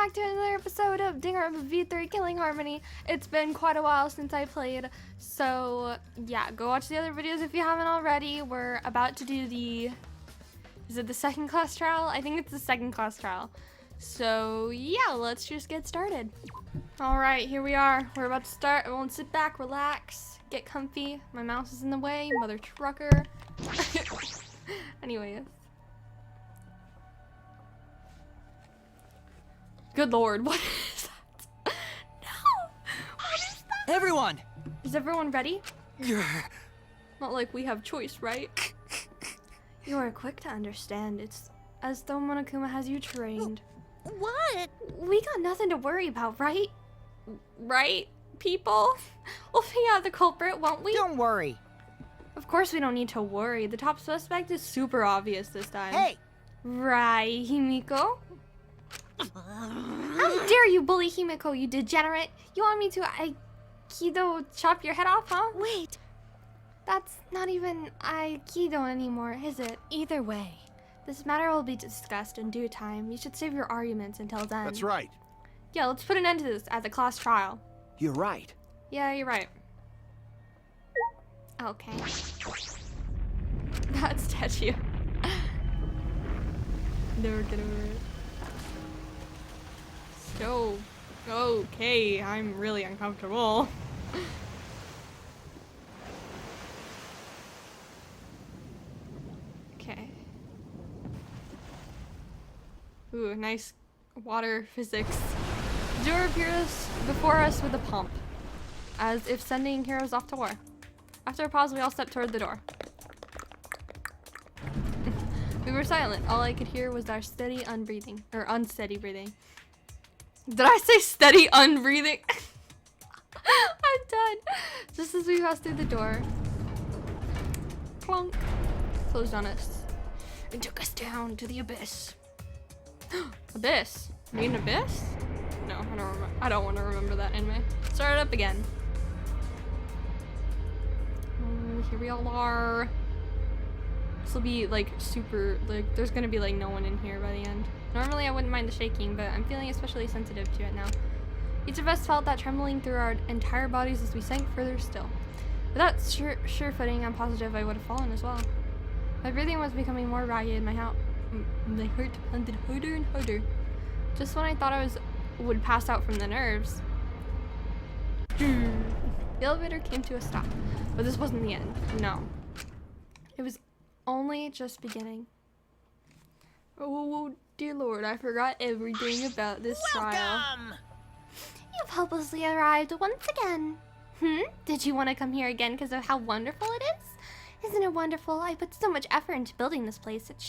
back to another episode of Danganronpa V3 Killing Harmony. It's been quite a while since I played, so yeah, go watch the other videos if you haven't already. We're about to do is it the second class trial? I think it's the second class trial. So yeah, let's just get started. Alright, here we are. We're about to start. Everyone sit back, relax, get comfy. My mouse is in the way, mother trucker. Anyways. Good lord, what is that? No! What is that? Everyone! Is everyone ready? Not like we have choice, right? You are quick to understand. It's as though Monokuma has you trained. What? We got nothing to worry about, right? Right, people? We'll figure out the culprit, won't we? Don't worry. Of course we don't need to worry. The top suspect is super obvious this time. Hey! Right, Himiko? How dare you bully Himiko, you degenerate! You want me to Aikido chop your head off, huh? Wait. That's not even Aikido anymore, is it? Either way. This matter will be discussed in due time. You should save your arguments until then. That's right. Yeah, let's put an end to this at the class trial. You're right. Yeah, you're right. Okay. That's statue. Never get over it. So, okay, I'm really uncomfortable. Okay. Ooh, nice water physics. The door appears before us with a pump, as if sending heroes off to war. After a pause, we all stepped toward the door. We were silent. All I could hear was our steady unbreathing, or unsteady breathing. Did I say steady unbreathing? I'm done. Just as we passed through the door, clunk, closed on us, and took us down to the abyss. Abyss? You mean abyss? No, I don't remember. I don't want to remember that anime. Start it up again. Here we all are. This will be like super, like there's gonna be like no one in here by the end. Normally I wouldn't mind the shaking, but I'm feeling especially sensitive to it now. Each of us felt that trembling through our entire bodies as we sank further still. Without sure footing, I'm positive I would have fallen as well. My breathing was becoming more ragged, my heart pounded harder and harder. Just when I thought I would pass out from the nerves, the elevator came to a stop. But this wasn't the end, no. It was only just beginning. Oh dear lord, I forgot everything about this trial. Welcome! You've hopelessly arrived once again. Did you want to come here again because of how wonderful it is? Isn't it wonderful? I put so much effort into building this place. It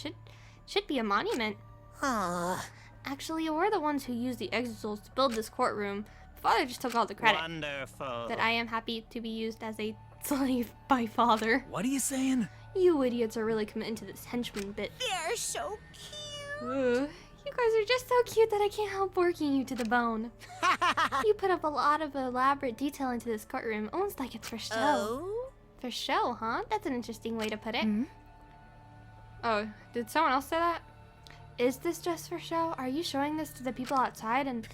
should be a monument. Actually, we're the ones who used the exos to build this courtroom. Father just took all the credit. Wonderful. That I am happy to be used as a slave by father. What are you saying? You idiots are really committing to this henchman bit. They're so cute. You guys are just so cute that I can't help working you to the bone. You put up a lot of elaborate detail into this courtroom, almost like it's for show. Oh? For show, huh? That's an interesting way to put it. Oh, did someone else say that? Is this just for show? Are you showing this to the people outside? And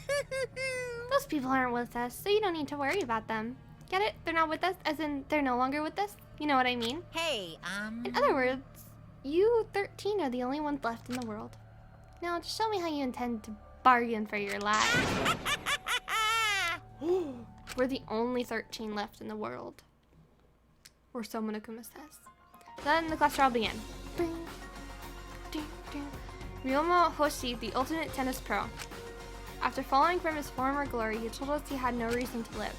those people aren't with us, so you don't need to worry about them. Get it? They're not with us, as in they're no longer with us? You know what I mean? Hey, In other words, you 13 are the only ones left in the world. Now, just show me how you intend to bargain for your lives. We're the only 13 left in the world. Or so Monokuma says. Then the class trial began. Ryomo Hoshi, the ultimate tennis pro. After falling from his former glory, he told us he had no reason to live.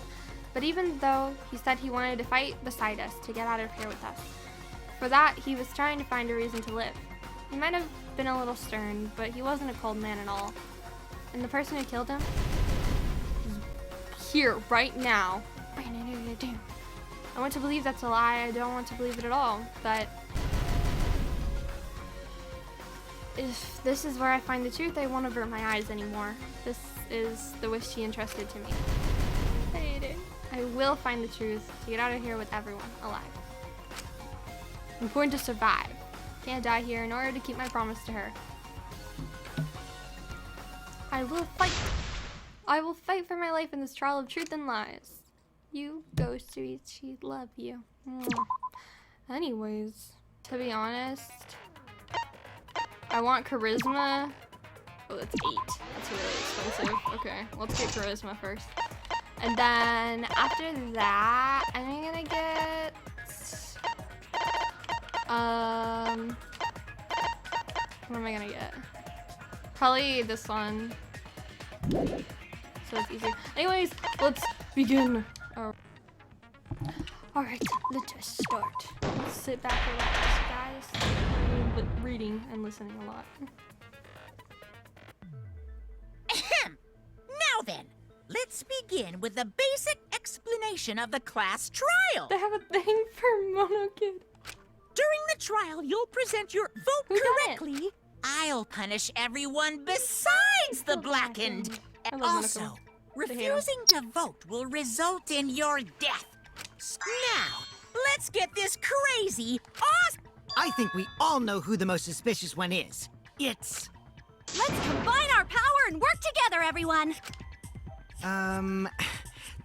But even though he said he wanted to fight beside us to get out of here with us. For that, he was trying to find a reason to live. He might have been a little stern, but he wasn't a cold man at all. And the person who killed him is here, right now. I want to believe that's a lie. I don't want to believe it at all. But if this is where I find the truth, I won't avert my eyes anymore. This is the wish he entrusted to me. I will find the truth to get out of here with everyone alive. I'm going to survive. Can't die here in order to keep my promise to her. I will fight. I will fight for my life in this trial of truth and lies. You go, sweet, she love you. Mwah. Anyways, to be honest, I want charisma. Oh, that's 8. That's really expensive. Okay, let's get charisma first. And then after that, I'm gonna get what am I gonna get? Probably this one. So it's easy. Anyways, let's begin. Alright, let us start. Let's sit back and relax, guys. I'm reading and listening a lot. Ahem. Now then, let's begin with the basic explanation of the class trial. They have a thing for Mono Kid. During the trial, you'll present your vote Who done it? correctly. I'll punish everyone besides the blackened. I love Also, Monaco. refusing to vote will result in your death. Now, let's get this crazy, awesome. I think we all know who the most suspicious one is. It's... Let's combine our power and work together, everyone!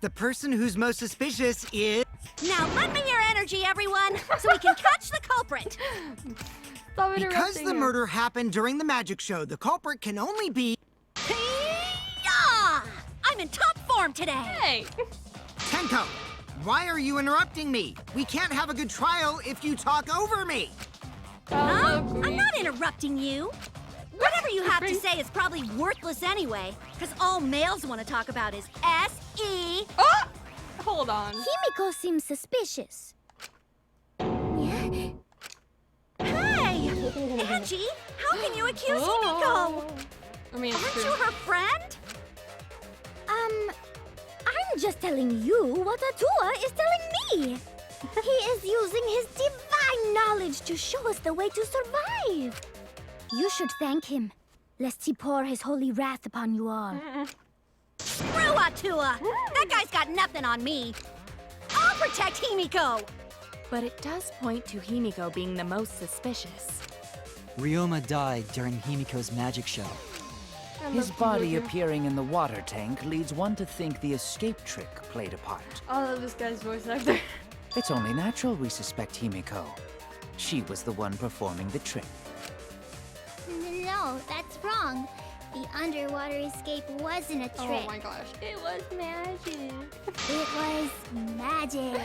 The person who's most suspicious is... Now lend me your energy, everyone, so we can catch the culprit! Stop Because interrupting the her. murder happened during the magic show, the culprit can only be... Yeah! I'm in top form today! Hey! Tenko! Why are you interrupting me? We can't have a good trial if you talk over me! Huh? I'm not interrupting you! Whatever you have to say is probably worthless anyway, because all males want to talk about is S-E... Oh! Hold on. Himiko seems suspicious. Hey! Angie, how can you accuse Himiko? I mean, it's Aren't true. you her friend? I'm just telling you what Atua is telling me. He is using his divine knowledge to show us the way to survive. You should thank him, lest he pour his holy wrath upon you all. Screw Atua! That guy's got nothing on me. I'll protect Himiko! But it does point to Himiko being the most suspicious. Ryoma died during Himiko's magic show. I His love body Himiko. appearing in the water tank leads one to think the escape trick played a part. I love this guy's voice actor. It's only natural we suspect Himiko. She was the one performing the trick. No, that's wrong. The underwater escape wasn't a trick. Oh my gosh. It was magic. It was magic.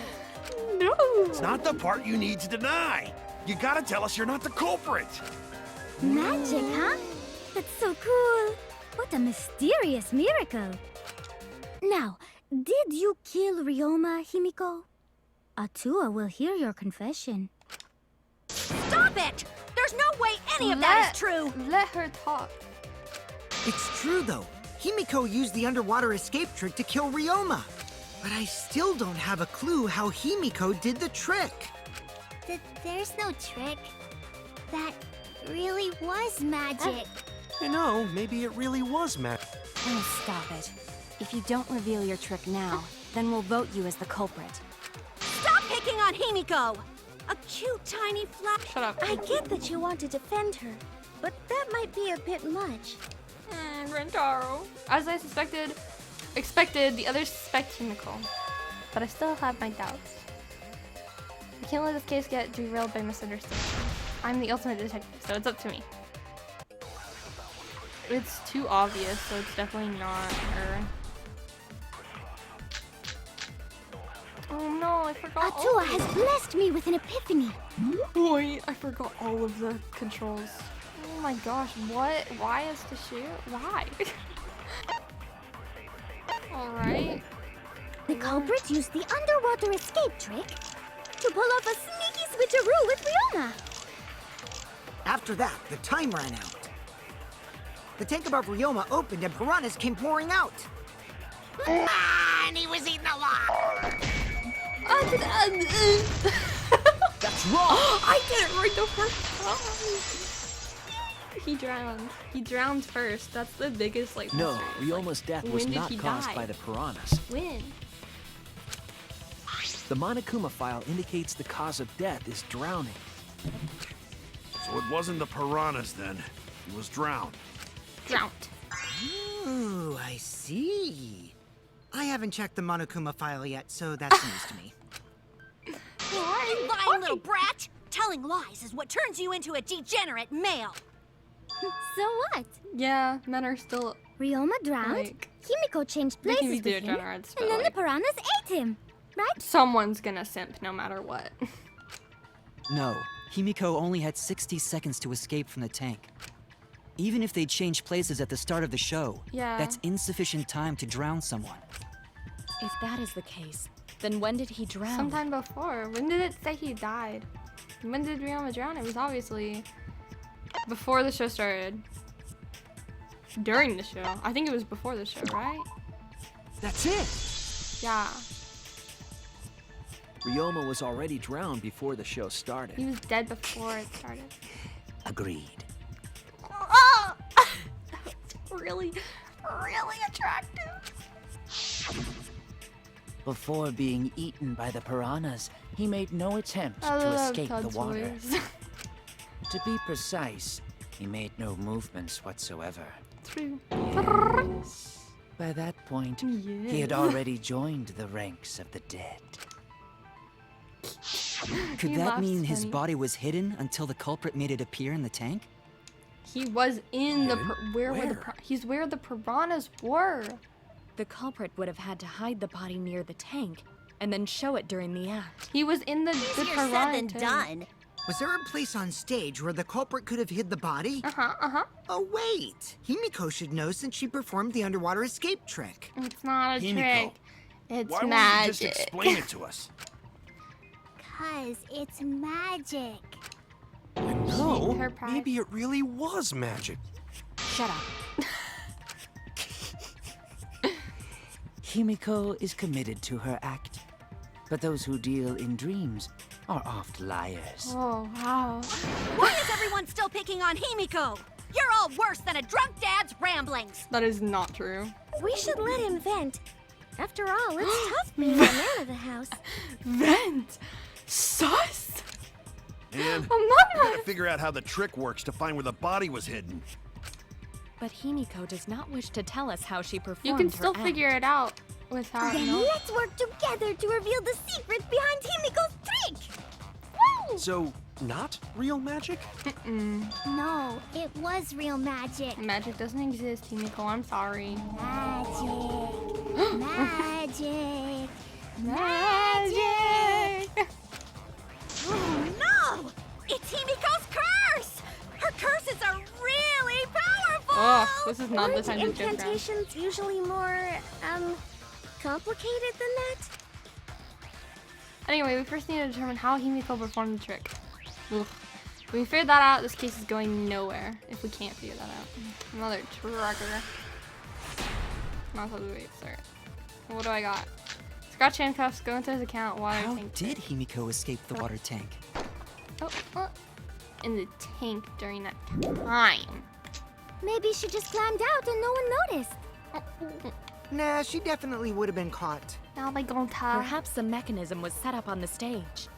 No! It's not the part you need to deny. You gotta tell us you're not the culprit. Magic, huh? That's so cool. What a mysterious miracle. Now, did you kill Ryoma, Himiko? Atua will hear your confession. Stop it! There's no way any of that is true! Let her talk. It's true, though. Himiko used the underwater escape trick to kill Ryoma. But I still don't have a clue how Himiko did the trick. There's no trick. That really was magic. You know, maybe it really was magic. Oh, stop it. If you don't reveal your trick now, then we'll vote you as the culprit. Stop picking on Himiko! A cute tiny flap. Shut up. I get that you want to defend her, but that might be a bit much. Rentaro. As I expected, the others suspect Himiko. But I still have my doubts. I can't let this case get derailed by misunderstanding. I'm the ultimate detective, so it's up to me. It's too obvious, so it's definitely not her. Oh no, I forgot all Atua of has blessed me with an epiphany. Wait, I forgot all of the controls. Oh my gosh, what? Why is to shoot? Why? Alright. The culprit used the underwater escape trick to pull off a sneaky switcheroo with Ryoma. After that, the time ran out. The tank above Ryoma opened and piranhas came pouring out. And he was eaten alive. That's wrong! I did it right the first time! He drowned. He drowned first. That's the biggest, like, No, mystery. Ryoma's death was when did not he caused die? by the piranhas. When? The Monokuma file indicates the cause of death is drowning. So it wasn't the piranhas then. He was drowned. Drowned. see. I haven't checked the Monokuma file yet, so that's news to me. You lying little brat! Telling lies is what turns you into a degenerate male. So what? Yeah, men are still Ryoma drowned? like Himiko changed they can places be with him, degenerates, but and then like, the piranhas ate him, right? someone's gonna simp no matter what. No, Himiko only had 60 seconds to escape from the tank. Even if they changed places at the start of the show, Yeah. that's insufficient time to drown someone. If that is the case, then when did he drown? Sometime before. When did it say he died? When did Ryoma drown? It was obviously before the show started. During the show. I think it was before the show, right? That's it! Yeah. Ryoma was already drowned before the show He started. was dead before it started. Agreed. Oh! Really, really attractive. Before being eaten by the piranhas, he made no attempt I to love escape the Todd's water. voice. To be precise, he made no movements whatsoever. True. By that point, he had already joined the ranks of the dead. Could He that laughs mean his funny. body was hidden until the culprit made it appear in the tank? He was in the Hidden? where were the Where? he's where the piranhas were. The culprit would have had to hide the body near the tank and then show it during the act. He was in the Easier piranha said than tank. done. Was there a place on stage where the culprit could have hid the body? Uh-huh. Oh, wait. Himiko should know since she performed the underwater escape trick. It's not a Himiko, trick. It's Why won't you magic. just explain it to us? 'Cause it's magic. No, her pride. maybe it really was magic. Shut up. Himiko is committed to her act, but those who deal in dreams are oft liars. Oh wow. Why is everyone still picking on Himiko? You're all worse than a drunk dad's ramblings. That is not true. We should let him vent. After all, it's tough being the man of the house. Vent. Sus. And I'm we not. gotta figure out how the trick works to find where the body was hidden. But Himiko does not wish to tell us how she performed You can her still act. figure it out without. Then No. let's work together to reveal the secret behind Himiko's trick. Woo! So, not real magic? No, it was real magic. Magic doesn't exist, Himiko. I'm sorry. Magic. Magic. Magic. Oh no! It's Himiko's curse! Her curses are really powerful! Oh, this is not the Aren't time to joke around. incantations usually more, complicated than that? Anyway, we first need to determine how Himiko performed the trick. Ugh. If we figure that out, this case is going nowhere. If we can't figure that out. Another tracker. Not supposed to wait, sorry. What do I got? Scratch handcuffs, go into his account, water How tank. did Himiko escape the water tank? Oh, in the tank during that time. Maybe she just climbed out and no one noticed. Nah, she definitely would have been caught. Now they gonna tie. Perhaps a mechanism was set up on the stage.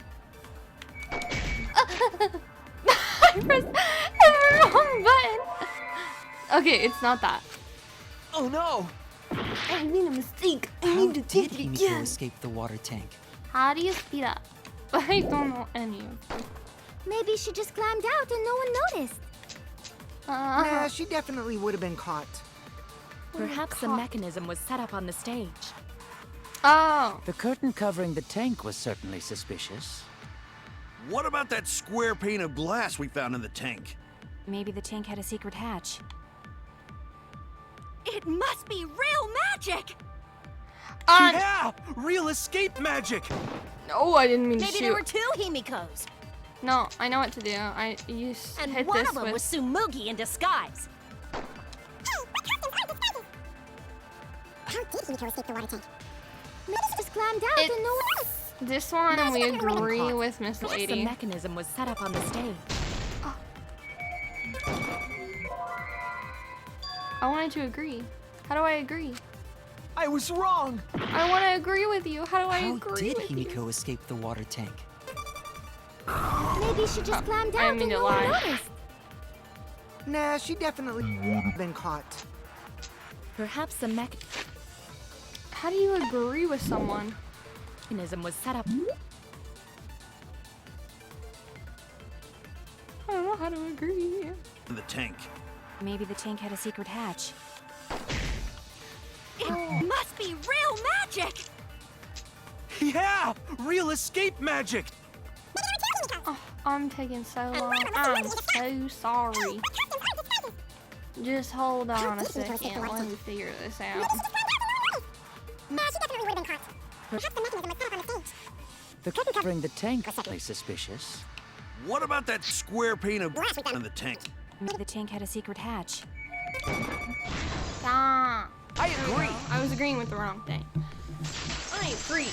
I pressed the wrong button. Okay, it's not that. Oh no! I made a mistake. I How need to did take it Himiko again. escape the water tank? How do you speed up? I don't know any of this. Maybe she just climbed out and no one noticed. Nah, she definitely would have been caught. Perhaps a mechanism was set up on the stage. Oh. The curtain covering the tank was certainly suspicious. What about that square pane of glass we found in the tank? Maybe the tank had a secret hatch. It must be real magic! Yeah! Real escape magic! No, I didn't mean to Maybe shoot. there were two Himikos, No, I know what to do. You and hit one this of them with. was Sumugi in disguise. How did Himiko escape the water tank? Maybe she just climbed out and no one noticed. This one, and we agree with Miss Perhaps a Lady. mechanism was set up on the stage. I wanted to agree. How do I agree? I was wrong! I want to agree with you. How do I How agree did with you? Himiko escape the water tank? Maybe she just climbed I out didn't and mean to no one lie. noticed. Nah, she definitely would have been caught. Perhaps a How do you agree with someone? Mechanism was set up. I don't know how to agree. In the tank. Maybe the tank had a secret hatch. It must be real magic! Yeah! Real escape magic! Oh, I'm taking so long. I'm so sorry. Just hold on a second. Let me figure this out. The covering the tank is slightly suspicious. What about that square pane of in the tank? Maybe the tank had a secret hatch. Ah, I agree. I was agreeing with the wrong thing. I agree.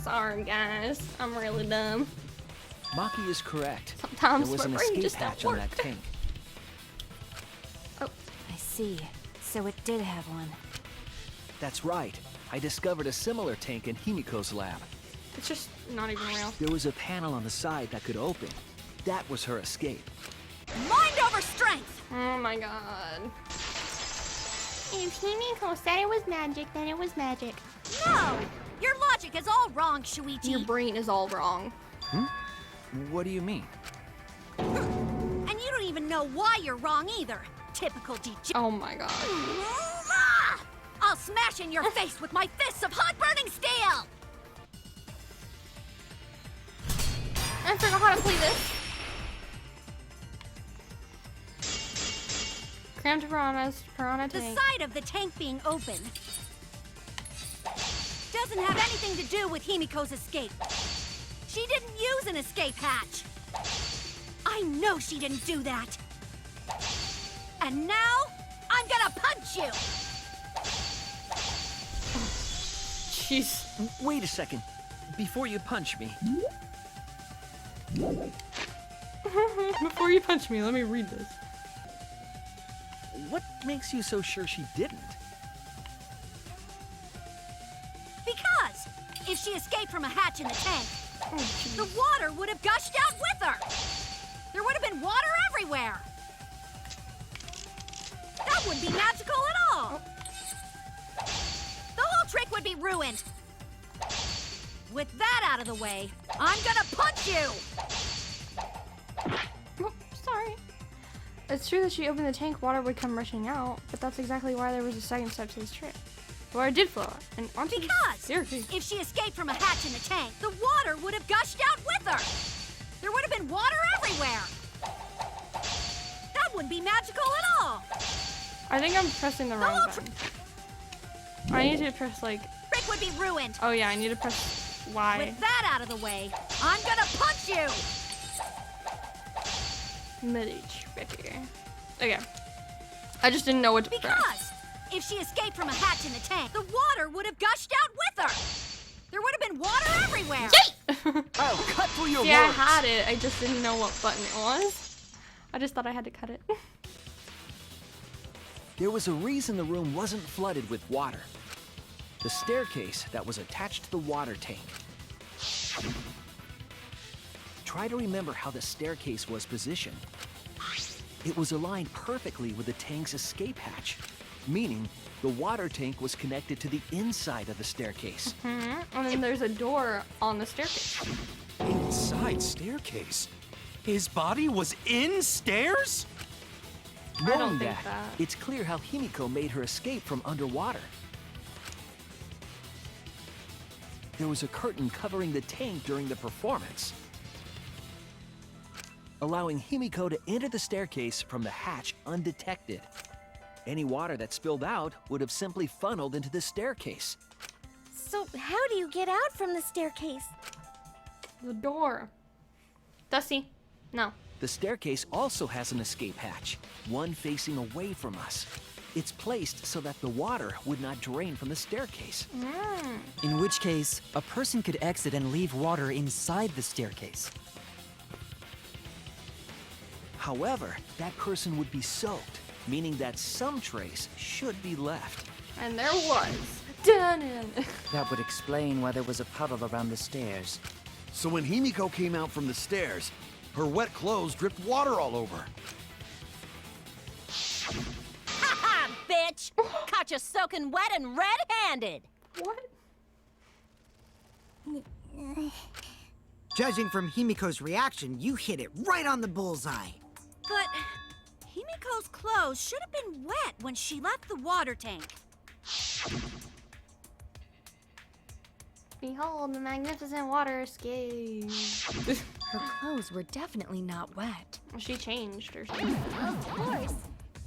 Sorry, guys. I'm really dumb. Maki is correct. Sometimes there was my an brain escape just don't hatch on that work. tank. I see. So it did have one. That's right. I discovered a similar tank in Himiko's lab. It's just not even real. There was a panel on the side that could open. That was her escape. Mind over strength! Oh my god. If Himiko said it was magic, then it was magic. No! Your logic is all wrong, Shuichi. Your brain is all wrong. What do you mean? And you don't even know why you're wrong either. Typical DJ. Oh my god. Ah! I'll smash in your face with my fists of hot burning steel! I forgot how to play this. Crammed piranha The tank. side of the tank being open doesn't have anything to do with Himiko's escape. She didn't use an escape hatch. I know she didn't do that. And now, I'm gonna punch you! Jeez. Wait a second. Before you punch me, Before you punch me, let me read this. what makes you so sure she didn't? Because if she escaped from a hatch in the tank, Oh, jeez. the water would have gushed out with her. There would have been water everywhere. That wouldn't be magical at all. The whole trick would be ruined. With that out of the way, I'm gonna punch you! Oh, sorry. It's true that she opened the tank, water would come rushing out, but that's exactly why there was a second step to this trick. The water did flow out, and onto the Because staircase. if she escaped from a hatch in the tank, the water would have gushed out with her. There would have been water everywhere. That wouldn't be magical at all. I think I'm pressing the wrong whole button. I need to press like. Trick would be ruined. Oh yeah, I need to press Y. With that out of the way, I'm gonna punch you! Midi trigger. Okay. I just didn't know what to press. Because if she escaped from a hatch in the tank, the water would have gushed out with her. There would have been water everywhere. I'll cut through your See, I words. had it. I just didn't know what button it was. I just thought I had to cut it. There was a reason the room wasn't flooded with water. The staircase that was attached to the water tank. Try to remember how the staircase was positioned. It was aligned perfectly with the tank's escape hatch, meaning the water tank was connected to the inside of the staircase. And then there's a door on the staircase. Inside staircase? His body was in stairs? I don't Knowing think that. it's clear how Himiko made her escape from underwater. There was a curtain covering the tank during the performance, allowing Himiko to enter the staircase from the hatch undetected. Any water that spilled out would have simply funneled into the staircase. So how do you get out from the staircase? The door. Dusty. No. The staircase also has an escape hatch, one facing away from us. It's placed so that the water would not drain from the staircase. In which case, a person could exit and leave water inside the staircase. However, that person would be soaked, meaning that some trace should be left. And there was. Dun-dun. That would explain why there was a puddle around the stairs. So when Himiko came out from the stairs, her wet clothes dripped water all over. Ha ha, bitch! caught you soaking wet and red-handed. What? Judging from Himiko's reaction, you hit it right on the bullseye. But Himiko's clothes should have been wet when she left the water tank. Behold the magnificent water escape. Her clothes were definitely not wet. She changed or something. Of course.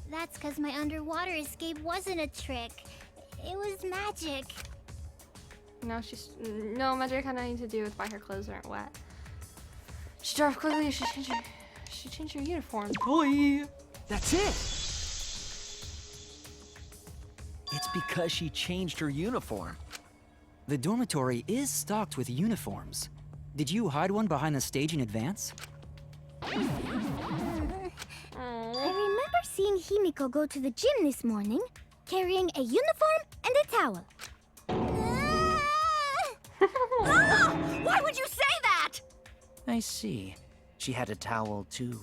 That's because my underwater escape wasn't a trick. It was magic. No, no, magic had nothing to do with why her clothes aren't wet. She drove quickly. She changed her uniform. Boy. That's it! It's because she changed her uniform. The dormitory is stocked with uniforms. Did you hide one behind the stage in advance? I remember seeing Himiko go to the gym this morning, carrying a uniform and a towel. Why would you say that? I see. She had a towel, too.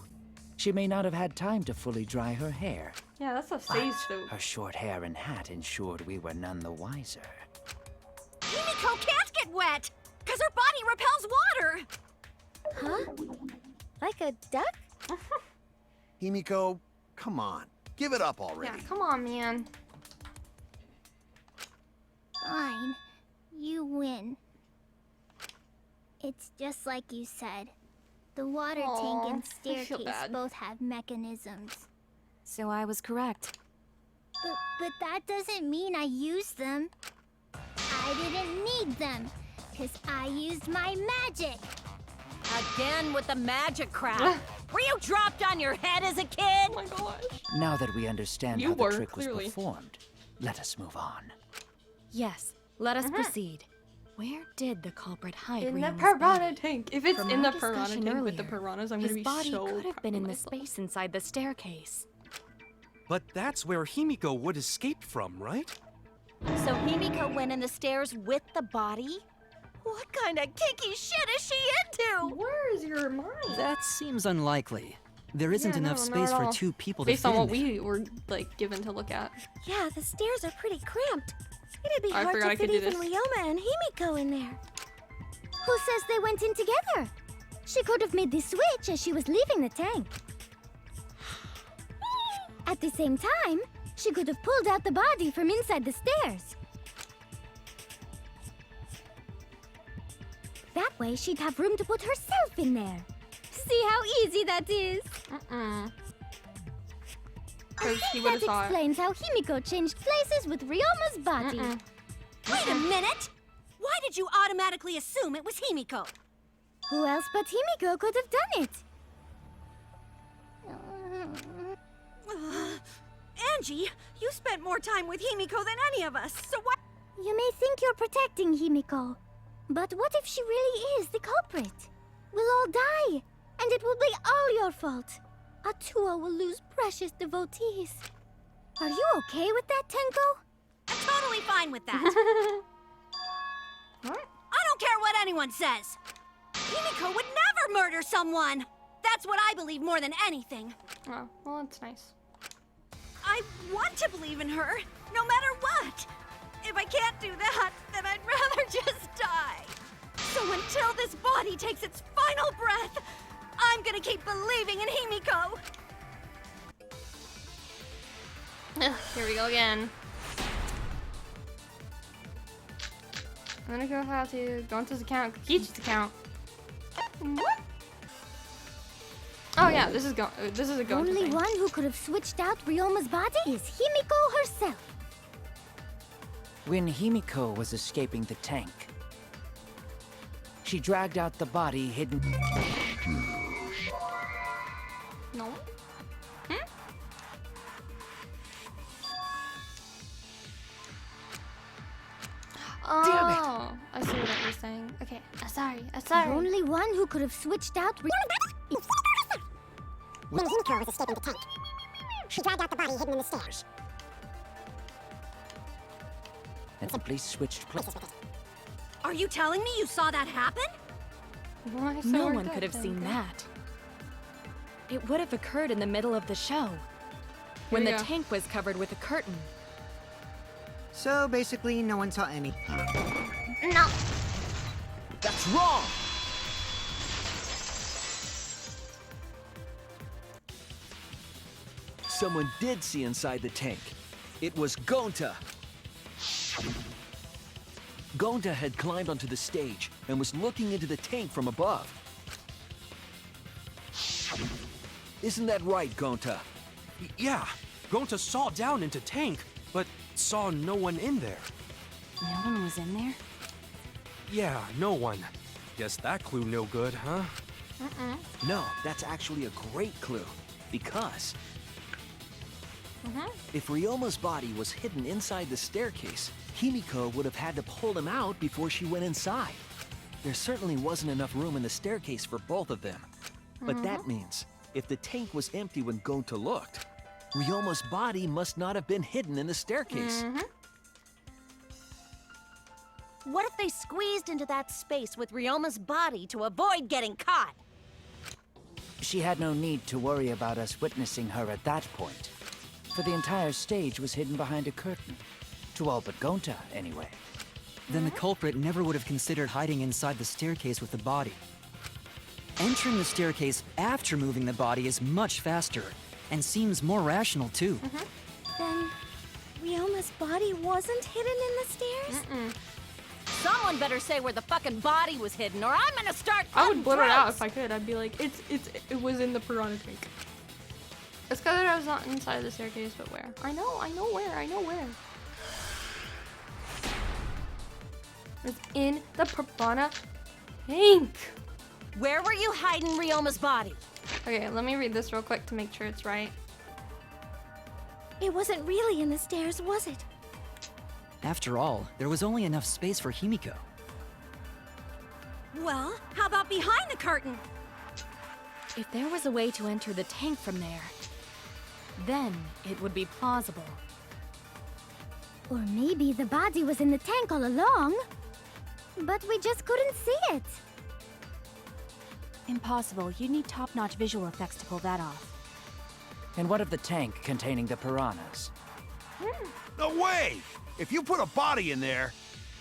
She may not have had time to fully dry her hair. Yeah, that's a stage though. Her short hair and hat ensured we were none the wiser. Himiko can't get wet, because her body repels water. Huh? Like a duck? Himiko, come on. Give it up already. Yeah, come on, man. Fine. You win. It's just like you said. The water tank and I feel staircase bad. both have mechanisms. So I was correct. But that doesn't mean I used them. I didn't need them, because I used my magic. Again with the magic crap. Were you dropped on your head as a kid? Oh my gosh. Now that we understand You how the were, trick clearly. was performed, let us move on. Yes, let us proceed. Where did the culprit hide In the Rioma's piranha body? tank. If it's From in the our piranha discussion tank with the earlier, piranhas, I'm his gonna be body so could have been in the proud of myself. space inside the staircase. But that's where Himiko would escape from, right? So Himiko went in the stairs with the body? What kind of kinky shit is she into? Where is your mind? That seems unlikely. There isn't Yeah, enough no, not space at for all. 2 people Based to on fit in what there. we were like given to look at. Yeah, the stairs are pretty cramped. It'd be I hard forgot I to fit could do even this. Ryoma and Himiko in there. Who says they went in together? She could have made the switch as she was leaving the tank. At the same time, she could have pulled out the body from inside the stairs. That way, she'd have room to put herself in there. See how easy that is? I I he think would that have saw it. explains how Himiko changed places with Ryoma's body. Wait a minute! Why did you automatically assume it was Himiko? Who else but Himiko could have done it? Angie, you spent more time with Himiko than any of us, so why? You may think you're protecting Himiko, but what if she really is the culprit? We'll all die, and it will be all your fault. Atua will lose precious devotees. Are you okay with that, Tenko? I'm totally fine with that. What? I don't care what anyone says. Himiko would never murder someone. That's what I believe more than anything. Oh, well, that's nice. I want to believe in her, no matter what. If I can't do that, then I'd rather just die. So until this body takes its final breath, I'm gonna keep believing in Himiko. Ugh, here we go again. I'm gonna go how to go into his account, Kichi's account. What? Oh yeah, this is a go Only thing. one who could have switched out Ryoma's body is Himiko herself. When Himiko was escaping the tank, she dragged out the body hidden. No. Oh, I see what you're saying. Okay, sorry. The only one who could have switched out When Himiko was escaping the tank, she dragged out the body hidden in the stairs. And simply switched places Places with it. Are you telling me you saw that happen? Why so No we're one good could have then, seen okay. that. It would have occurred in the middle of the show, when we the go. tank was covered with a curtain. So basically, no one saw any. No. That's wrong! Someone did see inside the tank. It was Gonta. Gonta had climbed onto the stage and was looking into the tank from above. Isn't that right, Gonta? Yeah, Gonta saw down into tank, but saw no one in there. No one was in there? Yeah, no one. Guess that clue no good, huh? No, that's actually a great clue. Because if Ryoma's body was hidden inside the staircase, Himiko would have had to pull him out before she went inside. There certainly wasn't enough room in the staircase for both of them. But that means, if the tank was empty when Gonta looked, Ryoma's body must not have been hidden in the staircase. What if they squeezed into that space with Ryoma's body to avoid getting caught? She had no need to worry about us witnessing her at that point, for the entire stage was hidden behind a curtain. To all but Gonta, anyway. Then the culprit never would have considered hiding inside the staircase with the body. Entering the staircase after moving the body is much faster, and seems more rational too. Then, Ryoma's body wasn't hidden in the stairs? Someone better say where the fucking body was hidden, or I'm gonna start. I would blur it out throats. if I could. I'd be like, it was in the piranha tank. It's because I was not inside the staircase, but where? I know where. It's in the piranha tank. Where were you hiding Ryoma's body? Okay, let me read this real quick to make sure it's right. It wasn't really in the stairs, was it? After all, there was only enough space for Himiko. Well, how about behind the curtain? If there was a way to enter the tank from there, then it would be plausible. Or maybe the body was in the tank all along, but we just couldn't see it. Impossible. You'd need top-notch visual effects to pull that off. And what of the tank containing the piranhas? No way! If you put a body in there,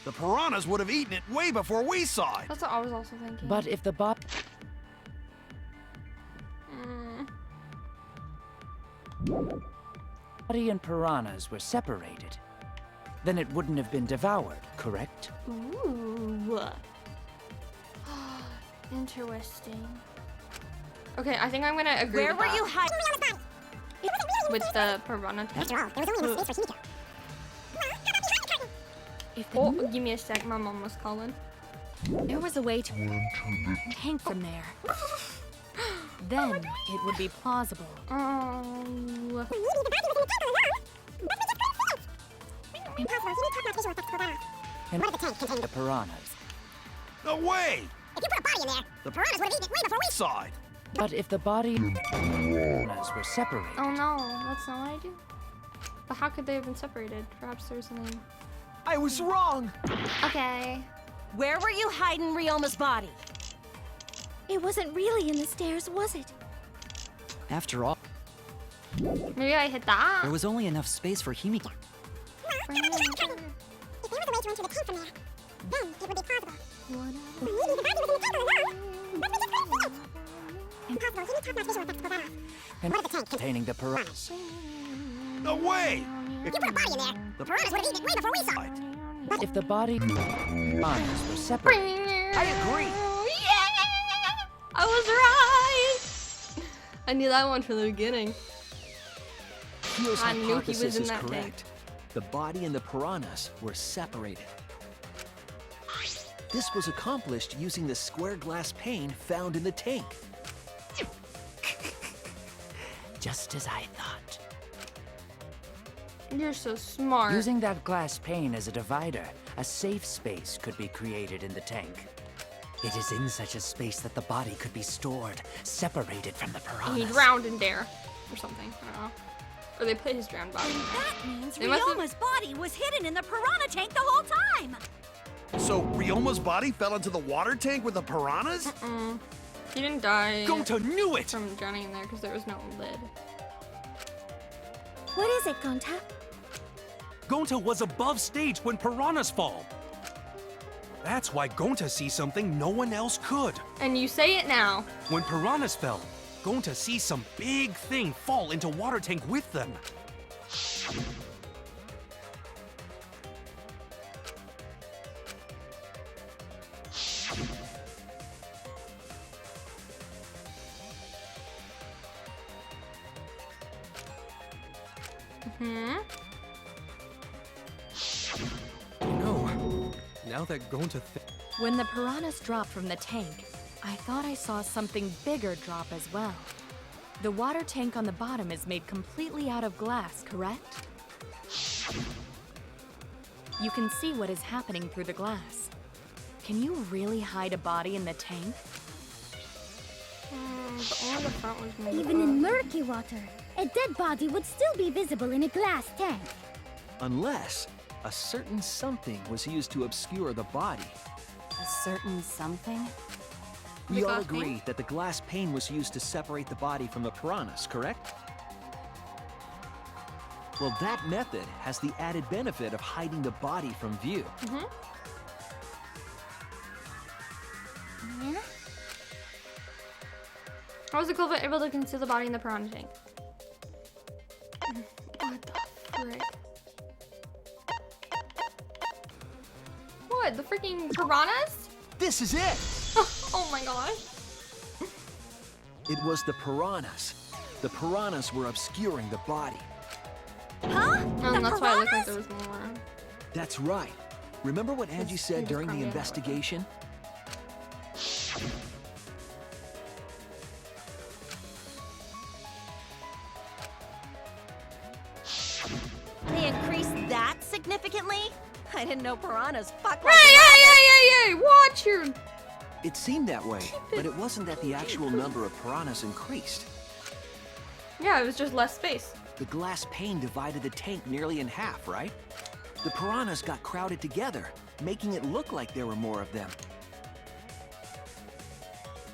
the piranhas would have eaten it way before we saw it. That's what I was also thinking. But if the body and piranhas were separated, then it wouldn't have been devoured, correct? Ooh. Interesting. Okay, I think I'm gonna agree Where with were that. you hiding? With the piranha tank. After all, there was only enough space for Himiko. If the Oh, give me a sec. My mom was calling. there was a way to enter the tank from there, then it would be plausible. Oh. Maybe the body was in the tank all along, but we just couldn't see it. Impossible. He needs top-notch visual effects to pull that off. And What of the tank containing the piranhas? No way! If you put a body in there, the piranhas would have eaten it way before we Saw it. But if the body and piranhas were separated, Oh no, that's not what I do. But how could they have been separated? Perhaps there's something. I was wrong! Okay. Where were you hiding Ryoma's body? It wasn't really in the stairs, was it? After all, Maybe I hit that. there was only enough space for Himiko. If there was a way to enter the tank from there, then it would be plausible. Maybe the body was in the tank all along, but we just couldn't see it. Impossible. He needs top-notch visual effects to pull that off. and What of the tank containing the piranhas? No way! If you put a body in there, the piranhas would have eaten it way before we saw it. But if the body and piranhas were separated, I agree! Yeah! I was right! I knew that one from the beginning. Kyo's I knew he hypothesis was in is that tank. correct. The body and the piranhas were separated. This was accomplished using the square glass pane found in the tank. just as I thought. You're so smart. Using that glass pane as a divider, a safe space could be created in the tank. It is in such a space that the body could be stored, separated from the He piranhas. drowned in there. Or something. I don't know. Or they put his drowned body. That means They must have- Ryoma's body was hidden in the piranha tank the whole time. So Ryoma's body fell into the water tank with the piranhas? He didn't die Gonta knew it! from drowning in there because there was no lid. What is it, Gonta? Gonta was above stage when piranhas fall. That's why Gonta sees something no one else could. And you say it now. When piranhas fell, Gonta sees some big thing fall into water tank with them. No. Now that Gonta When the piranhas dropped from the tank, I thought I saw something bigger drop as well. The water tank on the bottom is made completely out of glass, correct? You can see what is happening through the glass. Can you really hide a body in the tank? The one on the front was made Even in murky water, a dead body would still be visible in a glass tank. Unless a certain something was used to obscure the body. A certain something? We all glass pane? agree that the glass pane was used to separate the body from the piranhas, correct? Well, that method has the added benefit of hiding the body from view. Yeah? How was the culprit able to conceal the body in the piranha tank? What the frick? What? The freaking piranhas? This is it! Oh my gosh. It was the piranhas. The piranhas were obscuring the body. Huh? That's why it looked like there was more. That's right. Remember what Angie said during the crumbing it. investigation? They increased that significantly? I didn't know piranhas fuck Hey, like hey, watch your... It seemed that way, but it wasn't that the actual number of piranhas increased. Yeah, it was just less space. The glass pane divided the tank nearly in half, right? The piranhas got crowded together, making it look like there were more of them.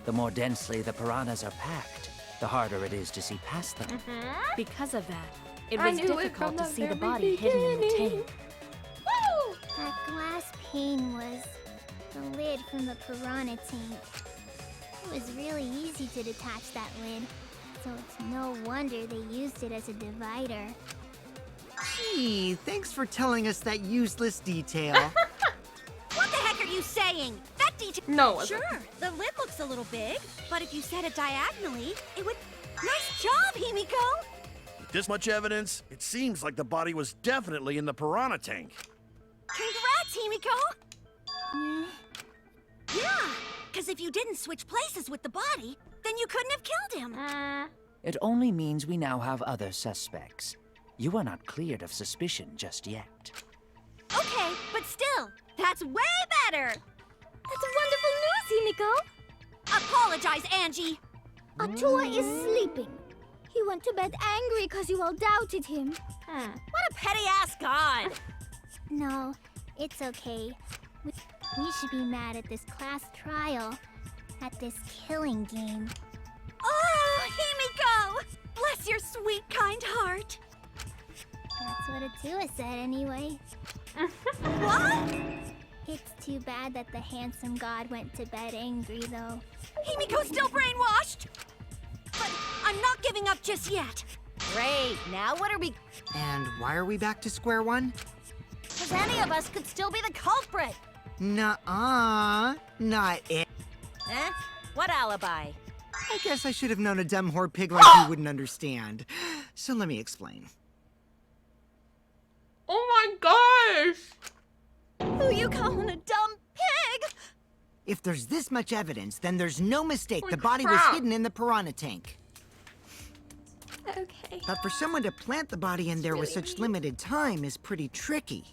The more densely the piranhas are packed, the harder it is to see past them. Because of that, it I was knew it difficult from to the see the very body hidden in the beginning. tank. Woo! That glass pane was the lid from the piranha tank. It was really easy to detach that lid, so it's no wonder they used it as a divider. Gee, thanks for telling us that useless detail. What the heck are you saying? That detail. No, it wasn't. Sure, the lid looks a little big, but if you set it diagonally, it would. Nice job, Himiko! With this much evidence, it seems like the body was definitely in the piranha tank. Congrats, Himiko! Yeah, because if you didn't switch places with the body, then you couldn't have killed him. It only means we now have other suspects. You are not cleared of suspicion just yet. Okay, but still, that's way better! That's wonderful news, Himiko! Apologize, Angie! Atua is sleeping. He went to bed angry because you all doubted him. What a petty-ass god! No, it's okay. We should be mad at this class trial, at this killing game. Oh, Himiko! Bless your sweet, kind heart! That's what Atua said anyway. What? It's too bad that the handsome god went to bed angry, though. Himiko's still brainwashed! But I'm not giving up just yet. Great, now what are we... And why are we back to square one? Because any of us could still be the culprit. Nuh-uh, not it. Eh? What alibi? I guess I should have known a dumb whore pig like you wouldn't understand. So let me explain. Oh my gosh! Who you calling a dumb pig? If there's this much evidence, then there's no mistake Holy the body crap. was hidden in the piranha tank. Okay. But for someone to plant the body in there with such limited time is pretty tricky.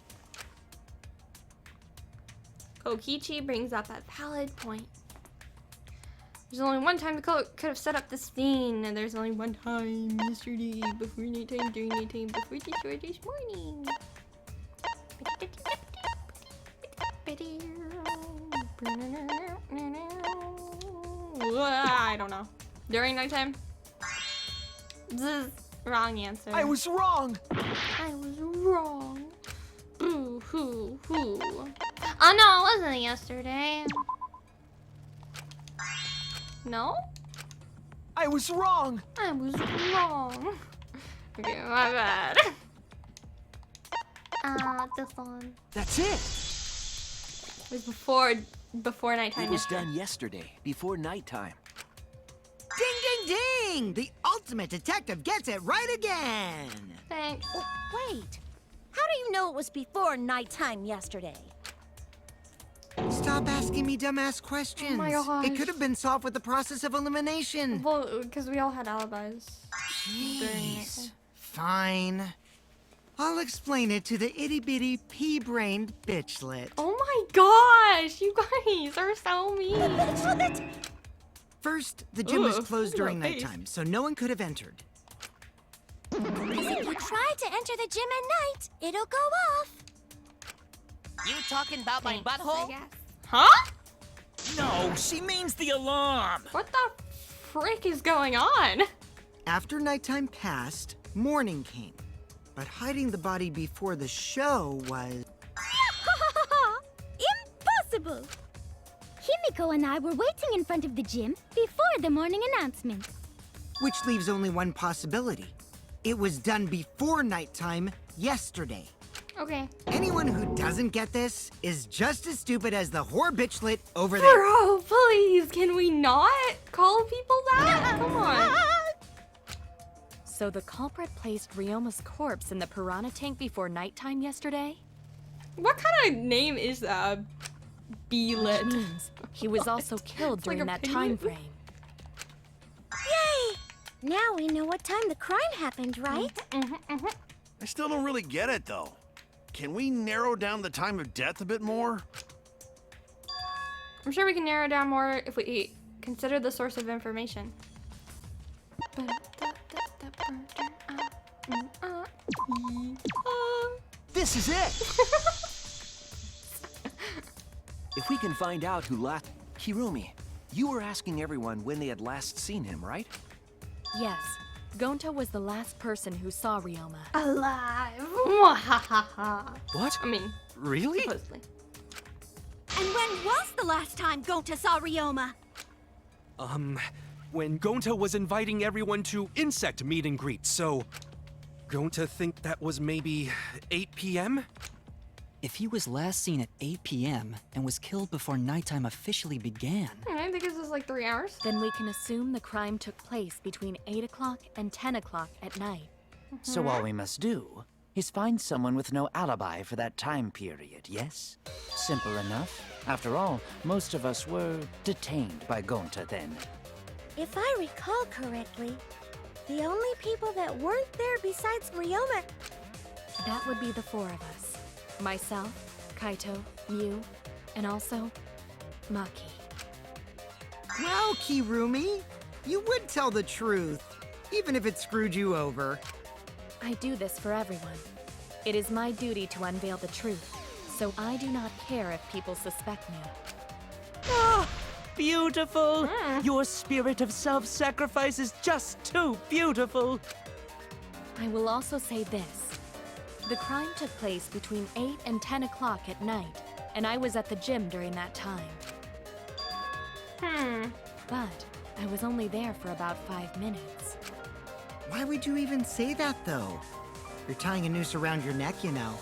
Kokichi brings up a valid point. There's only one time the could have set up this scene, and there's only one time yesterday, before nighttime, during nighttime, before the show this morning. I don't know. During nighttime? Zzz, wrong answer. I was wrong! I was wrong. Oh no, it wasn't yesterday. No? I was wrong. I was wrong. Okay, my bad. This one. That's it. It was before nighttime. It was yesterday. done yesterday, before nighttime. Ding, ding, ding! The ultimate detective gets it right again! Thanks. Oh, wait. How do you know it was before nighttime yesterday? Stop asking me dumbass questions. Oh my gosh. It could have been solved with the process of elimination. Well, because we all had alibis. during Jeez. nighttime. Fine. I'll explain it to the itty-bitty pea-brained bitchlet. Oh my gosh, you guys are so mean. First, the gym was Ugh, closed look at during that face. nighttime, so no one could have entered. If you try to enter the gym at night, it'll go off. You talking about my Thanks, I butthole? guess. Huh? No, she means the alarm. What the frick is going on? After nighttime passed, morning came. But hiding the body before the show was... Impossible! Himiko and I were waiting in front of the gym before the morning announcement. Which leaves only one possibility. It was done before nighttime yesterday. Okay. Anyone who doesn't get this is just as stupid as the whore bitchlet over there. Bro, please, can we not call people that? Come on. So the culprit placed Ryoma's corpse in the piranha tank before nighttime yesterday? What kind of name is that? B-lit. Which means he was also killed It's like during a that pig. time frame. Yay! Now we know what time the crime happened, right? I still don't really get it, though. Can we narrow down the time of death a bit more? I'm sure we can narrow down more if we consider the source of information. This is it! If we can find out who last... Kirumi, you were asking everyone when they had last seen him, right? Yes, Gonta was the last person who saw Ryoma. Alive. What? I mean, Really? supposedly. And when was the last time Gonta saw Ryoma? When Gonta was inviting everyone to insect meet and greet, so... Gonta think that was maybe 8 p.m.? If he was last seen at 8 p.m. and was killed before nighttime officially began, I think this is like 3 hours. Then we can assume the crime took place between 8 o'clock and 10 o'clock at night. So all we must do is find someone with no alibi for that time period, yes? Simple enough. After all, most of us were detained by Gonta then. If I recall correctly, the only people that weren't there besides Ryoma... That would be the 4 of us. Myself, Kaito, Mew, and also Maki. Well, Kirumi, you would tell the truth, even if it screwed you over. I do this for everyone. It is my duty to unveil the truth, so I do not care if people suspect me. Ah, beautiful! Your spirit of self-sacrifice is just too beautiful! I will also say this. The crime took place between 8 and 10 o'clock at night, and I was at the gym during that time. But I was only there for about 5 minutes. Why would you even say that, though? You're tying a noose around your neck, you know.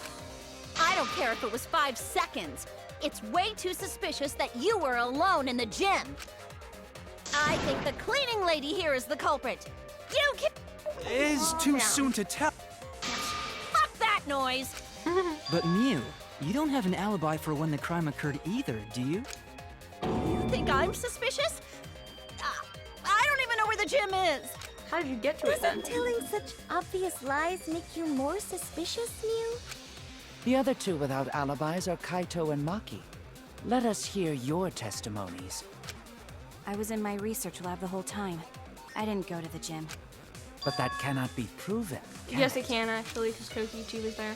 I don't care if it was 5 seconds. It's way too suspicious that you were alone in the gym. I think the cleaning lady here is the culprit. You can... It's too soon to tell. Fuck that noise! But Mew, you don't have an alibi for when the crime occurred either, do you? You think I'm suspicious? I don't even know where the gym is. How did you get to it then? Doesn't telling such obvious lies make you more suspicious, Mew? The other two without alibis are Kaito and Maki. Let us hear your testimonies. I was in my research lab the whole time. I didn't go to the gym. But that cannot be proven, can Yes, it can actually, because Kokichi was there.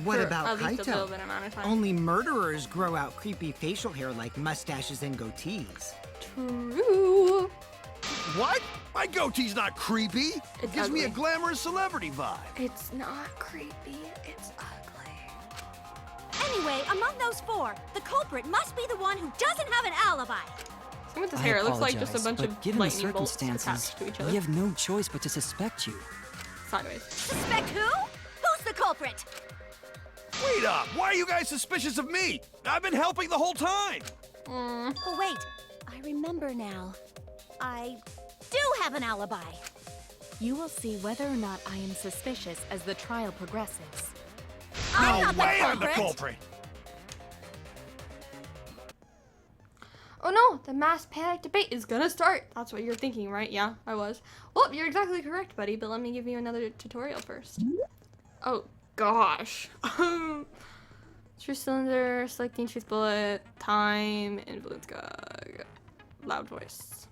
What For about at least a little Kaito? bit amount of time. Only murderers grow out creepy facial hair like mustaches and goatees. True. What? My goatee's not creepy. It gives me a ugly. glamorous celebrity vibe. It's not creepy. It's ugly. Anyway, I'm Among those four, the culprit must be the one who doesn't have an alibi. Same with this I hair. It looks like just a apologize, bunch but of given the lightning bolts circumstances, attached to each other. we have no choice but to suspect you. Sideways. Suspect who? Who's the culprit? Wait up! Why are you guys suspicious of me? I've been helping the whole time! Oh, wait. I remember now. I do have an alibi. You will see whether or not I am suspicious as the trial progresses. I'm No not the way I'm the culprit. culprit! Oh no, the mass panic debate is gonna start. That's what you're thinking, right? Yeah, I was. Well, you're exactly correct, buddy, but let me give you another tutorial first. Oh, gosh. Truth cylinder, selecting truth bullet, time, influence gog, loud voice.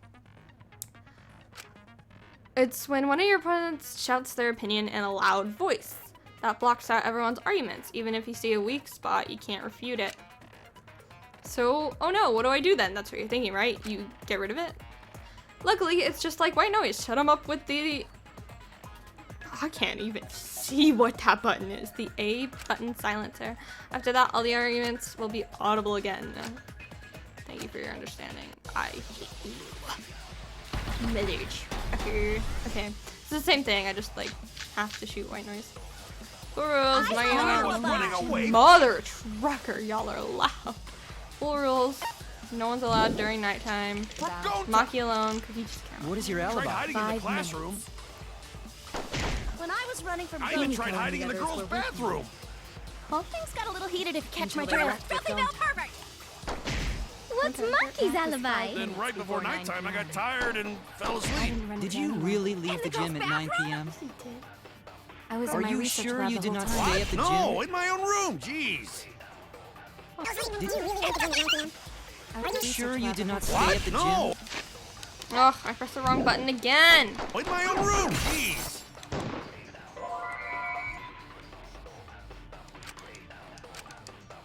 It's when one of your opponents shouts their opinion in a loud voice. That blocks out everyone's arguments. Even if you see a weak spot, you can't refute it. So, oh no, what do I do then? That's what you're thinking, right? You get rid of it? Luckily, it's just like white noise. Shut them up with the... I can't even see what that button is. The A button silencer. After that, all the arguments will be audible again. Thank you for your understanding. I hate you. Mother trucker. Okay, it's the same thing. I just, like, have to shoot white noise. Full rules, mother trucker. Y'all are loud. Full rules. No one's allowed during nighttime. Maki alone. Cookie just can't. What is your alibi? Tried hiding in the classroom. When I was running from I even tried hiding in the girls' bathroom. Well, things got a little heated if you catch my drift. Filthy male pervert! What's Monkey's alibi? Then right before nighttime, I got tired and fell asleep. Did you really leave the gym at 9 p.m.? I was Are in my you research sure lab you the did whole not time. stay at the gym? No, in my own room. Jeez. Are you sure you did not stay What? at the No. gym? Ugh, I pressed the wrong button again. In my own room. Jeez.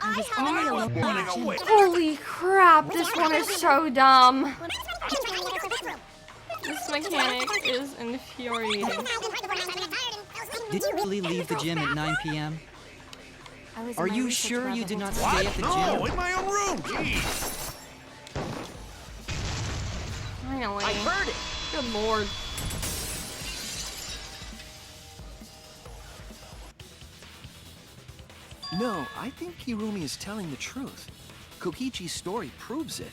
I have an alibi. Running away. Holy crap, this one is so dumb. This mechanic is infuriating. Did you really leave the gym at 9 p.m.? I was in Are my you research sure lab you the did whole not time. stay at the No, gym? in my own room. Jeez. Finally. I heard it. Good lord. No, I think Kirumi is telling the truth. Kokichi's story proves it.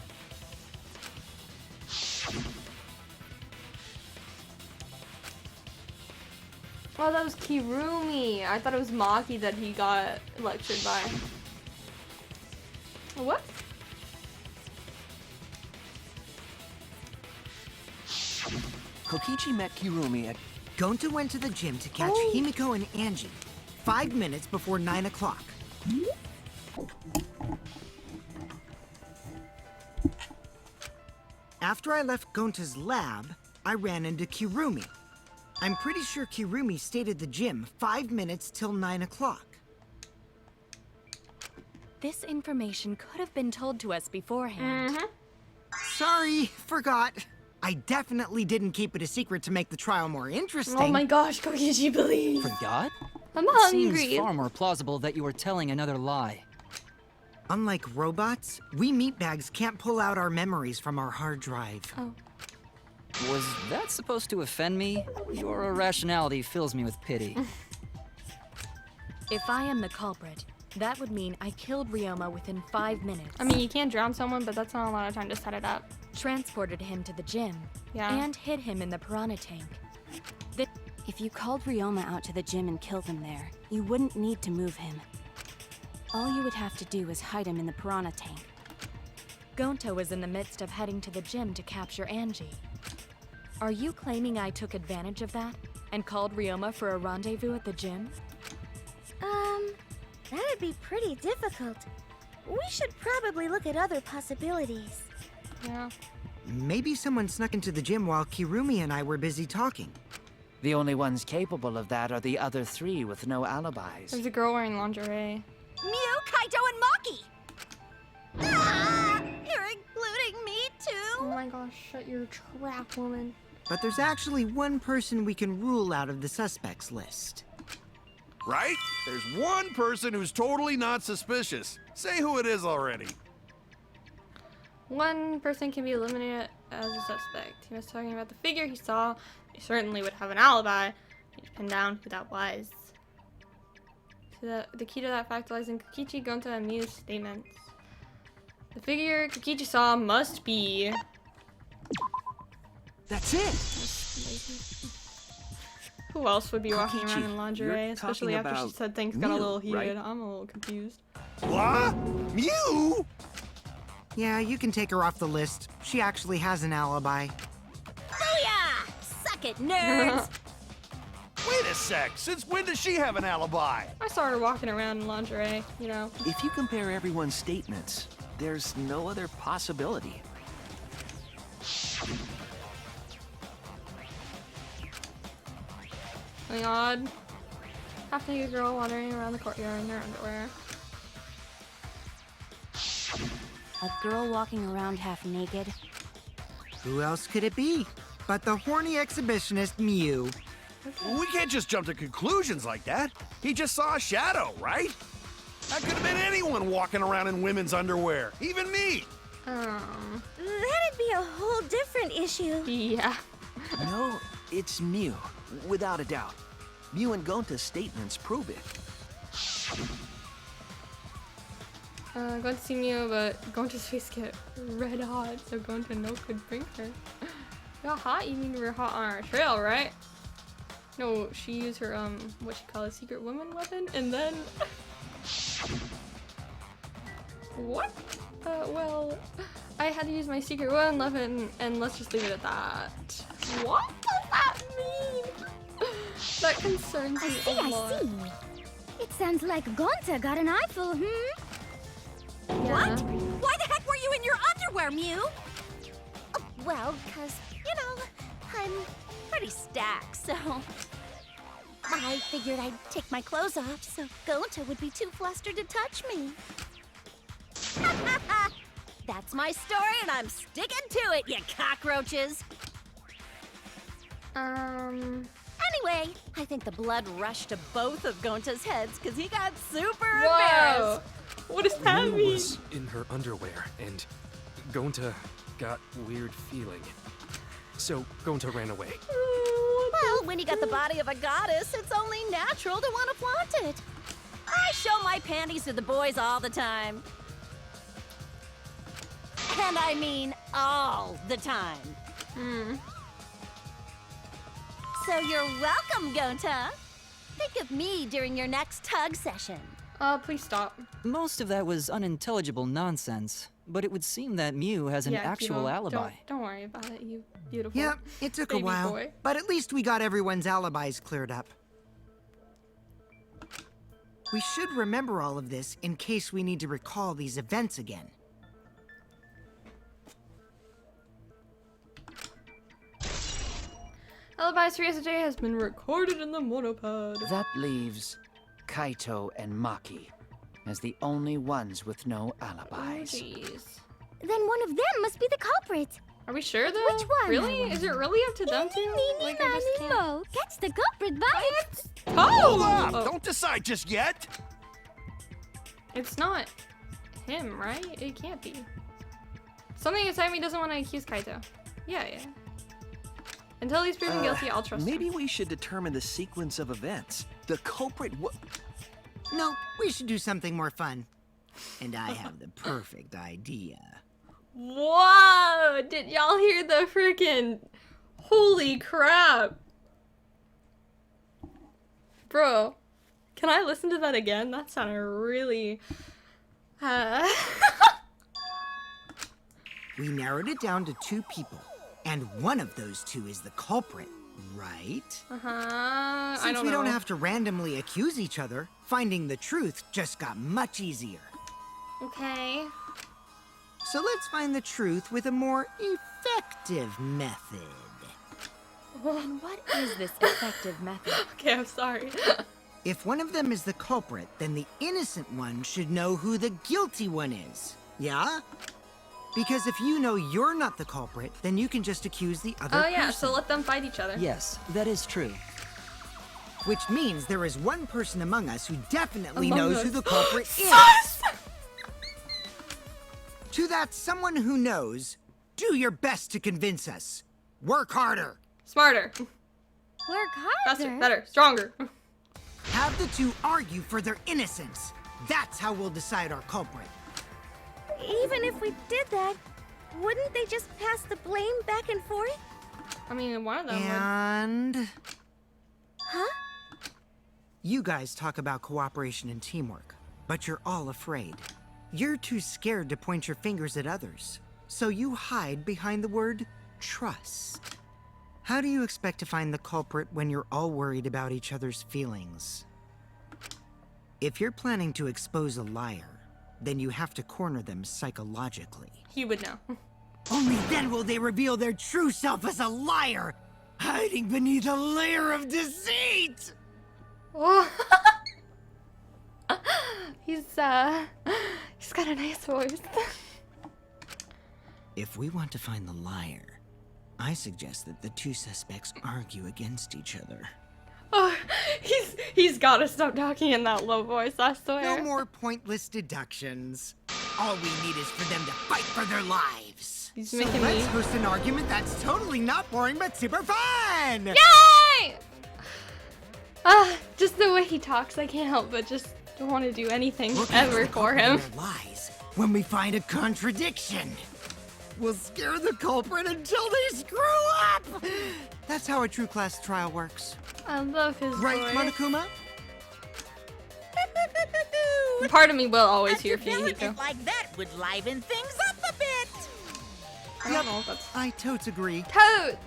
Oh, that was Kirumi. I thought it was Maki that he got lectured by. What? Kokichi met Kirumi at... Gonta went to the gym to catch Himiko and Angie 5 minutes before 9 o'clock. After I left Gonta's lab, I ran into Kirumi. I'm pretty sure Kirumi stayed at the gym 5 minutes till 9 o'clock. This information could have been told to us beforehand. Sorry, forgot. I definitely didn't keep it a secret to make the trial more interesting. Oh my gosh, Kokichi, please. Forgot? I'm It hungry. seems far more plausible that you were telling another lie. Unlike robots, we meatbags can't pull out our memories from our hard drive. Oh. Was that supposed to offend me? Your irrationality fills me with pity. If I am the culprit, that would mean I killed Ryoma within 5 minutes. I mean, you can't drown someone, but that's not a lot of time to set it up. Transported him to the gym. Yeah. And hid him in the piranha tank. If you called Ryoma out to the gym and killed him there, you wouldn't need to move him. All you would have to do is hide him in the piranha tank. Gonta was in the midst of heading to the gym to capture Angie. Are you claiming I took advantage of that and called Ryoma for a rendezvous at the gym? That'd be pretty difficult. We should probably look at other possibilities. Yeah. Maybe someone snuck into the gym while Kirumi and I were busy talking. The only ones capable of that are the other three with no alibis. There's a girl wearing lingerie. Mew, Kaito, and Maki! Ah, you're including me Oh too? my gosh, shut your trap, woman. But there's actually one person we can rule out of the suspects list. right? There's one person who's totally not suspicious. Say who it is already. One person can be eliminated as a suspect. He was talking about the figure he saw. He certainly would have an alibi. He need to pin down who that was. So the key to that fact lies in Kokichi, Gonta, and Miu's statements. The figure Kokichi saw must be... That's it! Who else would be walking Kokichi, around in lingerie, you're especially talking after she about said things got a little Miu, right? heated? I'm a little confused. What? Mew? Yeah, you can take her off the list. She actually has an alibi. Booyah! Suck it, nerds! Wait a sec. Since when does she have an alibi? I saw her walking around in lingerie, you know. If you compare everyone's statements, there's no other possibility. Something odd. Half-naked girl wandering around the courtyard in her underwear. A girl walking around half naked. Who else could it be but the horny exhibitionist Mew? We can't just jump to conclusions like that. He just saw a shadow, right? That could have been anyone walking around in women's underwear. Even me. That'd be a whole different issue. Yeah. No, it's Mew, without a doubt. Mew and Gonta's statements prove it. Going to see Mew, but Gonta's face get red hot, so Gonta no could bring her. How hot? You mean we're hot on our trail, right? No, she used her, what she call a secret woman weapon, and then... What? Well, I had to use my secret woman weapon, and let's just leave it at that. What does that mean? That concerns me a lot. I see. It sounds like Gonta got an eyeful, What? Why the heck were you in your underwear, Mew? Well, 'cause, you know, I'm pretty stacked, so... I figured I'd take my clothes off so Gonta would be too flustered to touch me. That's my story, and I'm sticking to it, you cockroaches. Anyway, I think the blood rushed to both of Gonta's heads because he got super embarrassed. What does that Mew mean? was in her underwear, and Gonta got weird feeling. So Gonta ran away. Well, when you got the body of a goddess, it's only natural to want to flaunt it. I show my panties to the boys all the time. And I mean all the time. So you're welcome, Gonta. Think of me during your next tug session. Please stop. Most of that was unintelligible nonsense, but it would seem that Mew has an actual Kimo, alibi. Don't worry about it, you beautiful Yeah, it took a baby while, boy. but at least we got everyone's alibis cleared up. We should remember all of this in case we need to recall these events again. Alibi's for yesterday has been recorded in the monopod. That leaves Kaito and Maki as the only ones with no alibis. Jeez. Then one of them must be the culprit. Are we sure though? Which one? Really? Is it really up to them two? Like, I just can't... Mo, catch the culprit, but Hold up! Oh! Don't decide just yet! It's not him, right? It can't be. Something inside me doesn't want to accuse Kaito. Yeah. Until he's proven guilty, I'll trust Maybe him. we should determine the sequence of events. The culprit No, we should do something more fun. And I have the perfect idea. Whoa! Did y'all hear the freaking... Holy crap! Bro, can I listen to that again? That sounded really... We narrowed it down to 2 people, and one of those 2 is the culprit, right? I Since don't we know. don't have to randomly accuse each other, finding the truth just got much easier. Okay. So let's find the truth with a more effective method. And what is this effective method? Okay, I'm sorry. If one of them is the culprit, then the innocent one should know who the guilty one is. Yeah? Because if you know you're not the culprit, then you can just accuse the other Oh person. yeah, so let them fight each other. Yes, that is true. Which means there is one person among us who definitely Among knows us. who the culprit is. Sus! To that someone who knows, do your best to convince us. Work harder. Smarter. Work Faster. harder. Better. Stronger. Have the two argue for their innocence. That's how we'll decide our culprit. Even if we did that, wouldn't they just pass the blame back and forth? I mean, one of them would. And... Huh? You guys talk about cooperation and teamwork, but you're all afraid. You're too scared to point your fingers at others, so you hide behind the word trust. How do you expect to find the culprit when you're all worried about each other's feelings? If you're planning to expose a liar, then you have to corner them psychologically. He would know. Only then will they reveal their true self as a liar, hiding beneath a layer of deceit! Oh. He's got a nice voice. If we want to find the liar, I suggest that the two suspects argue against each other. Oh, he's gotta stop talking in that low voice, I swear. No more pointless deductions. All we need is for them to fight for their lives. He's So making let's me... host an argument that's totally not boring but super fun! Yay! Just the way he talks, I can't help but just want to do anything Look ever at the for culprit him. in their lies when we find a contradiction. We'll scare the culprit until they screw up! That's how a true class trial works. I love his Right, voice. Monokuma? Part of me will always hear Fuyuhiko. development like that would liven things up a bit. I don't know if that's... I totes agree. Totes!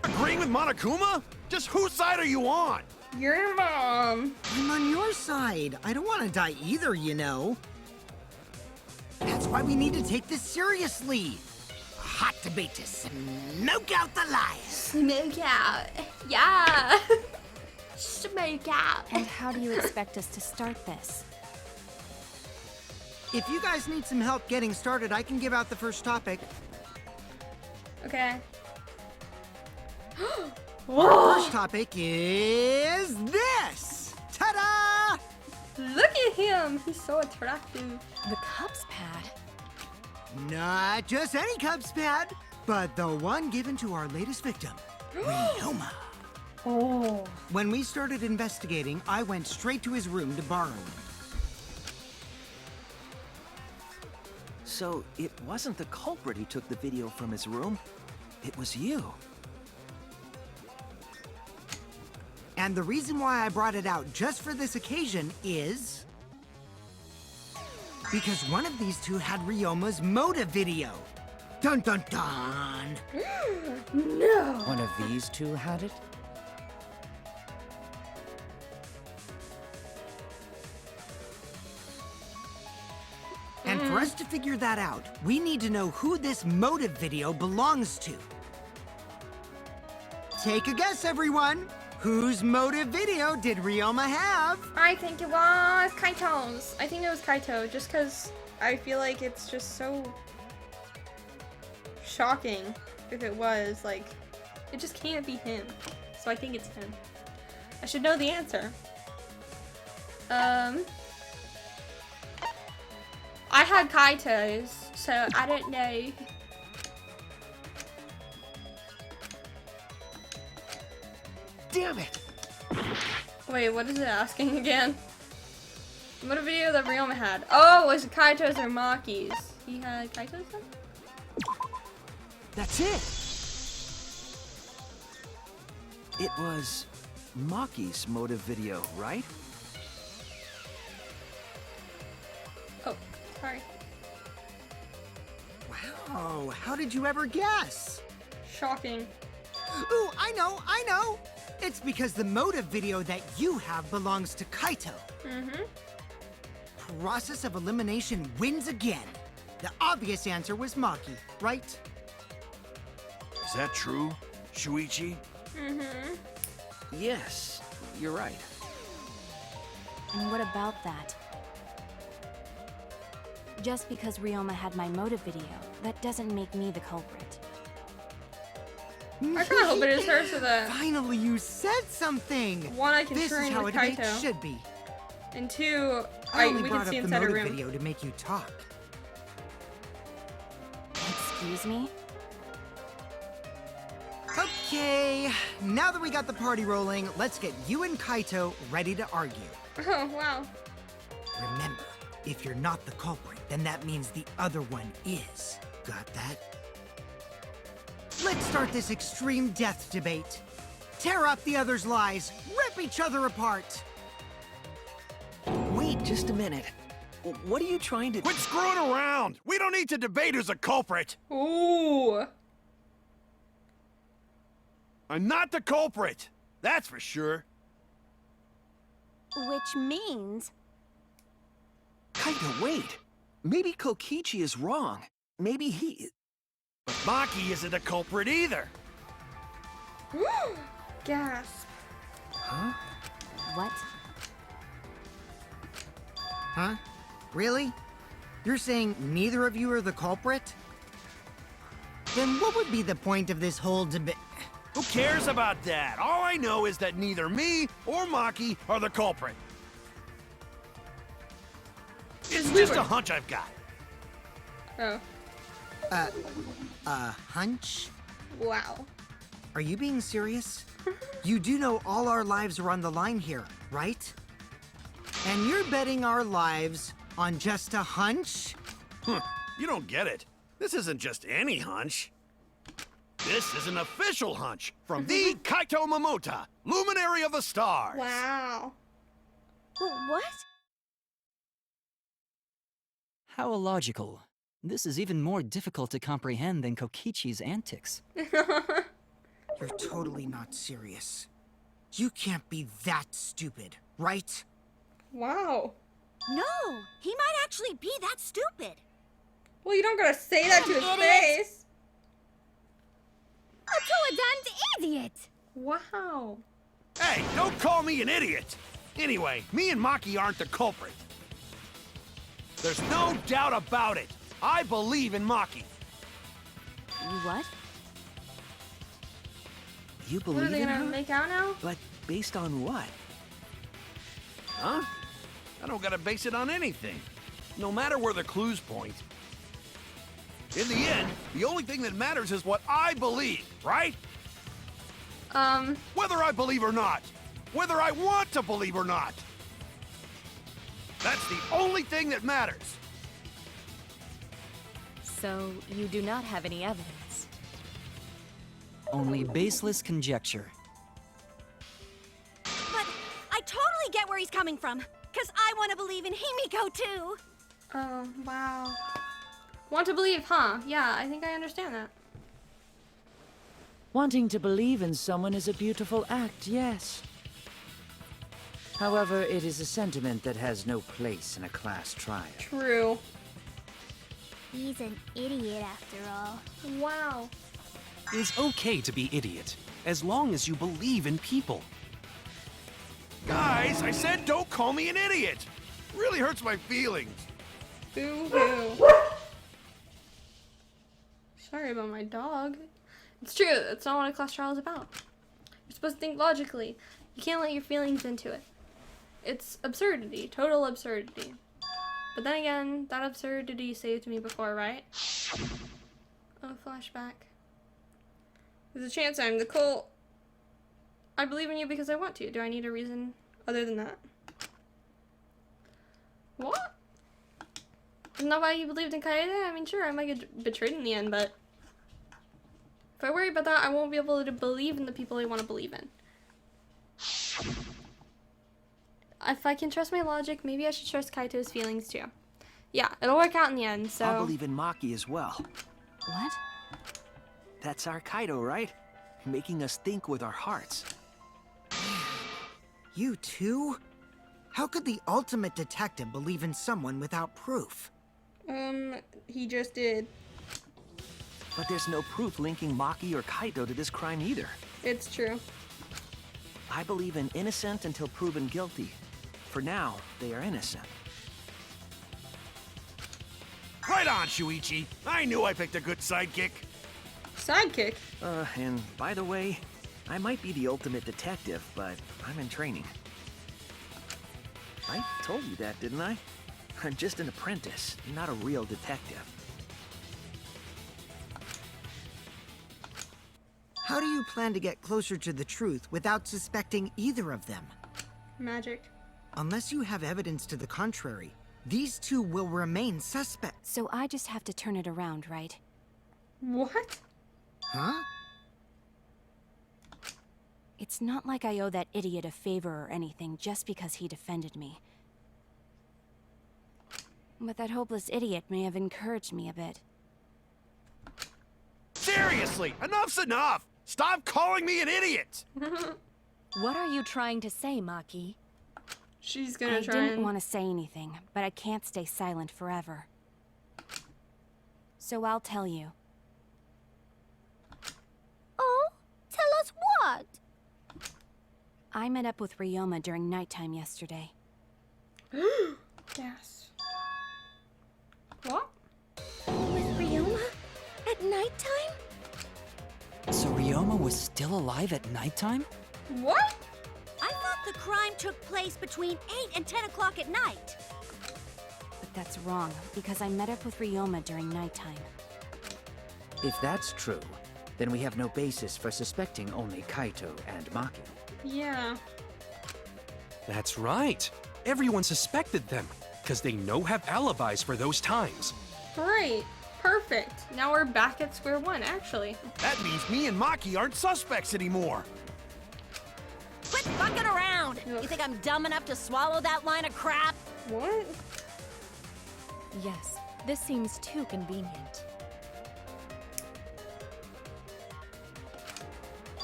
Agreeing with Monokuma? Just whose side are you on? Your mom. I'm on your side. I don't want to die either, you know. That's why we need to take this seriously. A hot debate to smoke out the lies. Smoke out. Yeah. Smoke out. And how do you expect us to start this? If you guys need some help getting started, I can give out the first topic. Okay. Our first topic is this. Ta-da! Look at him. He's so attractive. The cups pad. Not just any Cubs pad, but the one given to our latest victim, Ryoma. Oh. When we started investigating, I went straight to his room to borrow it. So it wasn't the culprit who took the video from his room. It was you. And the reason why I brought it out just for this occasion is... because one of these two had Ryoma's motive video. Dun dun dun! No. One of these two had it? And for us to figure that out, we need to know who this motive video belongs to. Take a guess, everyone. Whose motive video did Ryoma have? I think it was Kaito's. I think it was Kaito, just because I feel like it's just so shocking if it was, like, it just can't be him. So I think it's him. I should know the answer. I had Kaito's, so I don't know. Damn it! Wait, what is it asking again? What a video that Ryoma had. Oh, was it Kaito's or Maki's? He had Kaito's then? That's it! It was Maki's motive video, right? Oh, sorry. Wow, how did you ever guess? Shocking. Ooh, I know! It's because the motive video that you have belongs to Kaito. Mm-hmm. Process of elimination wins again. The obvious answer was Maki, right? Is that true, Shuichi? Mm-hmm. Yes, you're right. And what about that? Just because Ryoma had my motive video, that doesn't make me the culprit. I kind of hope it is her so that Finally, you said something! one, I can This is train how a with debate Kaito, should be. and two, I only we brought can see up the inside her motive room. video to make you talk. Excuse me? Okay, now that we got the party rolling, let's get you and Kaito ready to argue. Oh, wow. Remember, if you're not the culprit, then that means the other one is. Got that? Let's start this extreme death debate. Tear up the other's lies, rip each other apart. Wait just a minute. What are you trying to... Quit screwing around! We don't need to debate who's a culprit! Ooh. I'm not the culprit! That's for sure. Which means... Kaito, wait. Maybe Kokichi is wrong. Maybe he... But Maki isn't a culprit either! Gasp. Huh? What? Huh? Really? You're saying neither of you are the culprit? Then what would be the point of this whole debate? Who cares about that? All I know is that neither me or Maki are the culprit. It's just a hunch I've got. Oh. Hunch? Wow. Are you being serious? You do know all our lives are on the line here, right? And you're betting our lives on just a hunch? You don't get it. This isn't just any hunch. This is an official hunch from the Kaito Momota, Luminary of the Stars. Wow. What? How illogical. This is even more difficult to comprehend than Kokichi's antics. You're totally not serious. You can't be that stupid, right? Wow. No, he might actually be that stupid. Well, you don't gotta say that to his Idiot. face. A two-a-damned idiot! Wow. Hey, don't call me an idiot! Anyway, me and Maki aren't the culprit. There's no doubt about it. I believe in Maki. You what? You What believe are they in gonna her? make out now? But based on what? Huh? I don't gotta base it on anything. No matter where the clues point. In the end, the only thing that matters is what I believe, right? Whether I believe or not. Whether I want to believe or not. That's the only thing that matters. So, you do not have any evidence. Only baseless conjecture. But I totally get where he's coming from. Because I want to believe in Himiko too. Oh, wow. Want to believe, huh? Yeah, I think I understand that. Wanting to believe in someone is a beautiful act, yes. However, it is a sentiment that has no place in a class trial. True. He's an idiot after all. Wow. It's okay to be idiot, as long as you believe in people. Guys, I said don't call me an idiot. Really hurts my feelings. Boo-hoo. Sorry about my dog. It's true, that's not what a class trial is about. You're supposed to think logically. You can't let your feelings into it. It's absurdity, total absurdity. But then again, that absurdity saved me before, right? Oh, flashback. There's a chance I'm the cult. I believe in you because I want to. Do I need a reason other than that? What? Isn't that why you believed in Kaede? I mean, sure, I might get betrayed in the end, but if I worry about that, I won't be able to believe in the people I want to believe in. If I can trust my logic, maybe I should trust Kaito's feelings too. Yeah, it'll work out in the end, so... I'll believe in Maki as well. What? That's our Kaito, right? Making us think with our hearts. You too? How could the ultimate detective believe in someone without proof? He just did. But there's no proof linking Maki or Kaito to this crime either. It's true. I believe in innocent until proven guilty. For now, they are innocent. Right on, Shuichi. I knew I picked a good sidekick. sidekick. And by the way, I might be the ultimate detective, but I'm in training. I told you that, didn't I? I'm just an apprentice, not a real detective. How do you plan to get closer to the truth without suspecting either of them? Magic. Unless you have evidence to the contrary, these two will remain suspects. So I just have to turn it around, right? What? Huh? It's not like I owe that idiot a favor or anything just because he defended me. But that hopeless idiot may have encouraged me a bit. Seriously, enough's enough! Stop calling me an idiot! What are you trying to say, Maki? She's gonna I try didn't and... want to say anything, but I can't stay silent forever. So I'll tell you. Oh, tell us what? I met up with Ryoma during nighttime yesterday. Yes. What? With Ryoma? At nighttime? So Ryoma was still alive at nighttime? What? I thought the crime took place between 8 and 10 o'clock at night. But that's wrong, because I met up with Ryoma during nighttime. If that's true, then we have no basis for suspecting only Kaito and Maki. Yeah. That's right. Everyone suspected them, because they have alibis for those times. Great. Perfect. Now we're back at square one, actually. That means me and Maki aren't suspects anymore. Quit fucking around! You think I'm dumb enough to swallow that line of crap? What? Yes, this seems too convenient.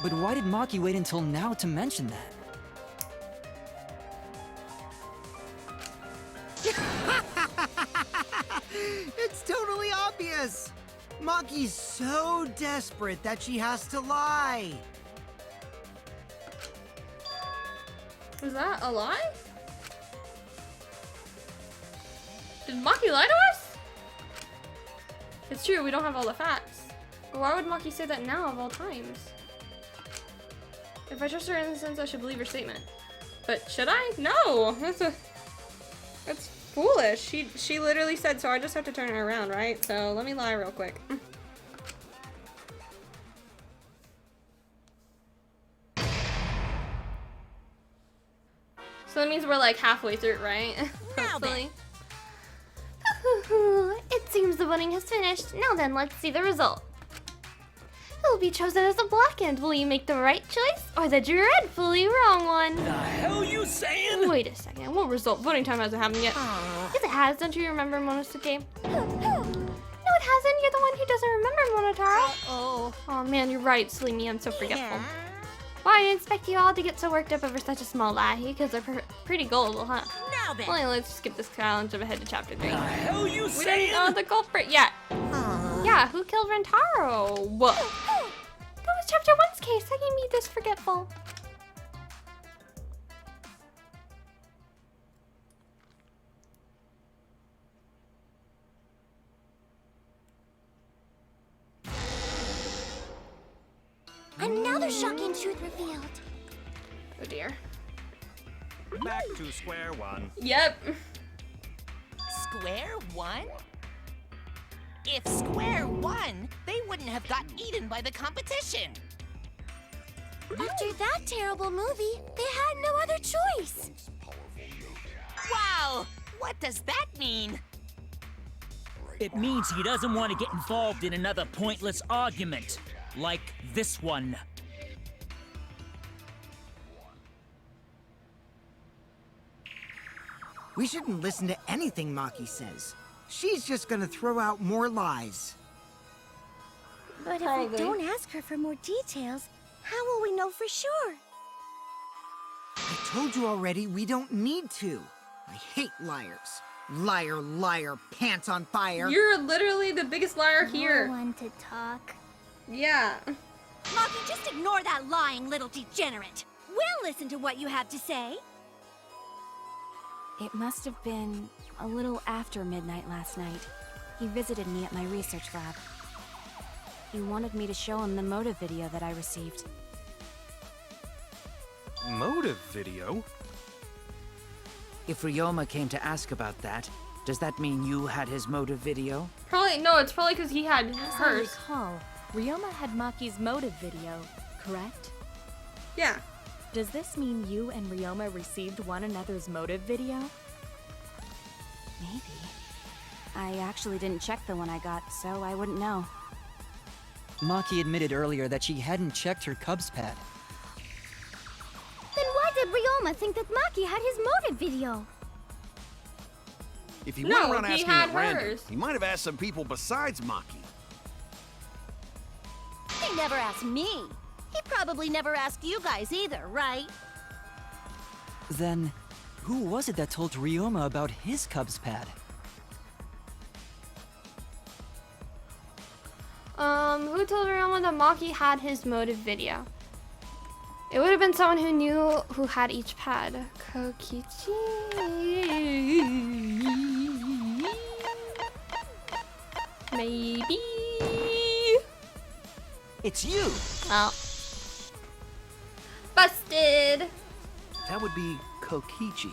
But why did Maki wait until now to mention that? It's totally obvious! Maki's so desperate that she has to lie. Is that a lie? Did Maki lie to us? It's true, we don't have all the facts. But why would Maki say that now of all times? If I trust her innocence, I should believe her statement. But should I? No! That's foolish. She literally said, so I just have to turn her around, right? So let me lie real quick. So that means we're like halfway through, right? Now then. It seems the voting has finished. Now then, let's see the result. Who will be chosen as the black end? Will you make the right choice or the dreadfully wrong one? The hell you saying? Wait a second. What result? Voting time hasn't happened yet. Yes, it has. Don't you remember, Monosuke? No, it hasn't. You're the one who doesn't remember, Monotaro. Oh man, you're right, Sleemy. I'm so forgetful. Well, I didn't expect you all to get so worked up over such a small lie. You kids are pretty gullible, huh? Now then. Well, let's skip this challenge of ahead to chapter 3. The hell you We saying? didn't know the culprit yet. Yeah, who killed Rentaro? Whoa. That was chapter 1's case. How can you be this forgetful? Another shocking truth revealed. Oh dear. Back to square one. Yep. Square one? If Square won, they wouldn't have got eaten by the competition. After that terrible movie, they had no other choice. Wow! What does that mean? It means he doesn't want to get involved in another pointless argument, like this one. We shouldn't listen to anything Maki says. She's just gonna throw out more lies. But if we don't ask her for more details, how will we know for sure? I told you already, we don't need to. I hate liars. Liar, liar, pants on fire. You're literally the biggest liar here. No one to talk. Yeah. Maki, just ignore that lying little degenerate. We'll listen to what you have to say. It must have been a little after midnight last night. He visited me at my research lab. He wanted me to show him the motive video that I received. Motive video? If Ryoma came to ask about that, does that mean you had his motive video? Probably, no, it's probably because he had As I hers. recall, Ryoma had Maki's motive video, correct? Yeah. Does this mean you and Ryoma received one another's motive video? Maybe. I actually didn't check the one I got, so I wouldn't know. Maki admitted earlier that she hadn't checked her Cubs pad. Then why did Ryoma think that Maki had his motive video? If he No, went around he asking had at random, hers. he might have asked some people besides Maki. He never asked me. He probably never asked you guys either, right? Then, who was it that told Ryoma about his Cubs pad? Who told Ryoma that Maki had his motive video? It would have been someone who knew who had each pad. Kokichi. Maybe. It's you! Oh. Busted. That would be Kokichi.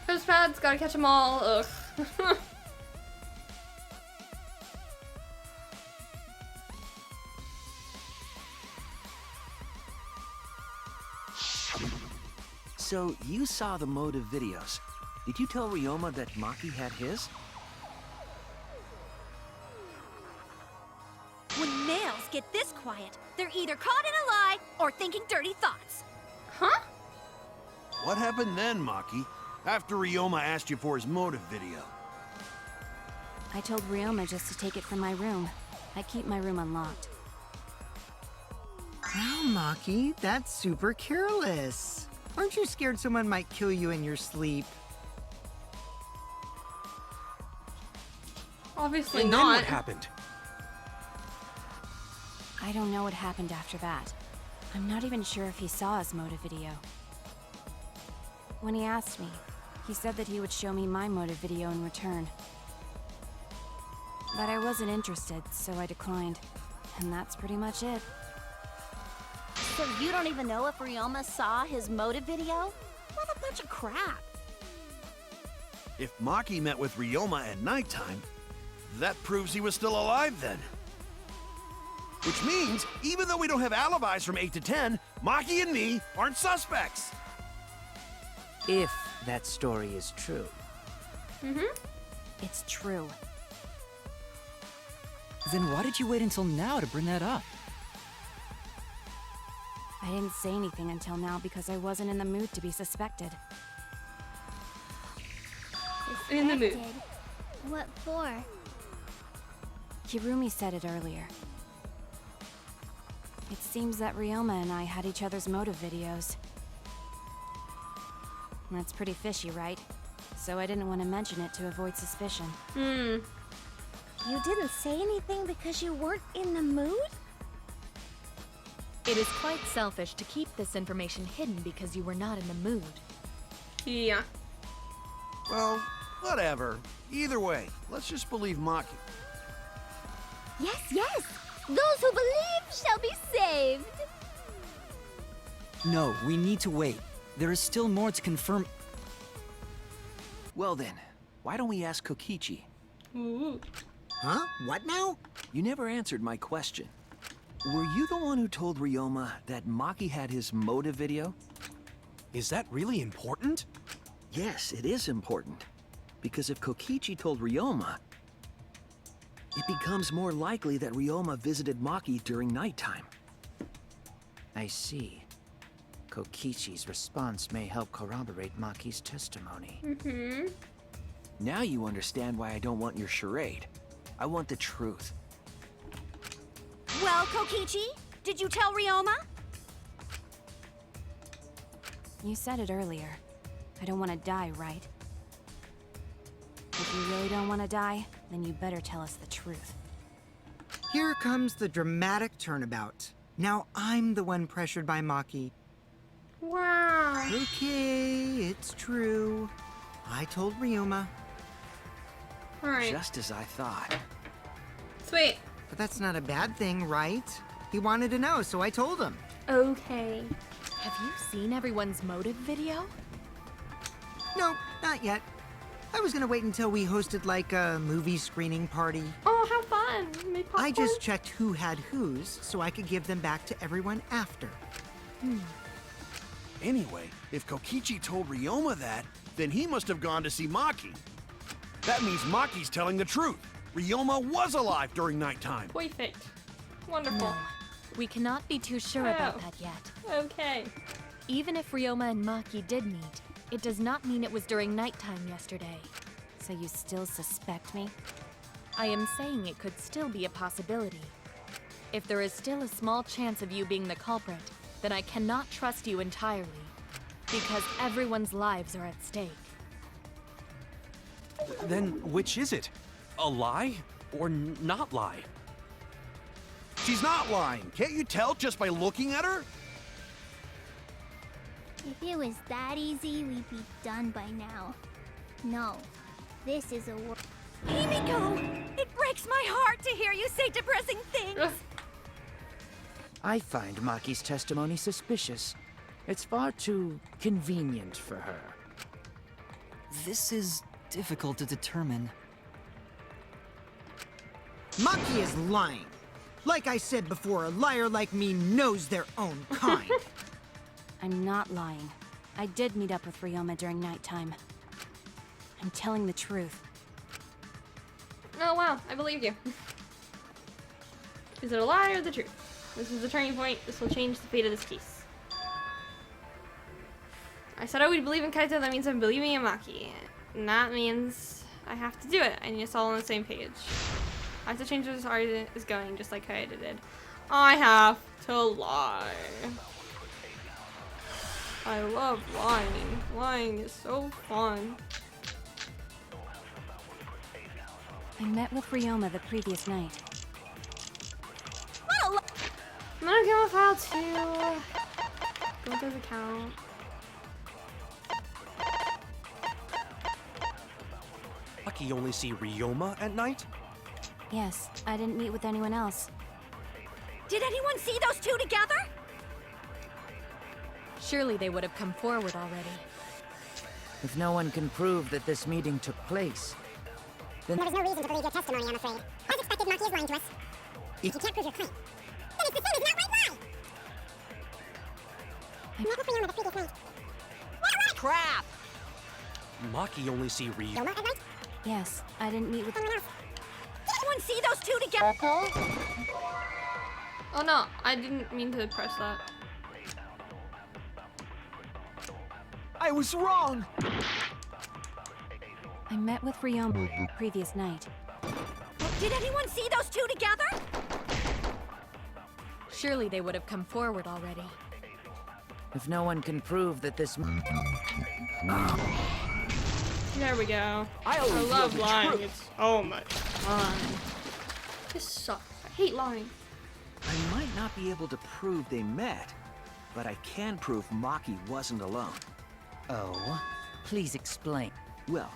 Those pads, gotta catch them all. Ugh. So, you saw the motive videos. Did you tell Ryoma that Maki had his? When males get this quiet, they're either caught in a lie or thinking dirty thoughts. Huh? What happened then, Maki? After Ryoma asked you for his motive video? I told Ryoma just to take it from my room. I keep my room unlocked. Wow, Maki, that's super careless. Aren't you scared someone might kill you in your sleep? Obviously And then not. what happened? I don't know what happened after that. I'm not even sure if he saw his motive video. When he asked me, he said that he would show me my motive video in return. But I wasn't interested, so I declined. And that's pretty much it. So you don't even know if Ryoma saw his motive video? What a bunch of crap. If Maki met with Ryoma at nighttime, that proves he was still alive then. Which means, even though we don't have alibis from 8 to 10, Maki and me aren't suspects. If that story is true. Mm-hmm. It's true. Then why did you wait until now to bring that up? I didn't say anything until now because I wasn't in the mood to be suspected. In the mood. Suspected. What for? Kirumi said it earlier. It seems that Ryoma and I had each other's motive videos. That's pretty fishy, right? So I didn't want to mention it to avoid suspicion. Hmm. You didn't say anything because you weren't in the mood? It is quite selfish to keep this information hidden because you were not in the mood. Yeah. Well, whatever. Either way, let's just believe Maki. Yes, yes! Those who believe shall be saved! No, we need to wait. There is still more to confirm. Well then, why don't we ask Kokichi? Ooh. Huh? What now? You never answered my question. Were you the one who told Ryoma that Maki had his motive video? Is that really important? Yes, it is important. Because if Kokichi told Ryoma, it becomes more likely that Ryoma visited Maki during nighttime. I see. Kokichi's response may help corroborate Maki's testimony. Mm-hmm. Now you understand why I don't want your charade. I want the truth. Well, Kokichi, did you tell Ryoma? You said it earlier. I don't want to die, right? If you really don't want to die, then you better tell us the truth. Here comes the dramatic turnabout. Now I'm the one pressured by Maki. Wow. Okay, it's true. I told Ryoma. Alright. Just as I thought. Sweet. But that's not a bad thing, right? He wanted to know, so I told him. Okay. Have you seen everyone's motive video? No, not yet. I was gonna wait until we hosted like a movie screening party. Oh, how fun. Make popcorn. I just checked who had whose so I could give them back to everyone after. Anyway, if Kokichi told Ryoma that, then he must have gone to see Maki. That means Maki's telling the truth. Ryoma was alive during nighttime. Perfect. Wonderful. No. We cannot be too sure about Oh. that yet. Okay. Even if Ryoma and Maki did meet, it does not mean it was during nighttime yesterday. So you still suspect me? I am saying it could still be a possibility. If there is still a small chance of you being the culprit, then I cannot trust you entirely. Because everyone's lives are at stake. Then which is it? A lie or not lie? She's not lying. Can't you tell just by looking at her? If it was that easy, we'd be done by now. No, this is a war. Himiko! It breaks my heart to hear you say depressing things! I find Maki's testimony suspicious. It's far too convenient for her. This is difficult to determine. Maki is lying. Like I said before, a liar like me knows their own kind. I'm not lying. I did meet up with Ryoma during nighttime. I'm telling the truth. Oh, wow. I believe you. Is it a lie or the truth? This is the turning point. This will change the fate of this case. I said I would believe in Kaito. That means I'm believing in Maki. And that means I have to do it. And it's all on the same page. I have to change where this art is going, just like Kaito did. I have to lie. I love lying. Lying is so fun. I met with Ryoma the previous night. I'm gonna go with file 2. Go through his account. Maki only see Ryoma at night? Yes, I didn't meet with anyone else. Did anyone see those two together? Surely they would have come forward already. If no one can prove that this meeting took place, then There's no reason to believe your testimony, I'm afraid. As expected, Maki is lying to us. If you can't prove your claim, then it's the same as an outright lie! Not with Ryoma the previous night. Crap! Maki only see Ryoma at night? Yes, I didn't meet with Someone else. Did anyone see those two together? Oh no, I didn't mean to press that. I was wrong! I met with Ryoma the previous night. Did anyone see those two together? Surely they would have come forward already. if no one can prove that this... There we go. I always love the lying. truth. It's so much fun. This sucks. I hate lying. I might not be able to prove they met, but I can prove Maki wasn't alone. Oh? Please explain. Well,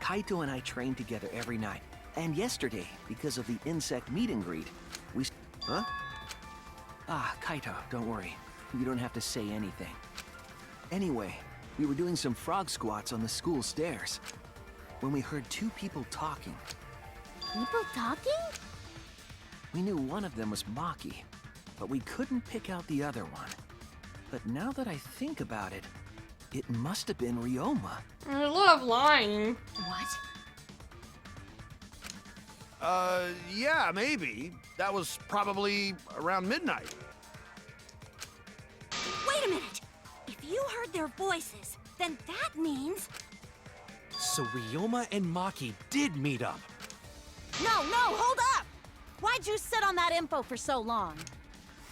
Kaito and I train together every night. And yesterday, because of the insect meet and greet, we... Huh? Ah, Kaito, don't worry. You don't have to say anything. Anyway, we were doing some frog squats on the school stairs when we heard two people talking. People talking? We knew one of them was Maki, but we couldn't pick out the other one. But now that I think about it, it must have been Ryoma. I love lying. What? Yeah, maybe. That was probably around midnight. Wait a minute. If you heard their voices, then that means... So Ryoma and Maki did meet up. No, hold up! Why'd you sit on that info for so long?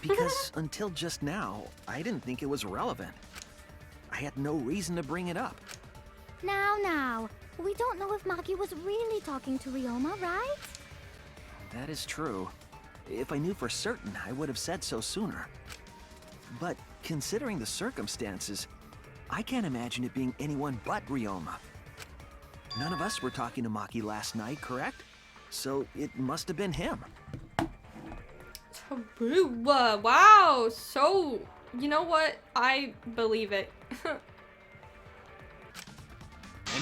Because until just now, I didn't think it was relevant. I had no reason to bring it up. Now. We don't know if Maki was really talking to Ryoma, right? That is true. If I knew for certain, I would have said so sooner. But considering the circumstances, I can't imagine it being anyone but Ryoma. None of us were talking to Maki last night, correct? So it must have been him. Taboo. Wow. So, you know what? I believe it. And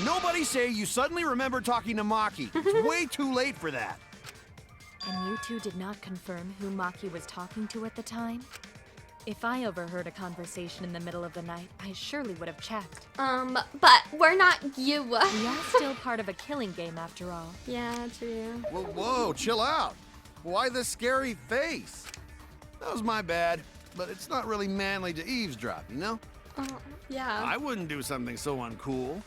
nobody say you suddenly remember talking to Maki. It's way too late for that. And you two did not confirm who Maki was talking to at the time? If I overheard a conversation in the middle of the night, I surely would have checked. But we're not you. We are still part of a killing game after all. Yeah, true. Whoa, chill out. Why the scary face? That was my bad, but it's not really manly to eavesdrop, you know? Yeah. I wouldn't do something so uncool.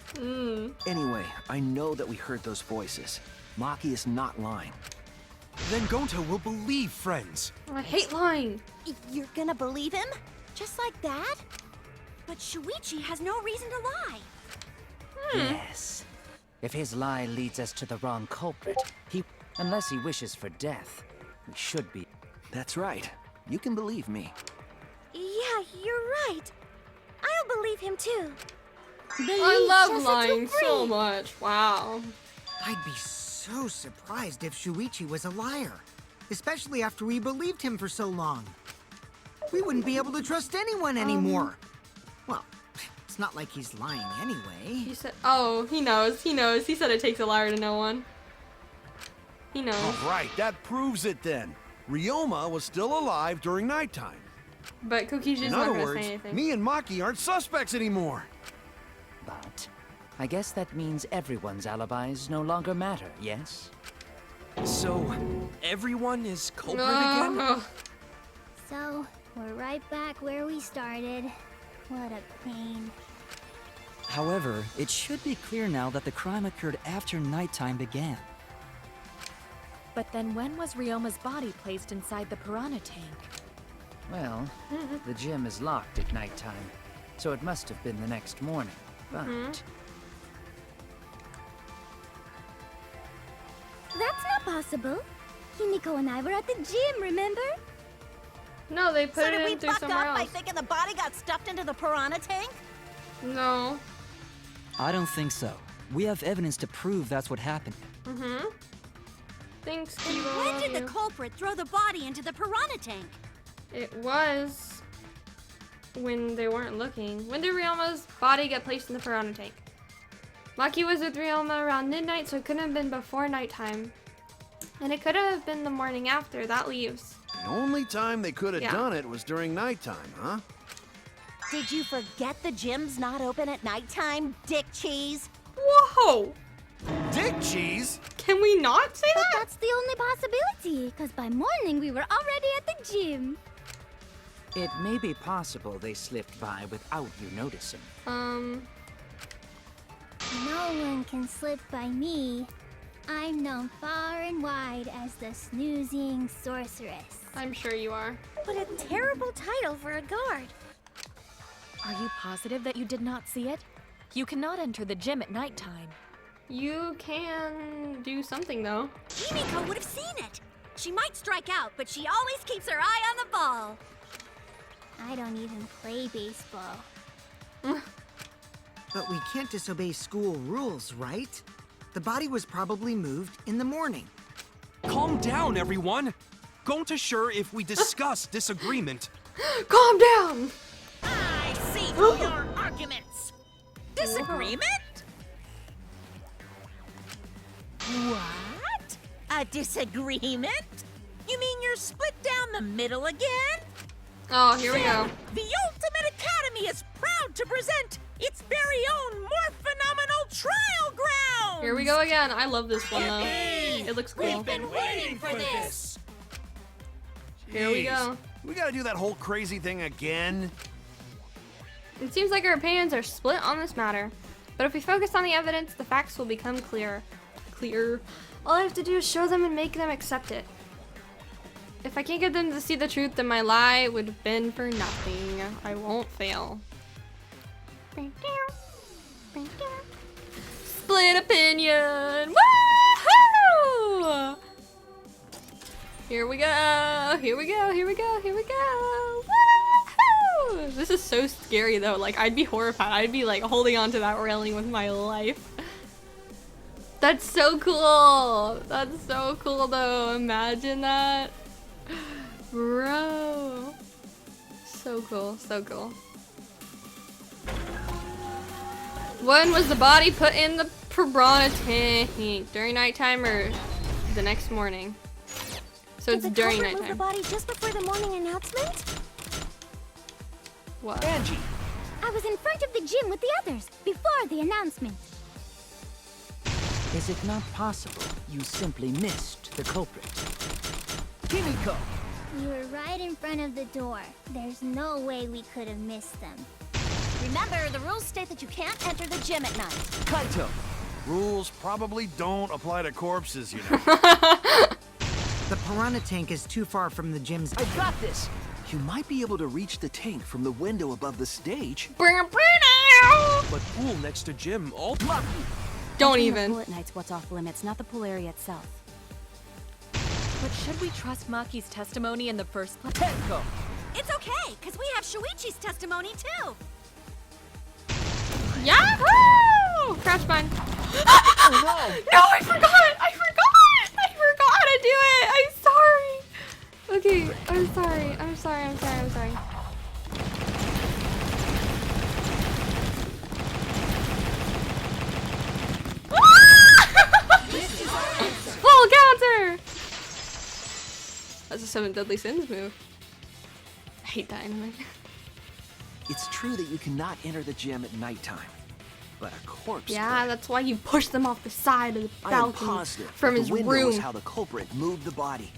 Anyway, I know that we heard those voices. Maki is not lying. Then Gonta will believe friends. I hate lying. You're gonna believe him? Just like that? But Shuichi has no reason to lie. Yes. If his lie leads us to the wrong culprit, unless he wishes for death, we should be. That's right. You can believe me. Yeah, you're right. I'll believe him too. I love lying so much. Wow. I'd be so surprised if Shuichi was a liar, especially after we believed him for so long. We wouldn't be able to trust anyone anymore. Well, it's not like he's lying anyway. He said, oh, he knows. He knows. He said it takes a liar to know one. He knows. All right, that proves it then. Ryoma was still alive during nighttime. But Kokichi's In not other gonna words, say anything. me and Maki aren't suspects anymore. But I guess that means everyone's alibis no longer matter, yes? So, everyone is culprit No. again? So, we're right back where we started. What a pain. However, it should be clear now that the crime occurred after nighttime began. But then when was Ryoma's body placed inside the piranha tank? Well, the gym is locked at nighttime, so it must have been the next morning. But That's not possible. Himiko and I were at the gym, remember? No, they put So it did we in through fuck somewhere up by else. thinking the body got stuffed into the piranha tank? No. I don't think so. We have evidence to prove that's what happened. Thanks, And Steve. when did the culprit throw the body into the piranha tank? It was when they weren't looking. When did Ryoma's body get placed in the piranha tank? Maki was with Ryoma around midnight, so it couldn't have been before nighttime. And it could have been the morning after. That leaves. The only time they could have Yeah. done it was during nighttime, huh? Did you forget the gym's not open at nighttime, dick cheese? Whoa! Dick cheese? Can we not say But that? that's the only possibility, because by morning we were already at the gym. it may be possible they slipped by without you noticing. No one can slip by me. I'm known far and wide as the snoozing sorceress. I'm sure you are. What a terrible title for a guard. Are you positive that you did not see it? You cannot enter the gym at nighttime. You can do something though. Himiko would have seen it. She might strike out, but she always keeps her eye on the ball. I don't even play baseball. But we can't disobey school rules, right? The body was probably moved in the morning. Calm down, everyone. Gonta sure if we discuss disagreement. Calm down! I see through your arguments. Disagreement? What? A disagreement? You mean you're split down the middle again? Oh, here we go. The Ultimate Academy is proud to present its very own more phenomenal trial ground. Here we go again. I love this one though. Yippee! It looks cool. We've been waiting for this. Here we Jeez. go. We gotta do that whole crazy thing again. It seems like our opinions are split on this matter. But if we focus on the evidence, the facts will become clear. All I have to do is show them and make them accept it. If I can't get them to see the truth, then my lie would have been for nothing. I won't fail. Split opinion! Woohoo! Here we go! Here we go! Here we go! Here we go! Woohoo! This is so scary though. Like I'd be horrified. I'd be like holding on to that railing with my life. That's so cool. That's so cool though. Imagine that. Bro. So cool. So cool. When was the body put in the piranha tank? During nighttime or the next morning? So it's during Move the nighttime. body just before the morning announcement? What? Angie! I was in front of the gym with the others before the announcement. Is it not possible you simply missed the culprit? Himiko! You were right in front of the door. There's no way we could have missed them. Remember, the rules state that you can't enter the gym at night. Kaito! Rules probably don't apply to corpses, you know. The piranha tank is too far from the gym's. I got this! You might be able to reach the tank from the window above the stage. But pool next to gym, all lucky. Don't Entering even. The pool at night's what's off limits, not the pool area itself. But should we trust Maki's testimony in the first place? Tenko! It's okay, because we have Shuichi's testimony too. Yahoo! Crash mine. Oh no! No, I forgot! I forgot how to do it! I'm sorry! Okay, I'm sorry. I'm sorry. Full counter! That's a 7 Deadly Sins move. I hate that anime. It's true that you cannot enter the gym at nighttime, but a corpse. Yeah, that's why you push them off the side of the I am balcony positive from that his the window room. is how the culprit moved the body.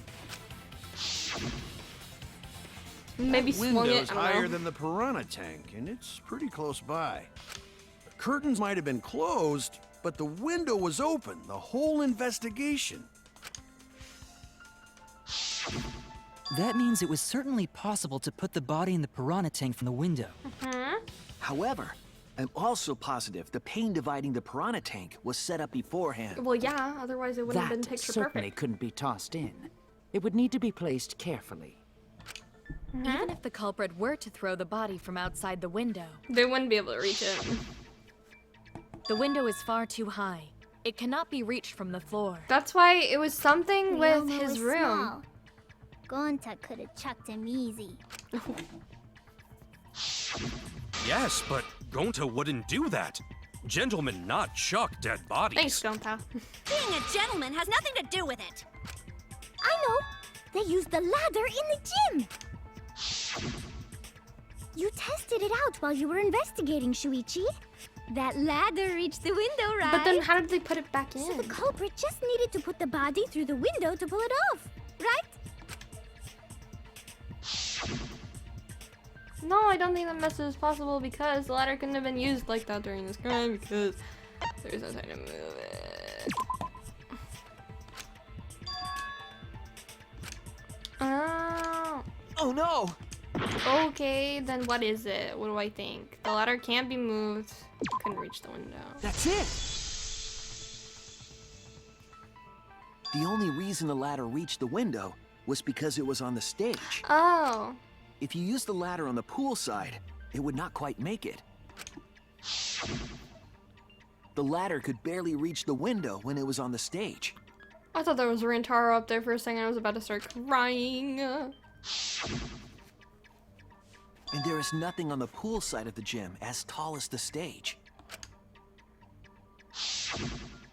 Maybe That swung window's it. I don't higher know. than the piranha tank, and it's pretty close by. The curtains might have been closed, but the window was open the whole investigation. That means it was certainly possible to put the body in the piranha tank from the window. However, I'm also positive the pane dividing the piranha tank was set up beforehand. Well, yeah, otherwise it wouldn't have been That picture certainly perfect. couldn't be tossed in. It would need to be placed carefully. Even if the culprit were to throw the body from outside the window, They wouldn't be able to reach it. the window is far too high. It cannot be reached from the floor. That's why it was something with Ryoma his was room. small. Gonta could have chucked him easy. Yes, but Gonta wouldn't do that. Gentlemen not chuck dead bodies. Thanks, Gonta. Being a gentleman has nothing to do with it. I know. They used the ladder in the gym. You tested it out while you were investigating, Shuichi. That ladder reached the window, right? But then how did they put it back in? So the culprit just needed to put the body through the window to pull it off, right? No, I don't think that method is possible because the ladder couldn't have been used like that during this crime because there's no time to move it. Oh. Oh no! Okay, then what is it? What do I think? The ladder can't be moved. Couldn't reach the window. That's it! The only reason the ladder reached the window was because it was on the stage. Oh. If you used the ladder on the pool side, it would not quite make it. The ladder could barely reach the window when it was on the stage. I thought there was Rintaro up there for a second. I was about to start crying. And there is nothing on the pool side of the gym as tall as the stage.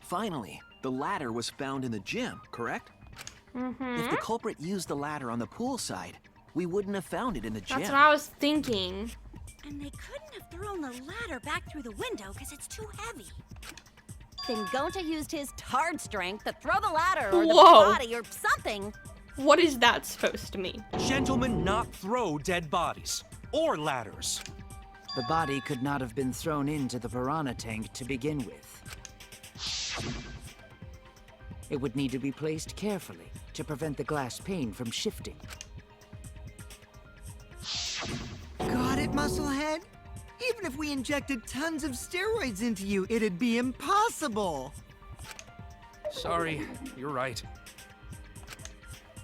Finally, the ladder was found in the gym, correct? If the culprit used the ladder on the pool side, we wouldn't have found it in the gym. That's what I was thinking. And they couldn't have thrown the ladder back through the window because it's too heavy. Then Gonta used his tard strength to throw the ladder or the Whoa. body or something. What is that supposed to mean? Gentlemen not throw dead bodies. Or ladders. The body could not have been thrown into the piranha tank to begin with. It would need to be placed carefully to prevent the glass pane from shifting. Got it, Musclehead? Even if we injected tons of steroids into you, it'd be impossible. Sorry, you're right.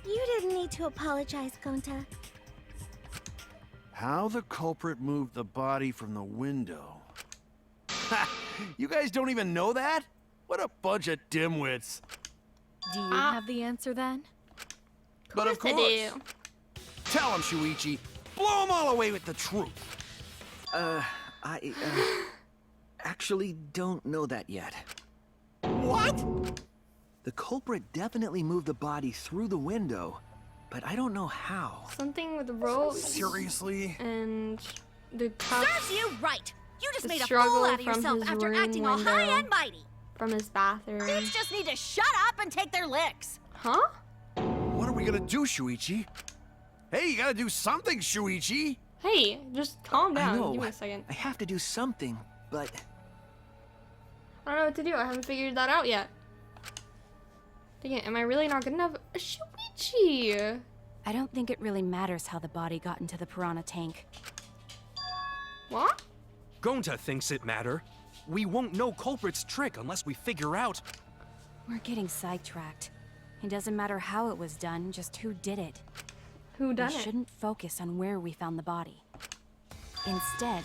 You didn't need to apologize, Gonta. How the culprit moved the body from the window. Ha! You guys don't even know that? What a bunch of dimwits. Do you have the answer then? But of course. I do. Tell him, Shuichi. Blow him all away with the truth. I actually don't know that yet. What? The culprit definitely moved the body through the window, but I don't know how. Something with the ropes. Seriously? And the cuffs. Serves you right. You just The made a struggle fool out of from yourself his after room acting all high window. and mighty. From his bathroom. Dudes just need to shut up and take their licks. Huh? What are we gonna do, Shuichi? Hey, you gotta do something, Shuichi. Hey, just calm I down. know. Give me a second. I have to do something, but I don't know what to do. I haven't figured that out yet. Dang it, am I really not good enough? Shuichi! I don't think it really matters how the body got into the piranha tank. What? Gonta thinks it matter. We won't know culprit's trick unless we figure out. We're getting sidetracked. It doesn't matter how it was done, just who did it. Who done We it? shouldn't focus on where we found the body. Instead,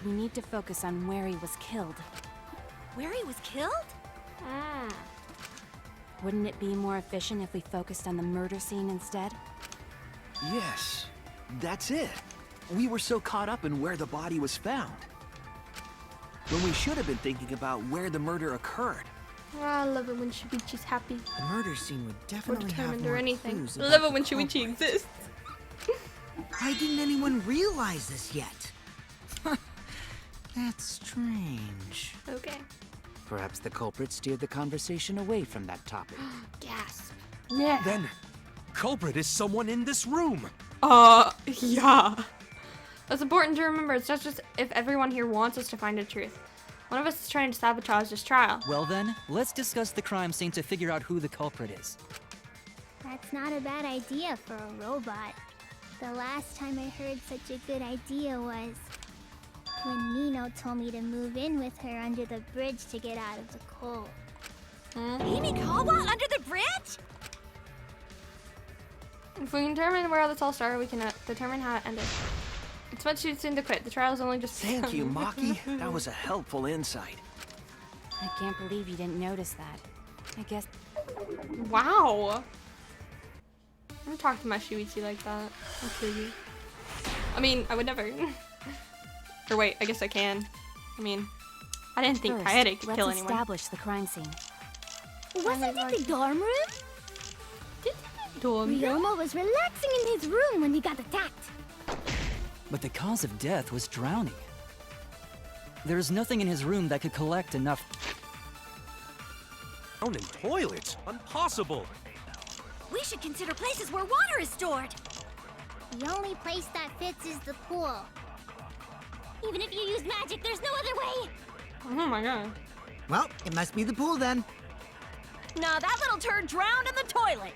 we need to focus on where he was killed. Where he was killed? Wouldn't it be more efficient if we focused on the murder scene instead? yes, that's it. We were so caught up in where the body was found, when we should have been thinking about where the murder occurred. I love it when Shuichi's happy. The murder scene would Or definitely have determined more or anything. clues I about love it the when Shuichi culprit. exists. Why didn't anyone realize this yet? That's strange. Okay. Perhaps the culprit steered the conversation away from that topic. Gasp. Yeah. Then, culprit is someone in this room. Yeah. That's important to remember. It's not just if everyone here wants us to find the truth. One of us is trying to sabotage this trial. Well then, let's discuss the crime scene to figure out who the culprit is. That's not a bad idea for a robot. The last time I heard such a good idea was when Nino told me to move in with her under the bridge to get out of the cold. Himikawa under the bridge? If we can determine where this all started, we can determine how it ended. It's much too soon to quit. The trial's only just Thank you, Maki. That was a helpful insight. I can't believe you didn't notice that. I guess... Wow. I'm gonna talk to my Shuichi like that. That's creepy. I mean, I would never. Or wait, I guess I can. I mean, I didn't think First, Kaede could let's kill anyone. establish the crime scene. Wasn't it the dorm room? Dorm. Ryoma was relaxing in his room when he got attacked. But the cause of death was drowning. There's nothing in his room that could collect enough. Down in toilets? Impossible. We should consider places where water is stored. The only place that fits is the pool. Even if you use magic, there's no other way. Oh my god. Well, it must be the pool then. Nah, that little turd drowned in the toilet.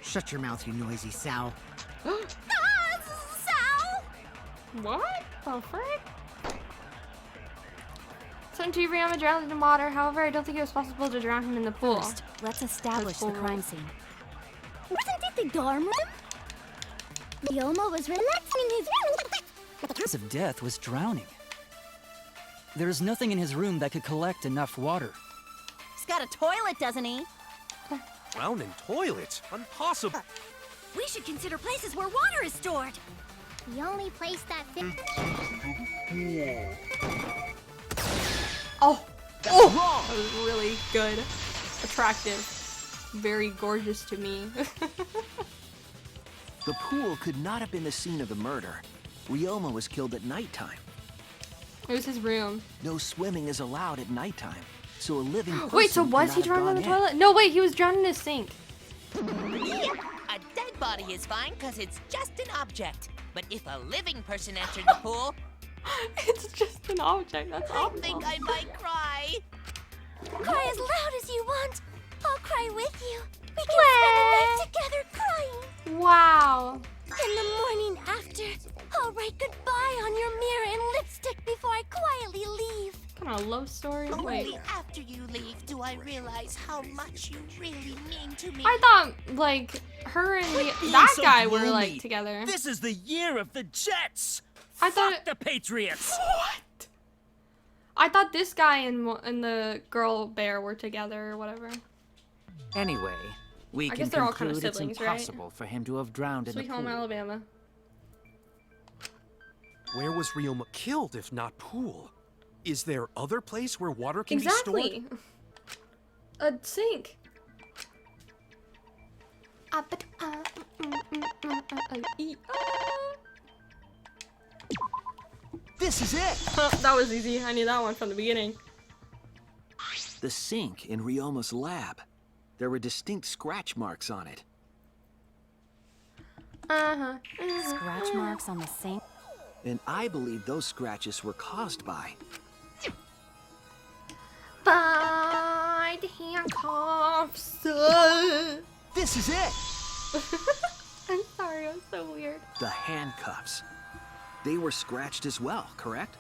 Shut your mouth, you noisy sow. Sal! What the frick? Some to Ryoma drowned in water. However, I don't think it was possible to drown him in the pool. First, let's establish the crime scene. Wasn't it the dorm room? Ryoma was relaxing in his room. The cause of death was drowning. There's nothing in his room that could collect enough water. He's got a toilet, doesn't he? Drown in toilets? Impossible. We should consider places where water is stored. The only place that fits. Oh! Oh! That was really good. Attractive. Very gorgeous to me. The pool could not have been the scene of the murder. Ryoma was killed at nighttime. It was his room. No swimming is allowed at nighttime, so a living person Wait, so could was not he have drowned in the gone toilet? No, wait, he was drowned in his sink. A dead body is fine because it's just an object. But if a living person entered the pool, It's just an object. That's I awful. think I might cry. Cry as loud as you want. I'll cry with you. We can spend the night together crying. Wow. In the morning after, I'll write goodbye on your mirror in lipstick before I quietly leave. Kind of love story. Wait. Only after you leave do I realize how much you really mean to me. I thought, like, her and that so guy were, gloomy. like, together. This is the year of the Jets. I thought Fuck the Patriots. I thought this guy and the girl bear were together or whatever. Anyway, we I can guess they're all kind of conclude siblings, it's right? impossible for him to have drowned in Sweet the home pool. Alabama. Where was Ryoma killed if not pool? Is there other place where water can be Exactly. stored? A sink. This is it! That was easy. I knew that one from the beginning. The sink in Ryoma's lab. There were distinct scratch marks on it. Scratch marks on the sink? And I believe those scratches were caused by... By the handcuffs. This is it! I'm sorry, I'm so weird. The handcuffs. They were scratched as well, correct?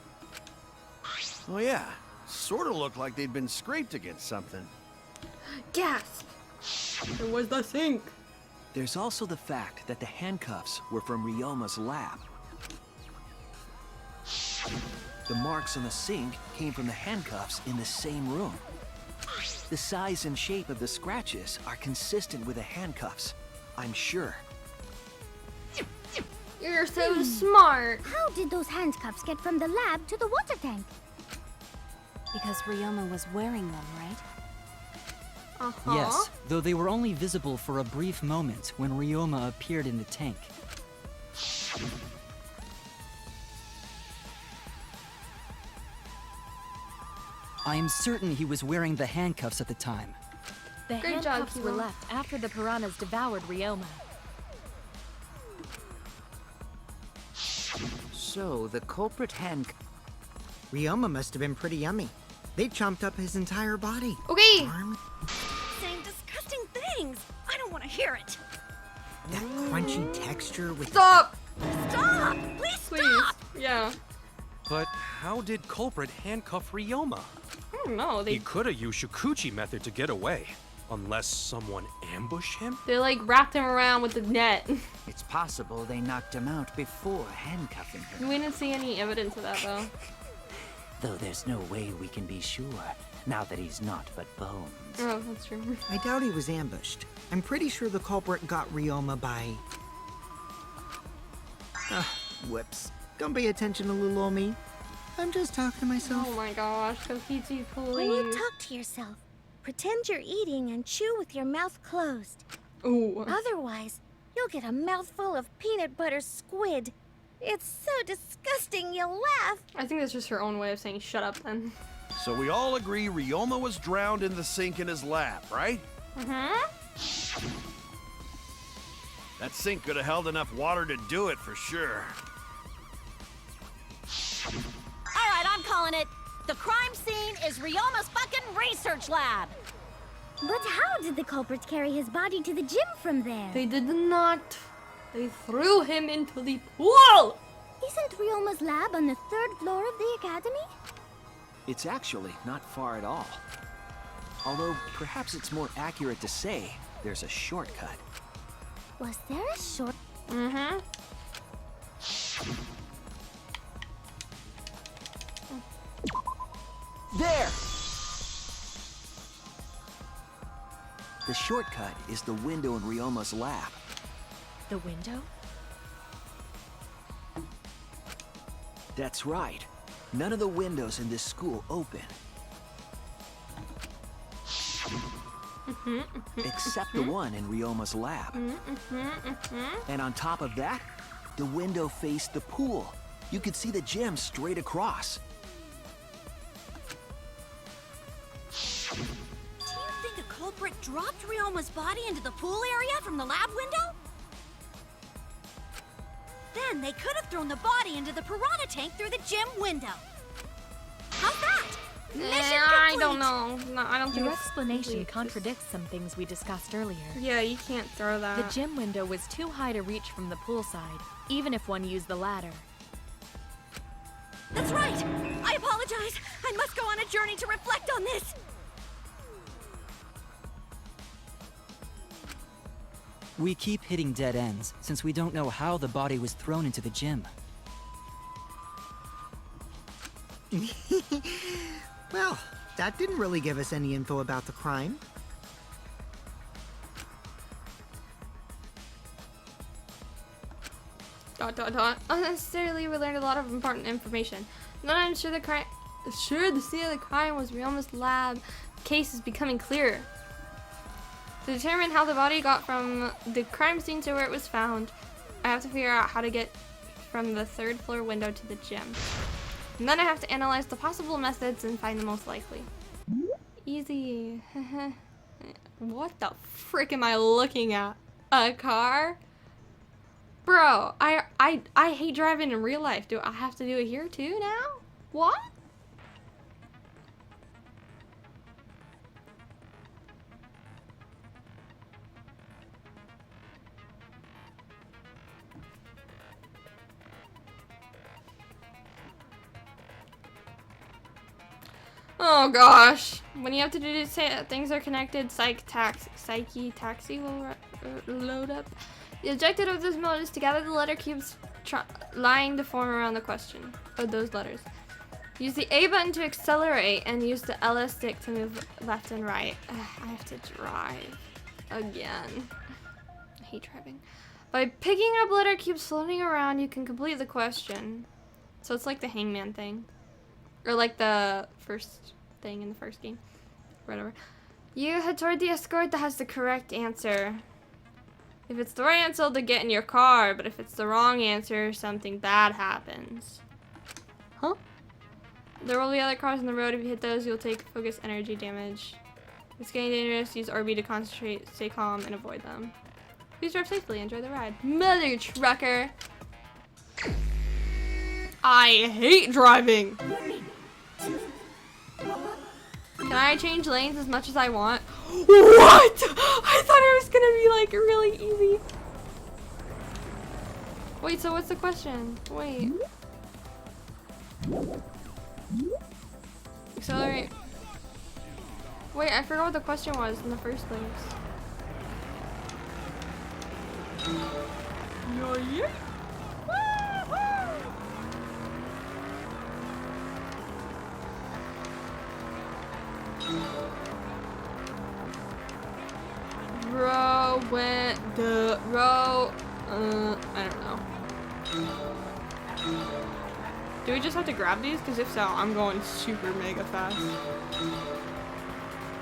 Oh yeah, sort of looked like they'd been scraped against something. Gasp! It was the sink. There's also the fact that the handcuffs were from Ryoma's lab. The marks on the sink came from the handcuffs in the same room. The size and shape of the scratches are consistent with the handcuffs, I'm sure. You're so smart. How did those handcuffs get from the lab to the water tank? Because Ryoma was wearing them, right? Uh-huh. Yes, though they were only visible for a brief moment when Ryoma appeared in the tank. I am certain he was wearing the handcuffs at the time. The Great job, handcuffs were Kilo. left after the piranhas devoured Ryoma. So, the culprit Ryoma must have been pretty yummy. They chomped up his entire body. Okay. Arm, Saying disgusting things. I don't want to hear it. that crunchy texture with... Stop! Stop! Please Please. stop! Yeah. But how did culprit handcuff Ryoma? I don't know. He They could have used Shukuchi method to get away. Unless someone ambushed him? like wrapped him around with the net. It's possible they knocked him out before handcuffing him. We didn't see any evidence of that though. Though there's no way we can be sure, now that he's not but bones. Oh, that's true. I doubt he was ambushed. I'm pretty sure the culprit got Ryoma by... whoops. Don't pay attention to little old me. I'm just talking to myself. Oh my gosh, Kokichi, When you please. talk to yourself, pretend you're eating and chew with your mouth closed. Ooh. Otherwise, you'll get a mouthful of peanut butter squid. It's so disgusting you'll laugh. I think that's just her own way of saying shut up then. So we all agree Ryoma was drowned in the sink in his lab, right? Mm-hmm. That sink could have held enough water to do it for sure. All right, I'm calling it. The crime scene is Ryoma's fucking research lab. But how did the culprits carry his body to the gym from there? They did not. They threw him into the pool! Isn't Ryoma's lab on the 3rd floor of the academy? It's actually not far at all. Although, perhaps it's more accurate to say there's a shortcut. Was there a short... Mm-hmm. There! The shortcut is the window in Ryoma's lab. The window? That's right. None of the windows in this school open. Except the one in Ryoma's lab. And on top of that, the window faced the pool. You could see the gym straight across. Do you think a culprit dropped Ryoma's body into the pool area from the lab window? Then they could have thrown the body into the piranha tank through the gym window. How's that? Mission I complete. don't know. No, I don't think Your it's explanation complete. contradicts some things we discussed earlier. Yeah, you can't throw that. The gym window was too high to reach from the pool side, even if one used the ladder. That's right. I apologize. I must go on a journey to reflect on this. We keep hitting dead ends, since we don't know how the body was thrown into the gym. Well, that didn't really give us any info about the crime. Unnecessarily, we learned a lot of important information. Not I'm sure the crime. Sure, the scene of the crime was Ryoma's lab. The case is becoming clearer. To determine how the body got from the crime scene to where it was found, I have to figure out how to get from the 3rd floor window to the gym. And then I have to analyze the possible methods and find the most likely. Easy. What the frick am I looking at? A car? Bro, I hate driving in real life. Do I have to do it here too now? What? Oh gosh. When you have to do things are connected, psyche taxi will load up. The objective of this mode is to gather the letter cubes lying to form around the question of those letters. Use the A button to accelerate and use the LS stick to move left and right. I have to drive again. I hate driving. By picking up letter cubes floating around, you can complete the question. So it's like the hangman thing. Or like the first thing in the first game. Whatever. You head toward the escort that has the correct answer. If it's the right answer, they'll get in your car. But if it's the wrong answer, something bad happens. Huh? There will be other cars on the road. If you hit those, you'll take focus energy damage. If it's getting dangerous, use RB to concentrate, stay calm, and avoid them. Please drive safely. Enjoy the ride. Mother trucker! I hate driving! Can I change lanes as much as I want? What? I thought it was gonna be like really easy. Wait, so what's the question? Wait. Accelerate. Wait, I forgot what the question was in the first place. No, yeah. Bro, went the row. I don't know. Do we just have to grab these? Because if so, I'm going super mega fast.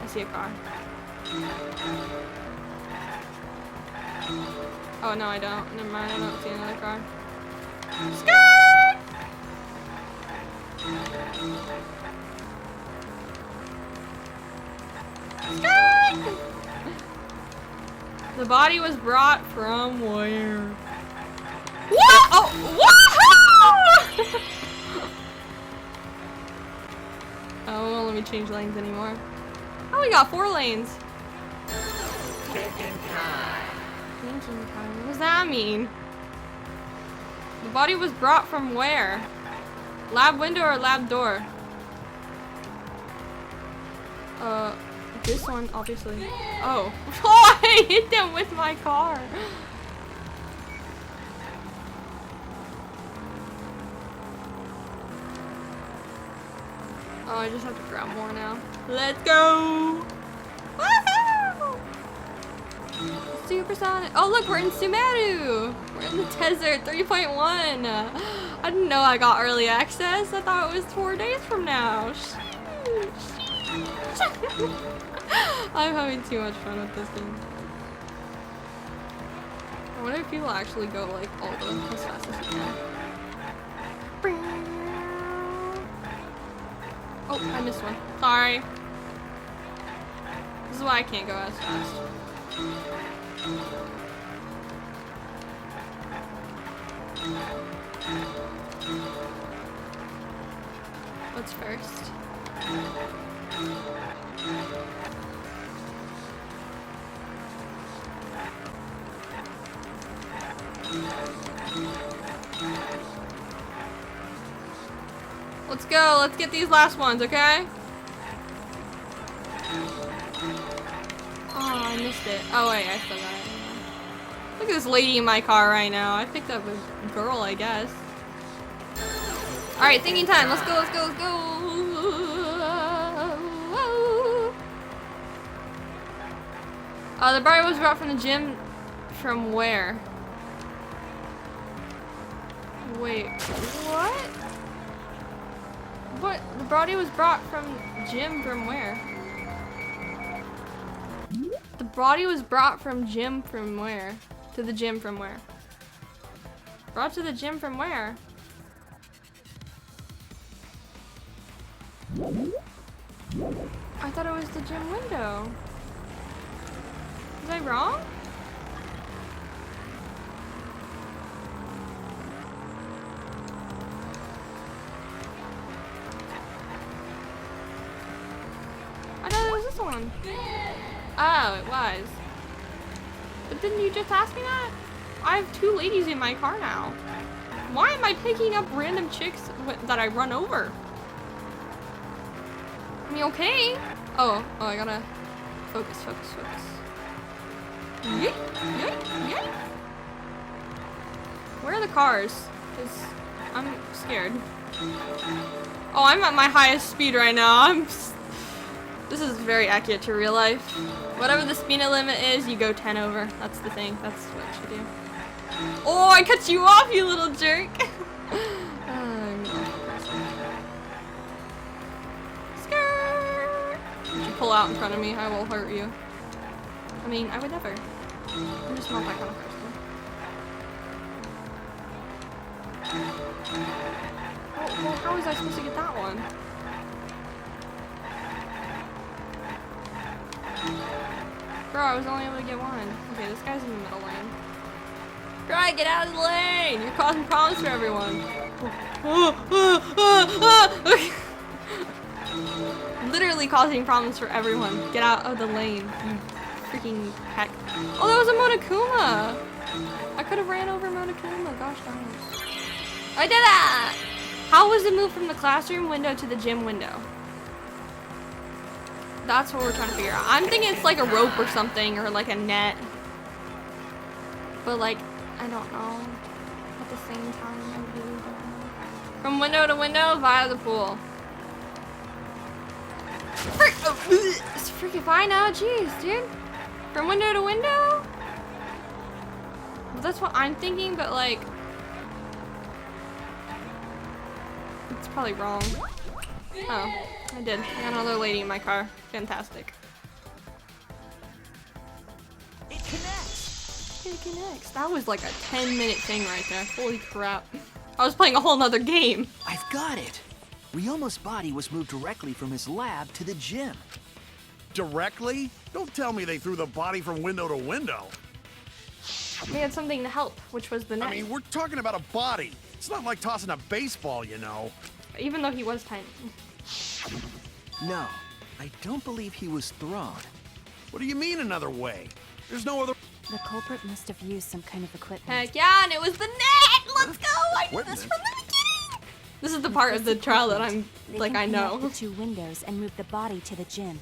I see a car. Oh no, I don't. Never mind, I don't see another car. Skirt! Skirt! The body was brought from where? What? Oh, woohoo! Oh, won't let me change lanes anymore. Oh, we got 4 lanes. Thinking time. What does that mean? The body was brought from where? Lab window or lab door? This one, obviously. Oh. Oh, I hit them with my car. Oh, I just have to grab more now. Let's go! Woohoo! Supersonic. Oh, look, we're in Sumeru. We're in the desert, 3.1. I didn't know I got early access. I thought it was 4 days from now. I'm having too much fun with this game. I wonder if people actually go like all the as fast as you can. Oh, I missed one. Sorry. This is why I can't go as fast. What's first? Let's go. Let's get these last ones, okay? Oh, I missed it. Oh, wait, I still got it. Look at this lady in my car right now. I picked up a girl, I guess. Alright, thinking time. Let's go, let's go, let's go. The body was brought from the gym. From where? Wait, what? What? The body was brought from gym from where? The body was brought from gym from where? To the gym from where? Brought to the gym from where? I thought it was the gym window. Was I wrong? I thought it was this one. Oh, it was. But didn't you just ask me that? I have 2 ladies in my car now. Why am I picking up random chicks that I run over? I mean, okay. Oh, I gotta focus. Yeet, yeet, yeet. Where are the cars? Because I'm scared. Oh, I'm at my highest speed right now. This is very accurate to real life. Whatever the speed limit is, you go 10 over. That's the thing. That's what you should do. Oh, I cut you off, you little jerk. Skirt. If you pull out in front of me, I will hurt you. I mean, I would never. I'm just not that kind of person. Well, how was I supposed to get that one? Bro, I was only able to get one. Okay, this guy's in the middle lane. Bro, get out of the lane! You're causing problems for everyone. Literally causing problems for everyone. Get out of the lane, you freaking heck. Oh, that was a Monokuma! I could have ran over Monokuma, gosh darn it. I did that! How was the move from the classroom window to the gym window? That's what we're trying to figure out. I'm thinking it's like a rope or something, or like a net. But like, I don't know. At the same time, I really don't know. From window to window via the pool. It's freaking fine now, jeez, dude. From window to window? Well, that's what I'm thinking, but like, it's probably wrong. Oh, I did. I got another lady in my car. Fantastic. It connects. It connects. That was like a 10-minute thing right there. Holy crap. I was playing a whole nother game. I've got it. Ryoma's body was moved directly from his lab to the gym. Directly? Don't tell me they threw the body from window to window. They had something to help, which was the net. I mean, we're talking about a body. It's not like tossing a baseball, you know. Even though he was tiny. No, I don't believe he was thrown. What do you mean another way? There's no other... The culprit must have used some kind of equipment. Heck yeah, and it was the net! Let's go! I knew this from the beginning! This is the part of the trial that I'm, like, I know. Connect the 2 windows and move the body to the gym.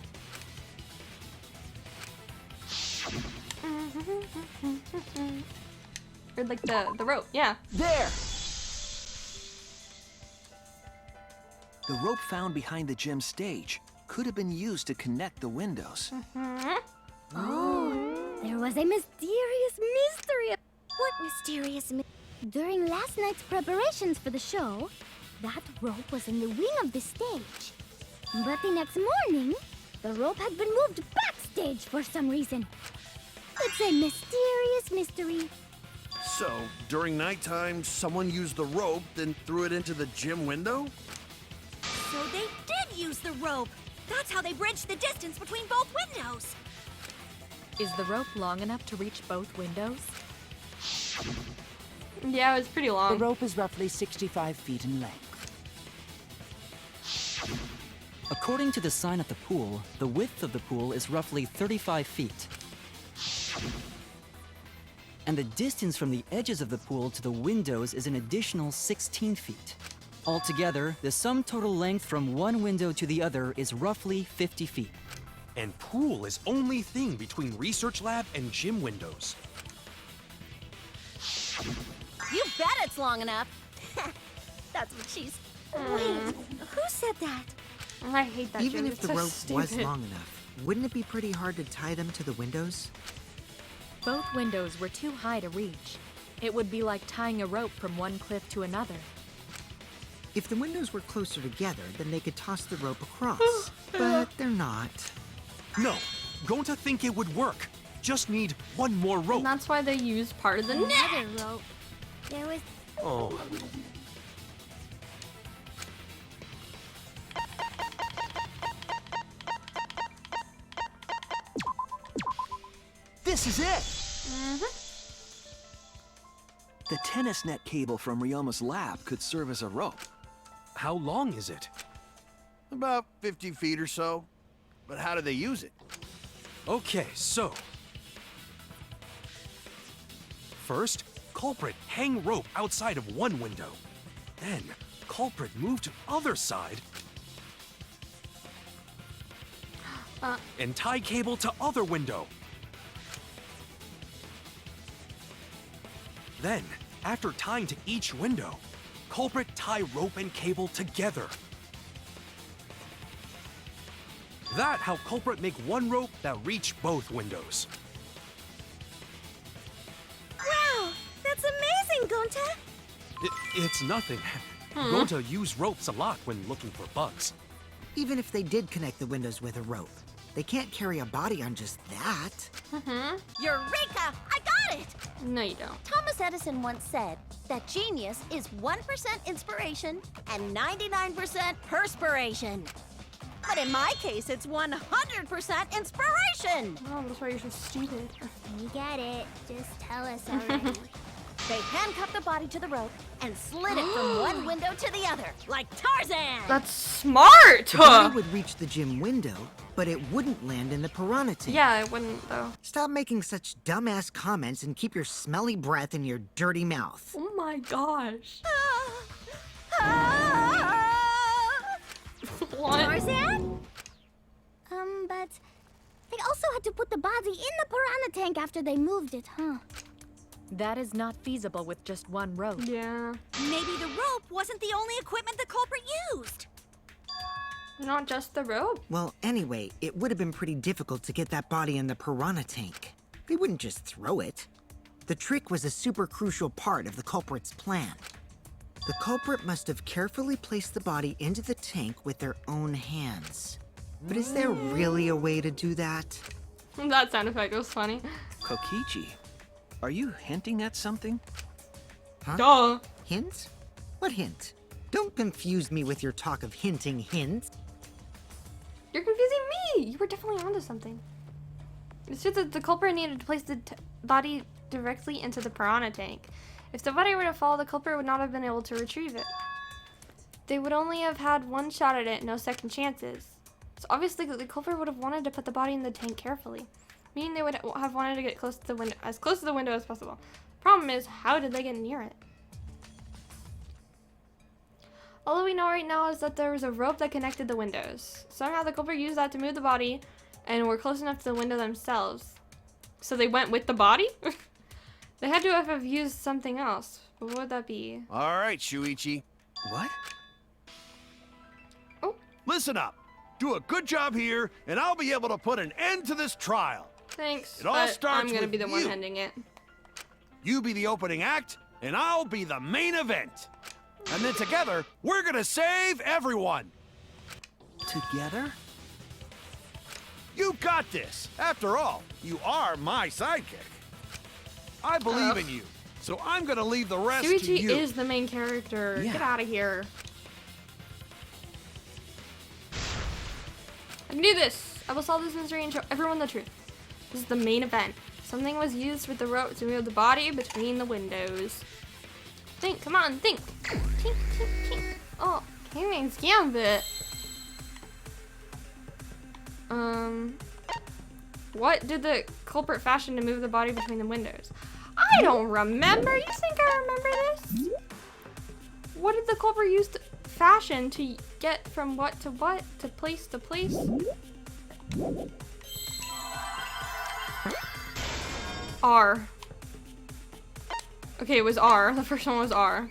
Or like the rope, yeah. There! The rope found behind the gym stage could have been used to connect the windows. Oh, there was a mysterious mystery. What mysterious mystery? During last night's preparations for the show, that rope was in the wing of the stage. But the next morning, the rope had been moved backstage for some reason. It's a mysterious mystery. So, during nighttime, someone used the rope, then threw it into the gym window? So they did use the rope. That's how they bridged the distance between both windows. Is the rope long enough to reach both windows? Yeah, it was pretty long. The rope is roughly 65 feet in length. According to the sign at the pool, the width of the pool is roughly 35 feet. And the distance from the edges of the pool to the windows is an additional 16 feet. Altogether, the sum total length from one window to the other is roughly 50 feet. And pool is only thing between research lab and gym windows. You bet it's long enough. That's what she's... Wait, who said that? I hate that Even joke. if It's the so rope was stupid. long enough, wouldn't it be pretty hard to tie them to the windows? Both windows were too high to reach. It would be like tying a rope from one cliff to another. If the windows were closer together, then they could toss the rope across. But they're not. No, going to think it would work. Just need one more rope. And that's why they used part of the net. Another rope. There was Oh. This is it! The tennis net cable from Ryoma's lab could serve as a rope. How long is it? About 50 feet or so. But how do they use it? Okay, so. First, culprit hang rope outside of one window. Then, culprit move to other side. And tie cable to other window. Then, after tying to each window, culprit tie rope and cable together. That how culprit make one rope that reach both windows. Wow, that's amazing, Gonta. It's nothing. Gonta use ropes a lot when looking for bugs. Even if they did connect the windows with a rope, they can't carry a body on just that. Eureka! I got it! No, you don't. Thomas Edison once said that genius is 1% inspiration and 99% perspiration. But in my case, it's 100% inspiration! Oh, that's why you're so stupid. We get it. Just tell us already. They handcuffed the body to the rope and slid it from one window to the other, like Tarzan! That's smart! The body would reach the gym window, but it wouldn't land in the piranha tank. Yeah, it wouldn't, though. Stop making such dumbass comments and keep your smelly breath in your dirty mouth. Oh my gosh. What? Tarzan? But they also had to put the body in the piranha tank after they moved it, huh? That is not feasible with just one rope. Yeah. Maybe the rope wasn't the only equipment the culprit used. Not just the rope. Well, anyway, it would have been pretty difficult to get that body in the piranha tank. They wouldn't just throw it. The trick was a super crucial part of the culprit's plan. The culprit must have carefully placed the body into the tank with their own hands. But is there really a way to do that? That sound effect was funny. Kokichi, are you hinting at something? Huh? Duh. Hint? What hint? Don't confuse me with your talk of hinting hints. You're confusing me! You were definitely onto something. It's just that the culprit needed to place the body directly into the piranha tank. If the body were to fall, the culprit would not have been able to retrieve it. They would only have had one shot at it, no second chances. So obviously the culprit would have wanted to put the body in the tank carefully, meaning they would have wanted to get close to the window, as close to the window as possible. Problem is, how did they get near it? All we know right now is that there was a rope that connected the windows. Somehow the culprit used that to move the body and were close enough to the window themselves. So they went with the body? They had to have used something else. But what would that be? All right, Shuichi. What? Oh. Listen up. Do a good job here, and I'll be able to put an end to this trial. Thanks, It all but starts I'm gonna with be the one you. ending it. You be the opening act, and I'll be the main event. And then together, we're gonna save everyone. Together? You got this. After all, you are my sidekick. I believe in you, so I'm gonna leave the rest to Shuichi you. is the main character. Yeah. Get out of here. I can do this. I will solve this mystery and show everyone the truth. This is the main event. Something was used with the rope to move the body between the windows. Think, come on, think. Think, think, think. Oh, Kingman's Gambit. What did the culprit fashion to move the body between the windows? I don't remember. You think I remember this? What did the culprit use to fashion to get from what, to place to place? R. Okay, it was R. The first one was R.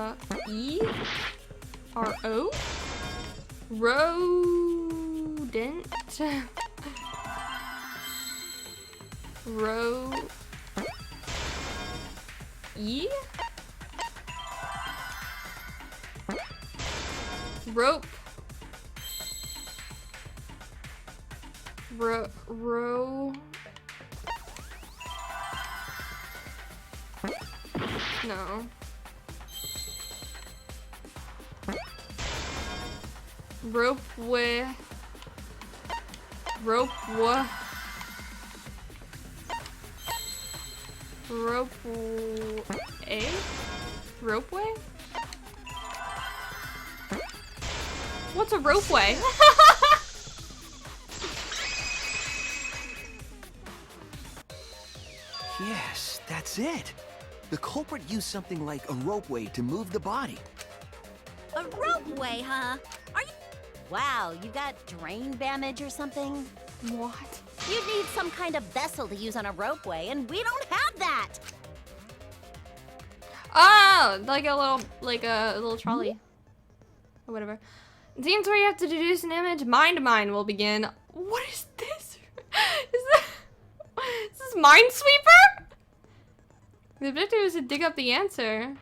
R-E-R-O? Rodent. E? Rope. No. Ropeway. Ropeway. Ropeway? What's a ropeway? Yes, that's it. The culprit used something like a ropeway to move the body. A ropeway, huh? Are you... Wow, you got drain damage or something? What? You need some kind of vessel to use on a ropeway, and we don't have that! Oh, like a little trolley. Or whatever. In scenes where you have to deduce an image, mind to mind will begin. What is this? Is this Minesweeper? The objective is to dig up the answer.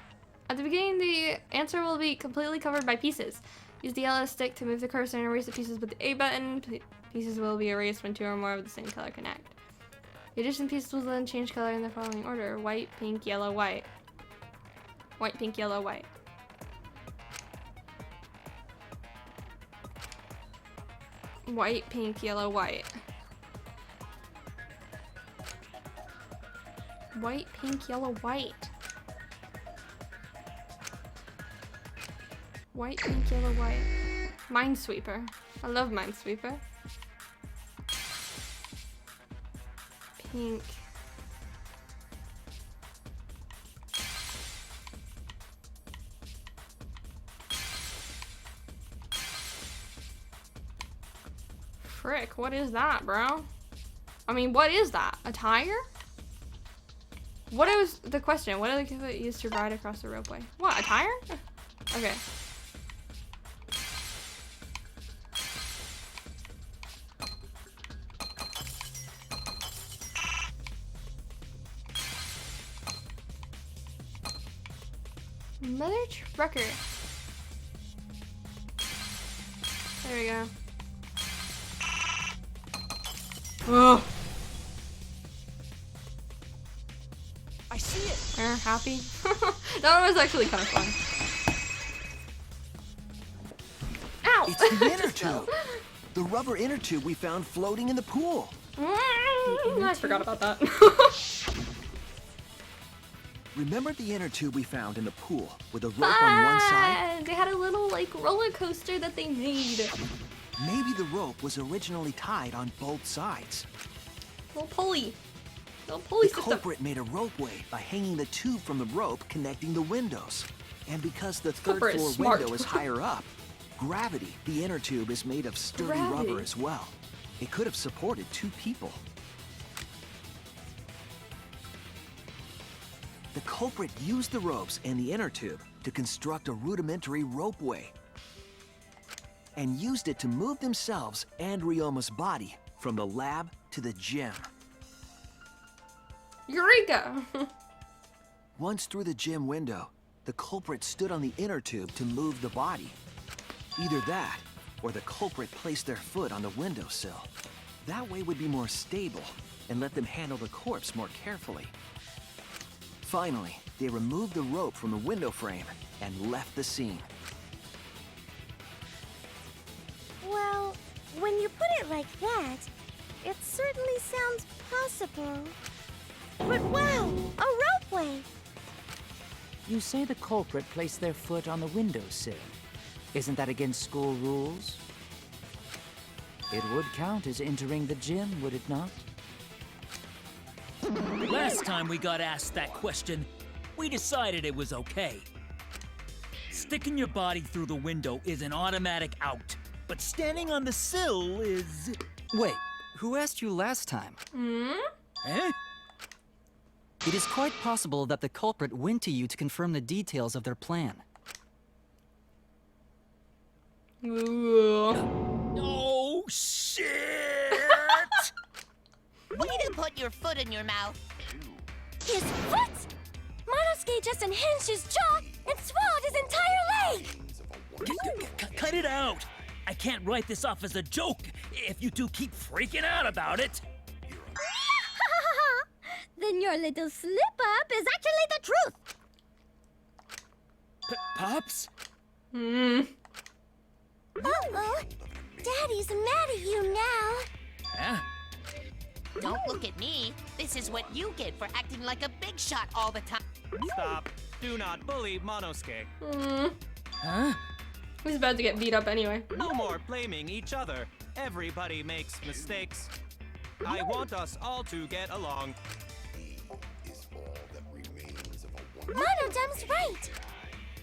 At the beginning, the answer will be completely covered by pieces. Use the LS stick to move the cursor and erase the pieces with the A button. Pieces will be erased when two or more of the same color connect. The addition pieces will then change color in the following order: white, pink, yellow, white. White, pink, yellow, white. White, pink, yellow, white. White, pink, yellow, white. White, pink, yellow, white. Minesweeper. I love Minesweeper. Pink. Frick, what is that, bro? I mean, what is that? A tire? What is the question? What do they use to ride across the ropeway? What, a tire? Okay. Mother trucker. There we go. Ugh. I see it. Happy? That one was actually kind of fun. Ow! It's the inner tube. The rubber inner tube we found floating in the pool. I forgot about that. Remember the inner tube we found in the pool with a rope on one side? They had a little like roller coaster that they made. Maybe the rope was originally tied on both sides. Little pulley. Little pulley The system. culprit made a ropeway by hanging the tube from the rope connecting the windows. And because the third Culprit is floor smart. window is higher up, gravity, the inner tube is made of sturdy Gravity. rubber as well. It could have supported two people. The culprit used the ropes and the inner tube to construct a rudimentary ropeway and used it to move themselves and Ryoma's body from the lab to the gym. Eureka! Once through the gym window, the culprit stood on the inner tube to move the body. Either that, or the culprit placed their foot on the windowsill. That way would be more stable and let them handle the corpse more carefully. Finally, they removed the rope from the window frame and left the scene. Well, when you put it like that, it certainly sounds possible. But wow, a ropeway! You say the culprit placed their foot on the windowsill. Isn't that against school rules? It would count as entering the gym, would it not? Last time we got asked that question, we decided it was okay. Sticking your body through the window is an automatic out, but standing on the sill is... Wait, who asked you last time? Hmm? Eh? It is quite possible that the culprit went to you to confirm the details of their plan. Ooh. Oh, shit! Way to put your foot in your mouth. His foot! Monosuke just unhinged his jaw and swallowed his entire leg! Cut it out! I can't write this off as a joke if you two keep freaking out about it. Then your little slip-up is actually the truth! Pops? Uh-oh. Daddy's mad at you now. Huh? Don't look at me. This is what you get for acting like a big shot all the time. Stop. Do not bully Monosuke. Huh? He's about to get beat up anyway. No more blaming each other. Everybody makes mistakes. I want us all to get along. Monodom's right.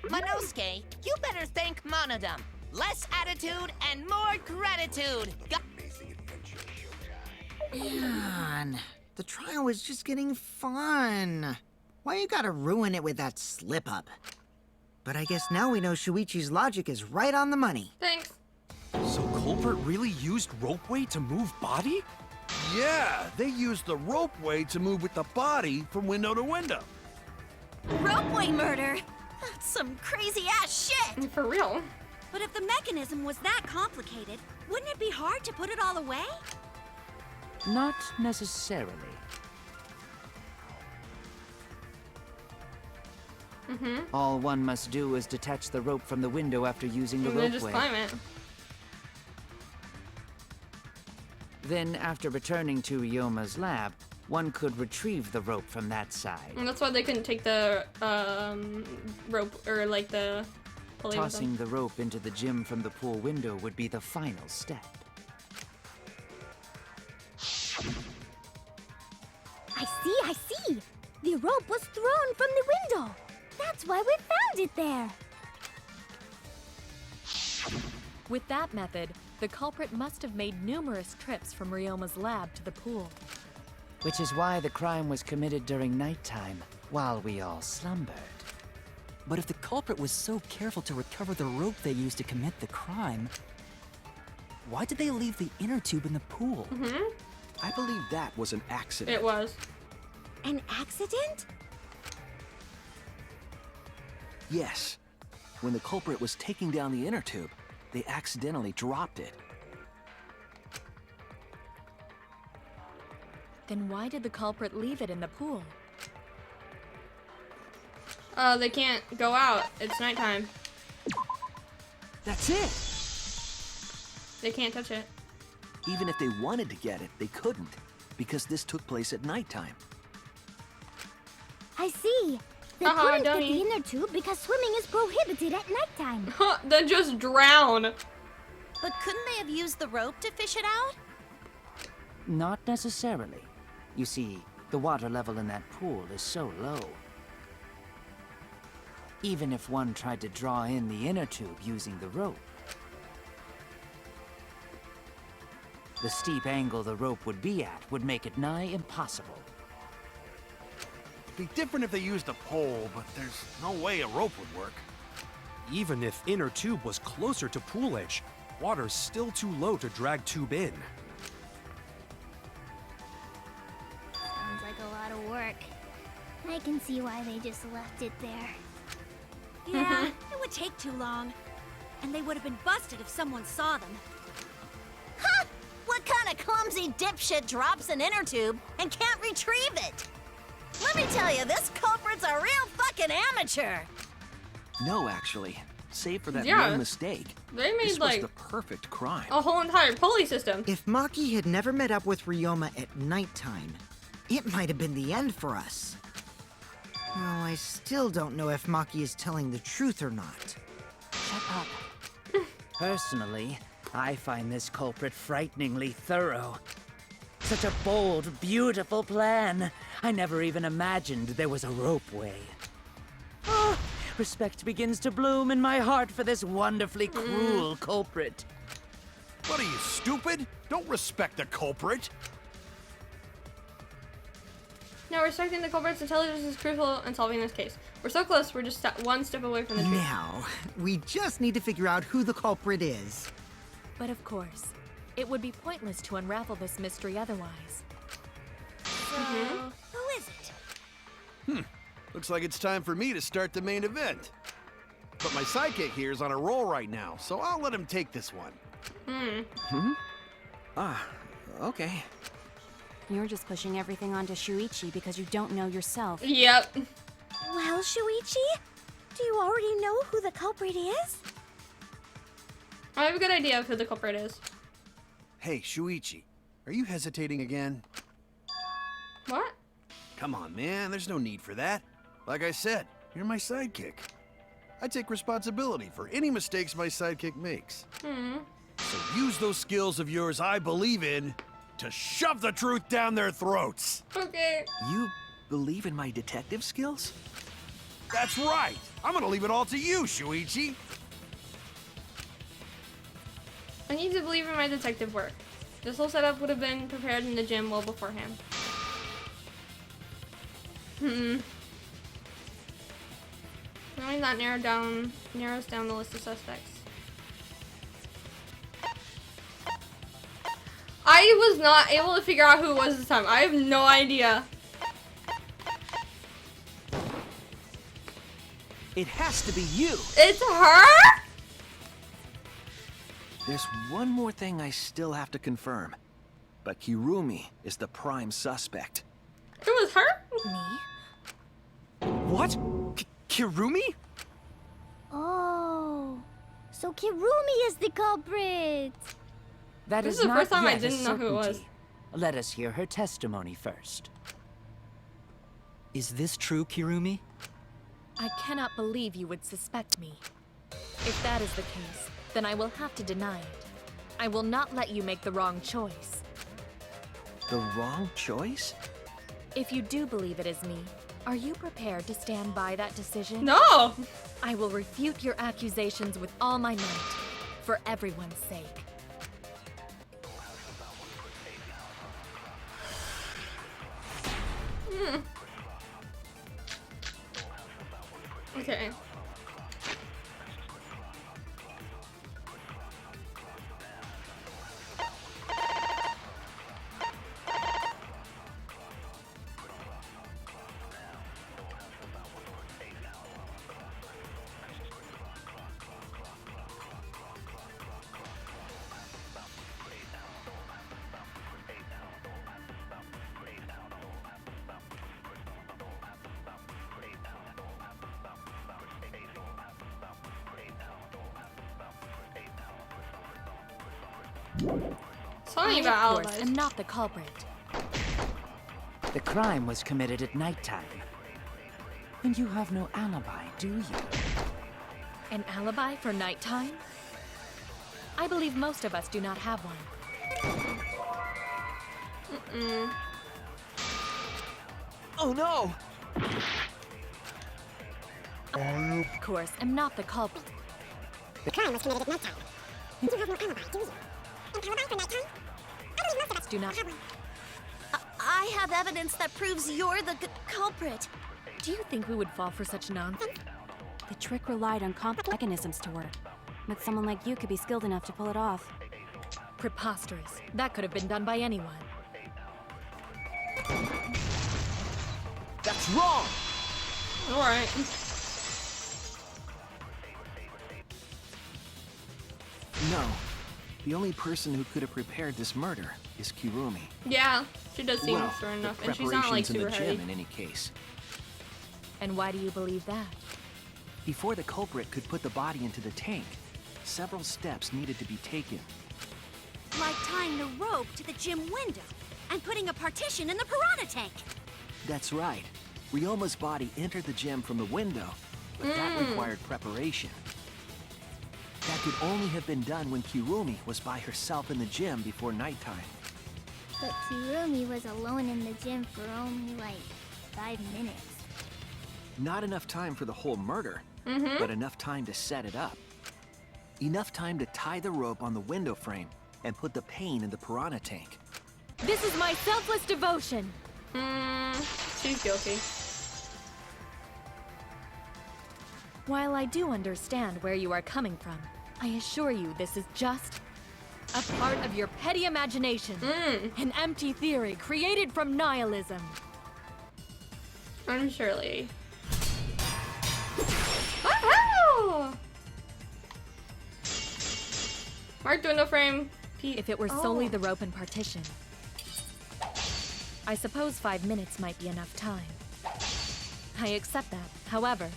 Monosuke, you better thank Monodum. Less attitude and more gratitude. Man, the trial was just getting fun. Why you gotta ruin it with that slip-up? But I guess now we know Shuichi's logic is right on the money. Thanks. So culprit really used ropeway to move body? Yeah, they used the ropeway to move with the body from window to window. Ropeway murder? That's some crazy-ass shit! For real. But if the mechanism was that complicated, wouldn't it be hard to put it all away? Not necessarily. All one must do is detach the rope from the window after using the And then just ropeway. climb it. Then, after returning to Ryoma's lab, one could retrieve the rope from that side. And that's why they couldn't take the rope or like the pulley with them. Tossing the rope into the gym from the pool window would be the final step. I see. The rope was thrown from the window. That's why we found it there. With that method, the culprit must have made numerous trips from Ryoma's lab to the pool. Which is why the crime was committed during nighttime, while we all slumbered. But if the culprit was so careful to recover the rope they used to commit the crime, why did they leave the inner tube in the pool? I believe that was an accident. It was. An accident? Yes. When the culprit was taking down the inner tube, they accidentally dropped it. Then why did the culprit leave it in the pool? They can't go out. It's nighttime. That's it! They can't touch it. Even if they wanted to get it, they couldn't, because this took place at nighttime. I see. They couldn't get the inner tube because swimming is prohibited at nighttime. Then just drown. But couldn't they have used the rope to fish it out? Not necessarily. You see, the water level in that pool is so low. Even if one tried to draw in the inner tube using the rope, the steep angle the rope would be at would make it nigh impossible. It'd be different if they used a pole, but there's no way a rope would work. Even if inner tube was closer to pool edge, water's still too low to drag tube in. Sounds like a lot of work. I can see why they just left it there. Yeah, it would take too long. And they would have been busted if someone saw them. Ha! What kind of clumsy dipshit drops an inner tube and can't retrieve it? Let me tell you, this culprit's a real fucking amateur. No, actually. Save for that Yeah. one mistake. They made, this like, was the perfect crime. a whole entire pulley system. If Maki had never met up with Ryoma at nighttime, it might have been the end for us. Well, I still don't know if Maki is telling the truth or not. Shut up. Personally, I find this culprit frighteningly thorough. Such a bold, beautiful plan. I never even imagined there was a ropeway. Oh, respect begins to bloom in my heart for this wonderfully cruel culprit. What are you, stupid? Don't respect the culprit. No, respecting the culprit's intelligence is crucial in solving this case. We're so close, we're just one step away from the truth. Now, we just need to figure out who the culprit is. But of course, it would be pointless to unravel this mystery otherwise. Who is it? Looks like it's time for me to start the main event. But my sidekick here is on a roll right now, so I'll let him take this one. Okay. You're just pushing everything onto Shuichi because you don't know yourself. Yep. Well, Shuichi, do you already know who the culprit is? I have a good idea of who the culprit is. Hey, Shuichi, are you hesitating again? What? Come on, man, there's no need for that. Like I said, you're my sidekick. I take responsibility for any mistakes my sidekick makes. So use those skills of yours I believe in to shove the truth down their throats. Okay. You believe in my detective skills? That's right. I'm gonna leave it all to you, Shuichi. I need to believe in my detective work. This whole setup would have been prepared in the gym well beforehand. Knowing that narrows down the list of suspects. I was not able to figure out who it was this time. I have no idea. It has to be you! It's her? There's one more thing I still have to confirm. But Kirumi is the prime suspect. It was her? Me? What? Kirumi? Oh, so Kirumi is the culprit. That This is is the not first time I yet a didn't know who it was. certainty. Let us hear her testimony first. Is this true, Kirumi? I cannot believe you would suspect me. If that is the case, then I will have to deny it. I will not let you make the wrong choice. The wrong choice? If you do believe it is me, are you prepared to stand by that decision? No! I will refute your accusations with all my might, for everyone's sake. Okay. Tell me I, about of course, alibis. am not the culprit. The crime was committed at nighttime. And you have no alibi, do you? An alibi for nighttime? I believe most of us do not have one. Oh no! I, of course, am not the culprit. The crime was committed at nighttime. You have no alibi, do you? An alibi for nighttime? I believe most of us Do not. have one. I have evidence that proves you're the culprit. Do you think we would fall for such nonsense? The trick relied on complex mechanisms to work. But someone like you could be skilled enough to pull it off. Preposterous. That could have been done by anyone. That's wrong! Alright. No. The only person who could have prepared this murder is Kirumi. Yeah, she does seem Well, strong the enough, and she's not like preparations in super the heavy. gym in any case. And why do you believe that? Before the culprit could put the body into the tank, several steps needed to be taken. Like tying the rope to the gym window and putting a partition in the piranha tank. That's right. Ryoma's body entered the gym from the window, but that required preparation. That could only have been done when Kirumi was by herself in the gym before nighttime. But Kirumi was alone in the gym for only like 5 minutes. Not enough time for the whole murder, but enough time to set it up. Enough time to tie the rope on the window frame and put the pain in the piranha tank. This is my selfless devotion. she's guilty. While I do understand where you are coming from, I assure you this is just a part of your petty imagination. An empty theory created from nihilism. I'm Shirley. Wow! Marked window frame. If it were solely the rope and partition, I suppose 5 minutes might be enough time. I accept that. However,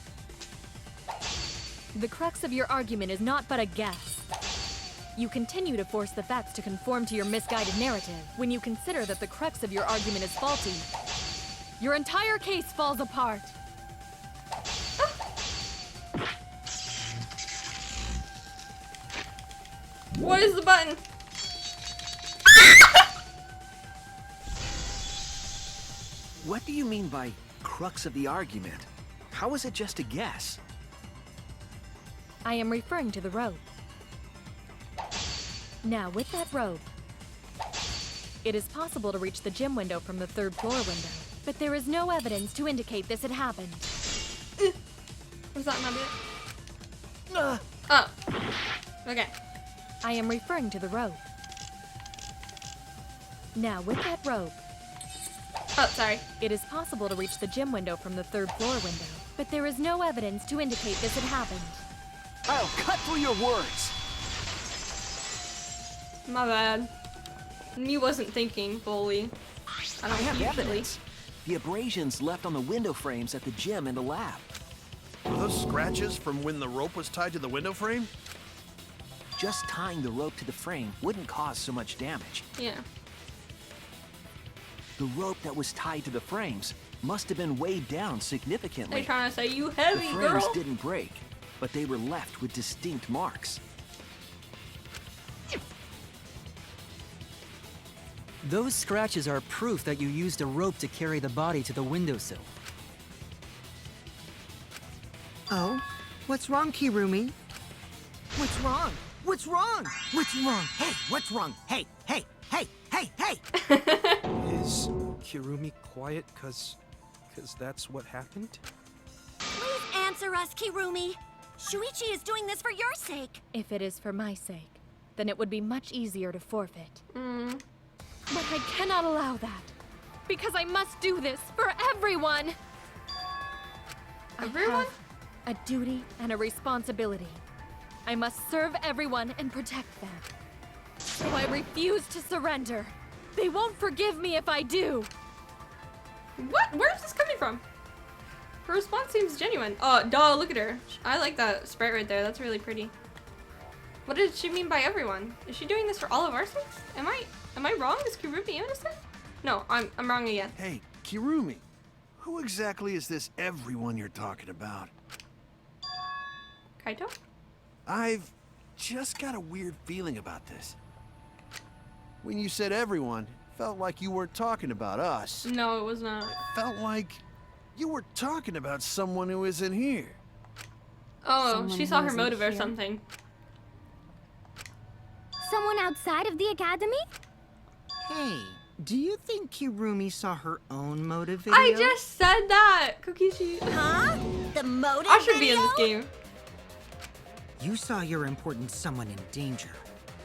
the crux of your argument is not but a guess. You continue to force the facts to conform to your misguided narrative. When you consider that the crux of your argument is faulty, your entire case falls apart. What is the button? What do you mean by crux of the argument? How is it just a guess? I am referring to the rope. Now, with that rope, it is possible to reach the gym window from the 3rd floor window, but there is no evidence to indicate this had happened. Was that my bit? Oh. Okay. I am referring to the rope. Now, with that rope, oh, sorry. It is possible to reach the gym window from the 3rd floor window, but there is no evidence to indicate this had happened. I'll cut through your words. My bad. Me wasn't thinking fully. I don't have usually. evidence. The abrasions left on the window frames at the gym and the lab. Were those scratches from when the rope was tied to the window frame? Just tying the rope to the frame wouldn't cause so much damage. Yeah. The rope that was tied to the frames must have been weighed down significantly. They're trying to say you heavy, the frames girl. didn't break, but they were left with distinct marks. Those scratches are proof that you used a rope to carry the body to the windowsill. Oh? What's wrong, Kirumi? What's wrong? What's wrong? What's wrong? Hey, what's wrong? Hey, hey, hey, hey, hey! Is Kirumi quiet cause that's what happened? Please answer us, Kirumi. Shuichi is doing this for your sake. If it is for my sake, then it would be much easier to forfeit. But I cannot allow that, because I must do this for everyone. Everyone? I have a duty and a responsibility. I must serve everyone and protect them. So I refuse to surrender. They won't forgive me if I do. What? Where is this coming from? Her response seems genuine. Oh, duh, look at her. I like that sprite right there. That's really pretty. What did she mean by everyone? Is she doing this for all of our sakes? Am I wrong? Is Kirumi innocent? No, I'm wrong again. Hey, Kirumi, who exactly is this everyone you're talking about? Kaito? I've just got a weird feeling about this. When you said everyone, it felt like you weren't talking about us. No, it was not. It felt like you were talking about someone who isn't here. Oh, Someone she saw who her isn't motive or here. something. Someone outside of the academy? Hey, do you think Kirumi saw her own motive video? I just said that! Kokishi. Huh? The motive I should be in video? this game. You saw your important someone in danger,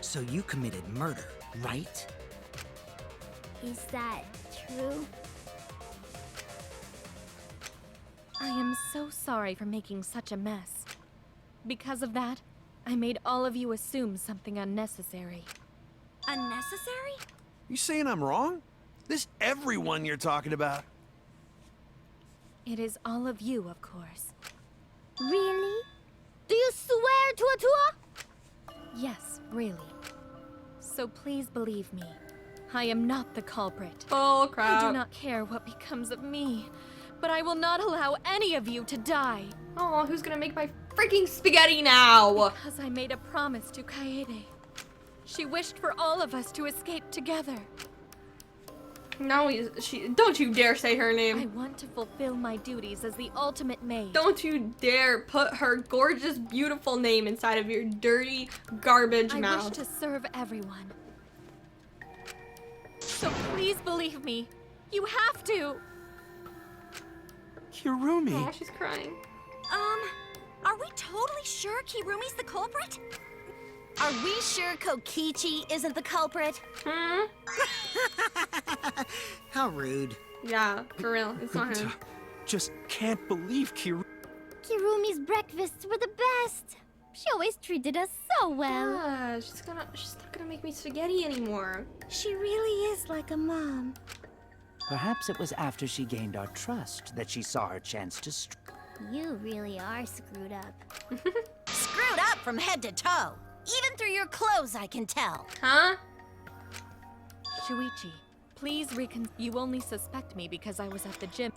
so you committed murder, right? Is that true? I am so sorry for making such a mess. Because of that, I made all of you assume something unnecessary. Unnecessary? You saying I'm wrong? This everyone you're talking about? It is all of you, of course. Really? Do you swear to a tour? Yes, really. So please believe me. I am not the culprit. Oh, crap. I do not care what becomes of me, but I will not allow any of you to die. Oh, who's gonna make my freaking spaghetti now? Because I made a promise to Kaede. She wished for all of us to escape together. No, don't you dare say her I name. want to fulfill my duties as the ultimate maid. Don't you dare put her gorgeous, beautiful name inside of your dirty garbage I mouth. wish to serve everyone. So please believe me. You have to. Kirumi. Oh, she's crying. Are we totally sure Kirumi's the culprit? Are we sure Kokichi isn't the culprit? Hmm? How rude. Yeah, for real. It's not him. Just can't believe Kirumi. Kirumi's breakfasts were the best. She always treated us so well. Yeah, she's not gonna make me spaghetti anymore. She really is like a mom. Perhaps it was after she gained our trust that she saw her chance to You really are screwed up. Screwed up from head to toe. Even through your clothes, I can tell. Huh? Shuichi, please You only suspect me because I was at the gym.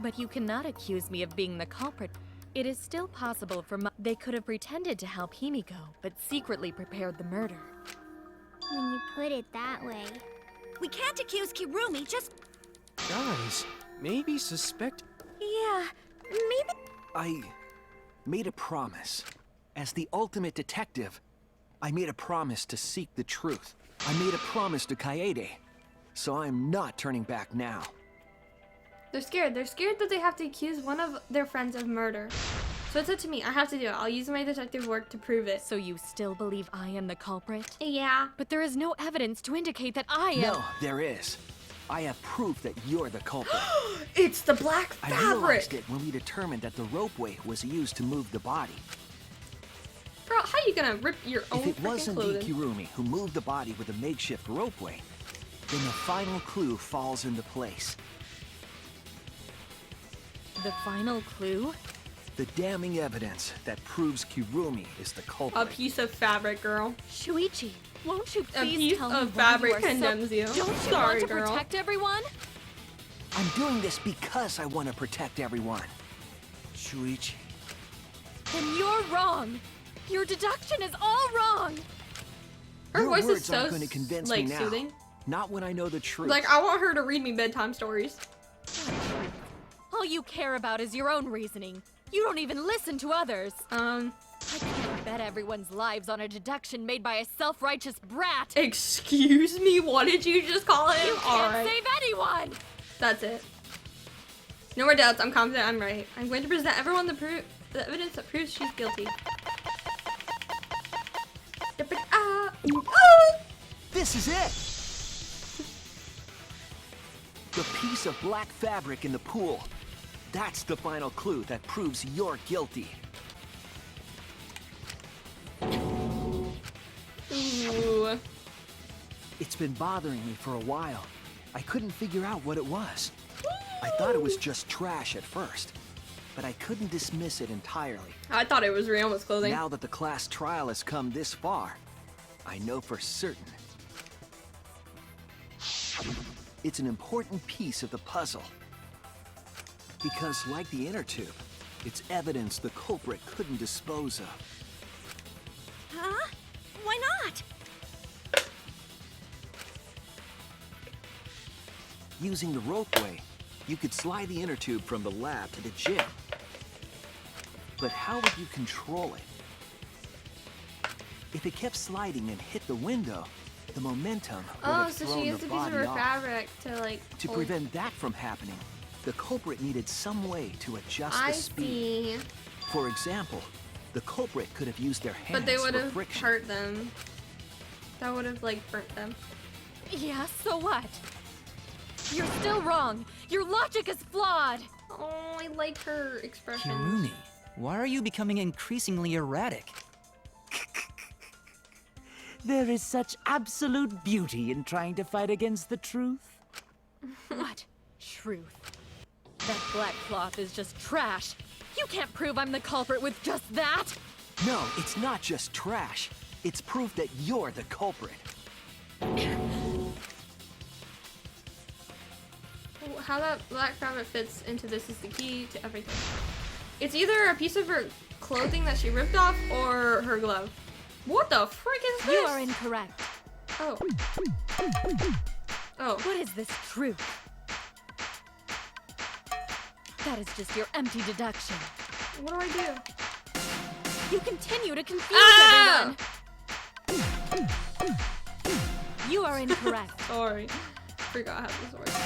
But you cannot accuse me of being the culprit. It is still possible for They could have pretended to help Himiko, but secretly prepared the murder. When you put it that way. We can't accuse Kirumi, just... Guys, maybe suspect... Yeah, maybe... I made a promise. As the ultimate detective, I made a promise to seek the truth. I made a promise to Kaede. So I'm not turning back now. They're scared. They're scared that they have to accuse one of their friends of murder. So it's up to me. I have to do it. I'll use my detective work to prove it. So you still believe I am the culprit? Yeah. But there is no evidence to indicate that I am... No, there is. I have proof that you're the culprit. It's the black fabric! I realized it when we determined that the ropeway was used to move the body. Bro, how are you gonna rip your own If it was freaking indeed clothing? Kirumi who moved the body with a makeshift ropeway, then the final clue falls into place. The final clue? The damning evidence that proves Kirumi is the culprit. A piece of fabric, girl. Shuichi, won't you A please piece tell of me why fabric you are condemns you. Don't you Sorry, want to girl. protect everyone? I'm doing this because I want to protect everyone. Shuichi. Then you're wrong. Your deduction is all wrong. Her Your voice is words so aren't going to convince like me now. soothing. Not when I know the truth. Like I want her to read me bedtime stories. All you care about is your own reasoning. You don't even listen to others. I can't bet everyone's lives on a deduction made by a self-righteous brat. Excuse me, what did you just call him? You can't Alright. save anyone. That's it. No more doubts. I'm confident I'm right. I'm going to present everyone the evidence that proves she's guilty. This is it! The piece of black fabric in the pool. That's the final clue that proves you're guilty. Ooh. It's been bothering me for a while. I couldn't figure out what it was. I thought it was just trash at first, but I couldn't dismiss it entirely. I thought it was Ryoma's clothing. Now that the class trial has come this far, I know for certain. It's an important piece of the puzzle. Because like the inner tube, it's evidence the culprit couldn't dispose of. Huh? Why not? Using the ropeway, you could slide the inner tube from the lab to the gym. But how would you control it? If it kept sliding and hit the window, the momentum would Oh, have so thrown she used the a piece of body her off. fabric to like. To hold- prevent that from happening, the culprit needed some way to adjust I the speed. see. For example, the culprit could have used their hands But they would for have friction. hurt them. That would have like burnt them. Yeah, so what? You're still wrong. Your logic is flawed. Oh, I like her expression. Kirumi, why are you becoming increasingly erratic? There is such absolute beauty in trying to fight against the truth. What? Truth. That black cloth is just trash. You can't prove I'm the culprit with just that. No, it's not just trash. It's proof that you're the culprit. How that black fabric fits into this is the key to everything. It's either a piece of her clothing that she ripped off or her glove. What the frick is this? You are incorrect. Oh. Oh. What is this truth? That is just your empty deduction. What do I do? You continue to confuse everyone. You are incorrect. Sorry. Forgot how this works.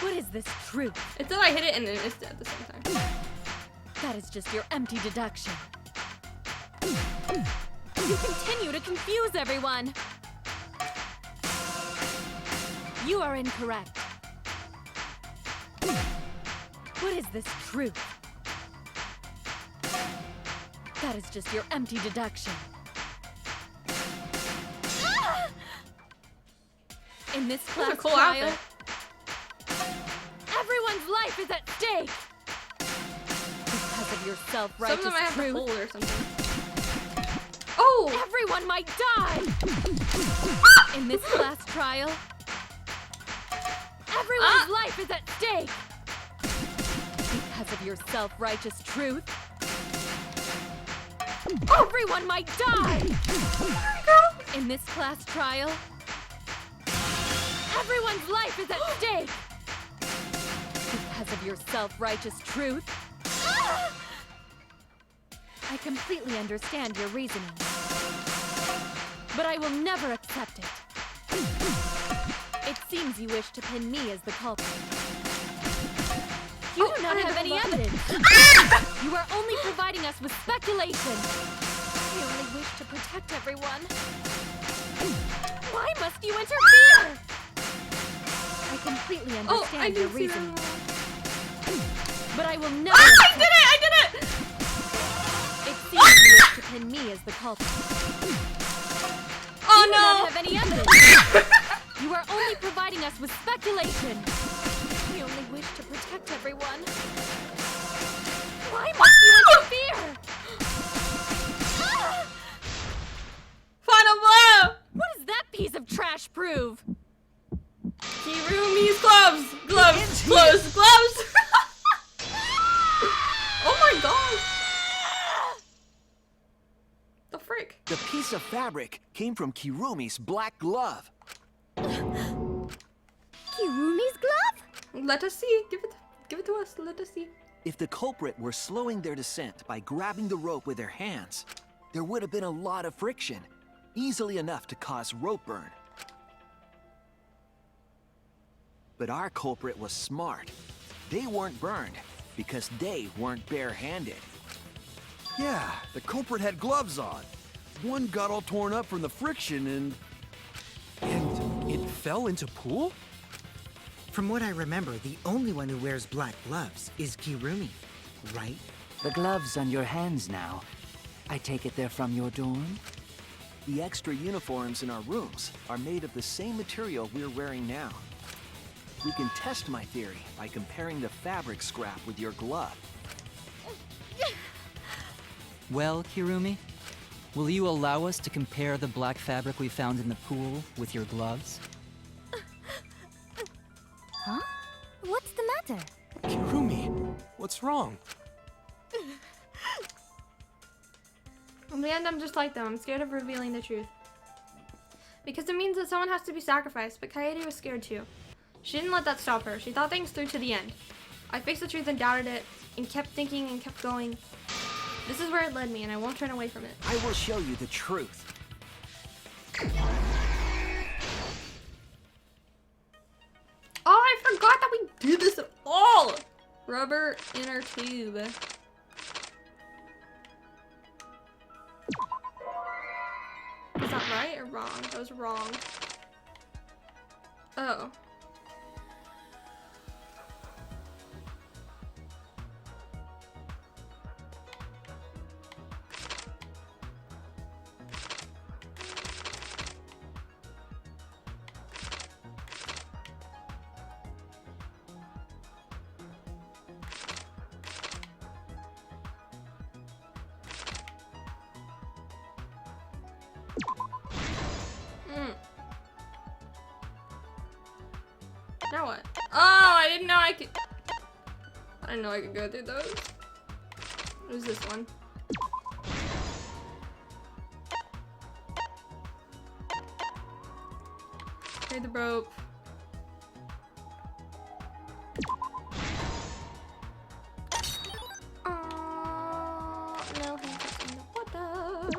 What is this truth? It's that I hit it and then missed it at the same time. That is just your empty deduction. You continue to confuse everyone. You are incorrect. What is this truth? That is just your empty deduction. In this That's a class cool trial, outfit. everyone's life is at stake. Because of your Some of self-righteous them I have to truth, hold or something. Oh! everyone might die. In this class trial, everyone's life is at stake. Because of your self-righteous truth, everyone might die. In this class trial, everyone's life is at stake. Because of your self-righteous truth, I completely understand your reasoning. But I will never accept it. It seems you wish to pin me as the culprit. You do not have any evidence. You are only providing us with speculation. You only wish to protect everyone. Why must you interfere? I completely understand your reasoning. But I will never. I did it! I did it! It seems you wish to pin me as the culprit. Oh you no! do not have any evidence. You are only providing us with speculation. You only wish to protect everyone. Why must you interfere? Final blow! What does that piece of trash prove? Kirumi's gloves! Gloves! Gloves! Gloves! Oh my god! The frick? The piece of fabric came from Kirumi's black glove. Kirumi's glove? Let us see. Give it to us. Let us see. If the culprit were slowing their descent by grabbing the rope with their hands, there would have been a lot of friction, easily enough to cause rope burn. But our culprit was smart. They weren't burned because they weren't barehanded. Yeah, the culprit had gloves on. One got all torn up from the friction and it fell into pool? From what I remember, the only one who wears black gloves is Kirumi, right? The gloves on your hands now. I take it they're from your dorm? The extra uniforms in our rooms are made of the same material we're wearing now. We can test my theory by comparing the fabric scrap with your glove. Well, Kirumi, will you allow us to compare the black fabric we found in the pool with your gloves? Huh? What's the matter? Kirumi, what's wrong? In the end, I'm just like them. I'm scared of revealing the truth. Because it means that someone has to be sacrificed, but Kaede was scared too. She didn't let that stop her. She thought things through to the end. I faced the truth and doubted it, and kept thinking and kept going. This is where it led me, and I won't turn away from it. I will show you the truth. Oh, I forgot that we did this at all! Rubber inner tube. Is that right or wrong? That was wrong. Oh. Now what? Oh, I didn't know I could. I didn't know I could go through those. What is this one? Okay, the rope. No hands in the water.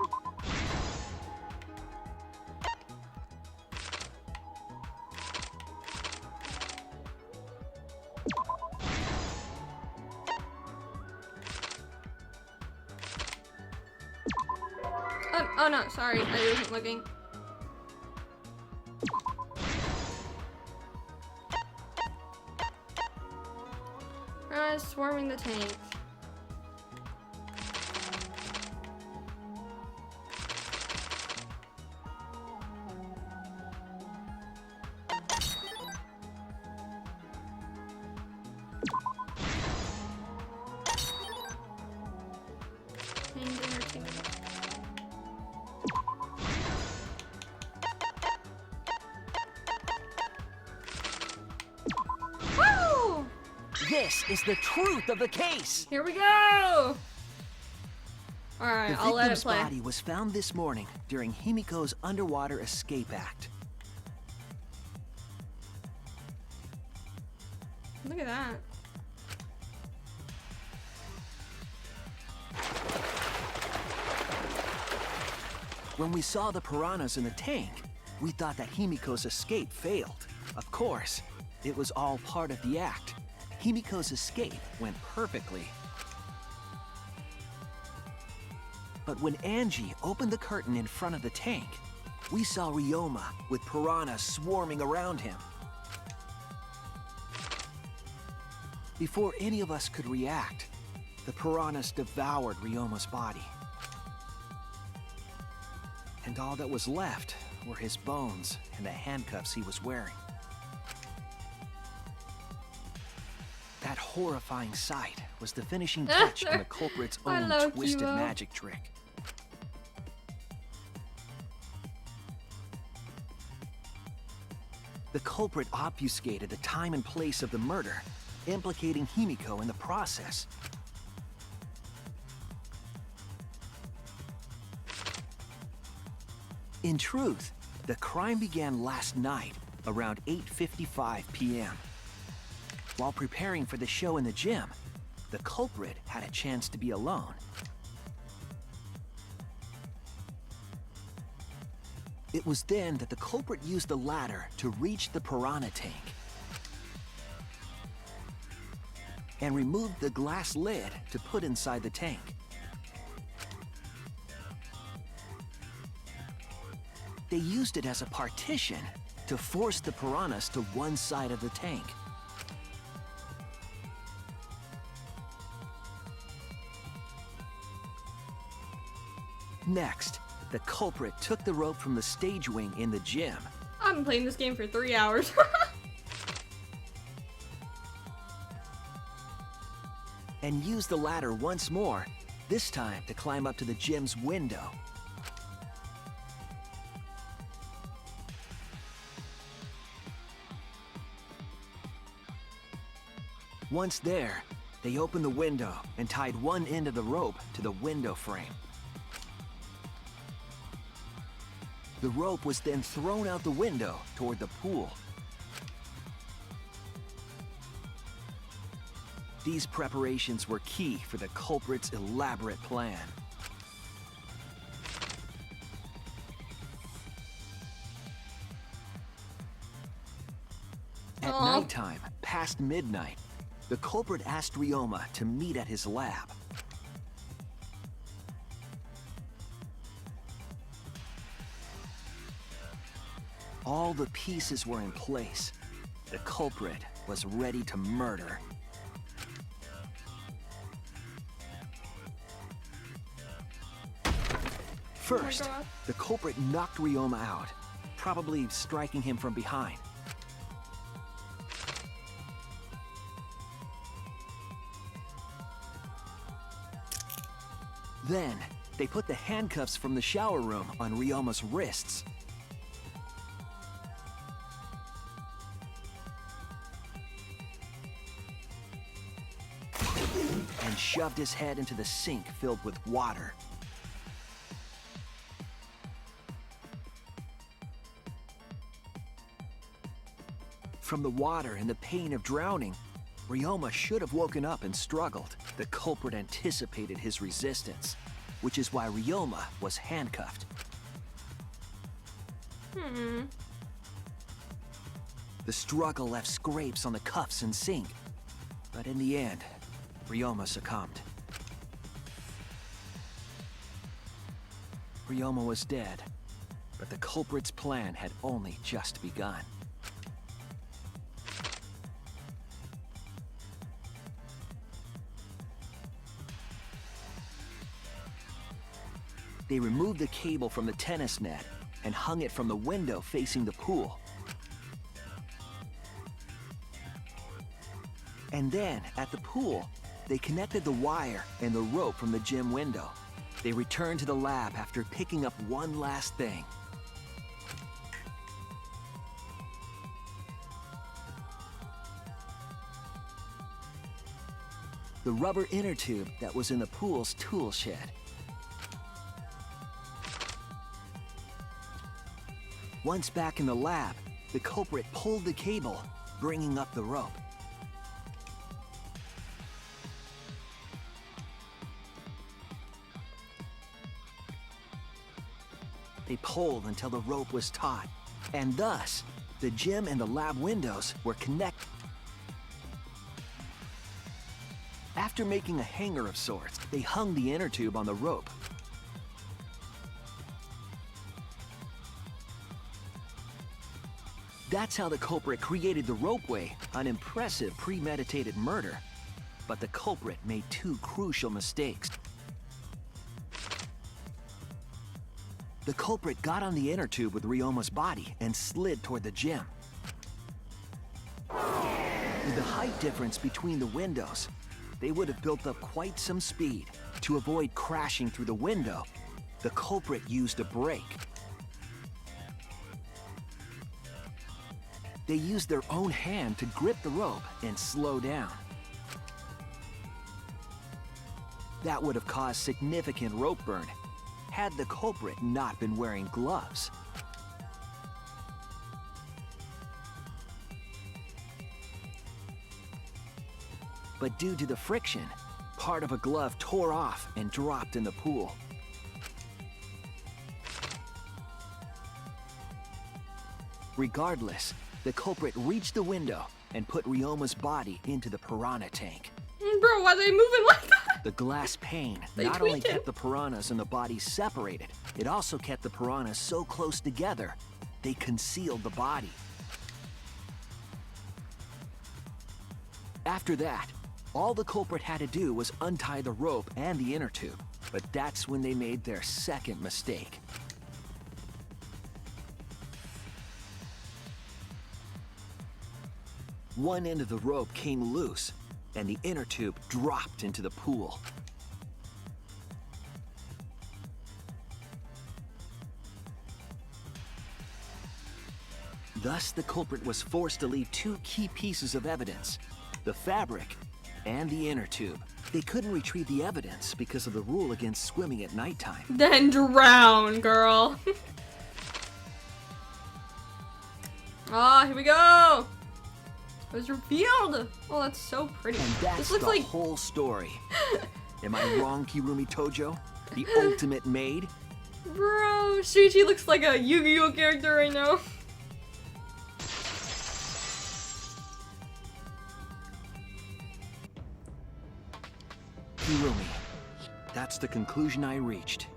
Oh no, sorry, I wasn't looking. Swarming the tank. This is the truth of the case. Here we go. All right, the I'll let it victim's play. body was found this morning during Himiko's underwater escape act. Look at that. When we saw the piranhas in the tank, we thought that Himiko's escape failed. Of course, it was all part of the act. Himiko's escape went perfectly. But when Angie opened the curtain in front of the tank, we saw Ryoma with piranhas swarming around him. Before any of us could react, the piranhas devoured Ryoma's body. And all that was left were his bones and the handcuffs he was wearing. That horrifying sight was the finishing touch on the culprit's own twisted magic trick. The culprit obfuscated the time and place of the murder, implicating Himiko in the process. In truth, the crime began last night around 8:55 p.m. While preparing for the show in the gym, the culprit had a chance to be alone. It was then that the culprit used the ladder to reach the piranha tank and removed the glass lid to put inside the tank. They used it as a partition to force the piranhas to one side of the tank. Next, the culprit took the rope from the stage wing in the gym. I've been playing this game for 3 hours. And used the ladder once more, this time to climb up to the gym's window. Once there, they opened the window and tied one end of the rope to the window frame. The rope was then thrown out the window toward the pool. These preparations were key for the culprit's elaborate plan. At nighttime, past midnight, the culprit asked Ryoma to meet at his lab. All the pieces were in place. The culprit was ready to murder. First, the culprit knocked Ryoma out, probably striking him from behind. Then, they put the handcuffs from the shower room on Ryoma's wrists. And shoved his head into the sink filled with water. From the water and the pain of drowning, Ryoma should have woken up and struggled. The culprit anticipated his resistance, which is why Ryoma was handcuffed. The struggle left scrapes on the cuffs and sink, but in the end, Ryoma succumbed. Ryoma was dead, but the culprit's plan had only just begun. They removed the cable from the tennis net and hung it from the window facing the pool. And then, at the pool, they connected the wire and the rope from the gym window. They returned to the lab after picking up one last thing. The rubber inner tube that was in the pool's tool shed. Once back in the lab, the culprit pulled the cable, bringing up the rope. They pulled until the rope was taut, and thus, the gym and the lab windows were connected. After making a hanger of sorts, they hung the inner tube on the rope. That's how the culprit created the ropeway, an impressive premeditated murder. But the culprit made two crucial mistakes. The culprit got on the inner tube with Ryoma's body and slid toward the gym. With the height difference between the windows, they would have built up quite some speed. To avoid crashing through the window, the culprit used a brake. They used their own hand to grip the rope and slow down. That would have caused significant rope burn had the culprit not been wearing gloves. But due to the friction, part of a glove tore off and dropped in the pool. Regardless, the culprit reached the window and put Ryoma's body into the piranha tank. Bro, why are they moving like that? The glass pane They not only tweaked it. kept the piranhas and the bodies separated, it also kept the piranhas so close together, they concealed the body. After that, all the culprit had to do was untie the rope and the inner tube, but that's when they made their second mistake. One end of the rope came loose, and the inner tube dropped into the pool. Thus, the culprit was forced to leave two key pieces of evidence: the fabric and the inner tube. They couldn't retrieve the evidence because of the rule against swimming at nighttime. Then drown, girl. Ah, here we go. It was revealed. Oh, that's so pretty. And that's This looks the like whole story. Am I wrong, Kirumi Tojo? The ultimate maid? bro. Shuichi looks like a Yu-Gi-Oh character right now. Kirumi, that's the conclusion I reached.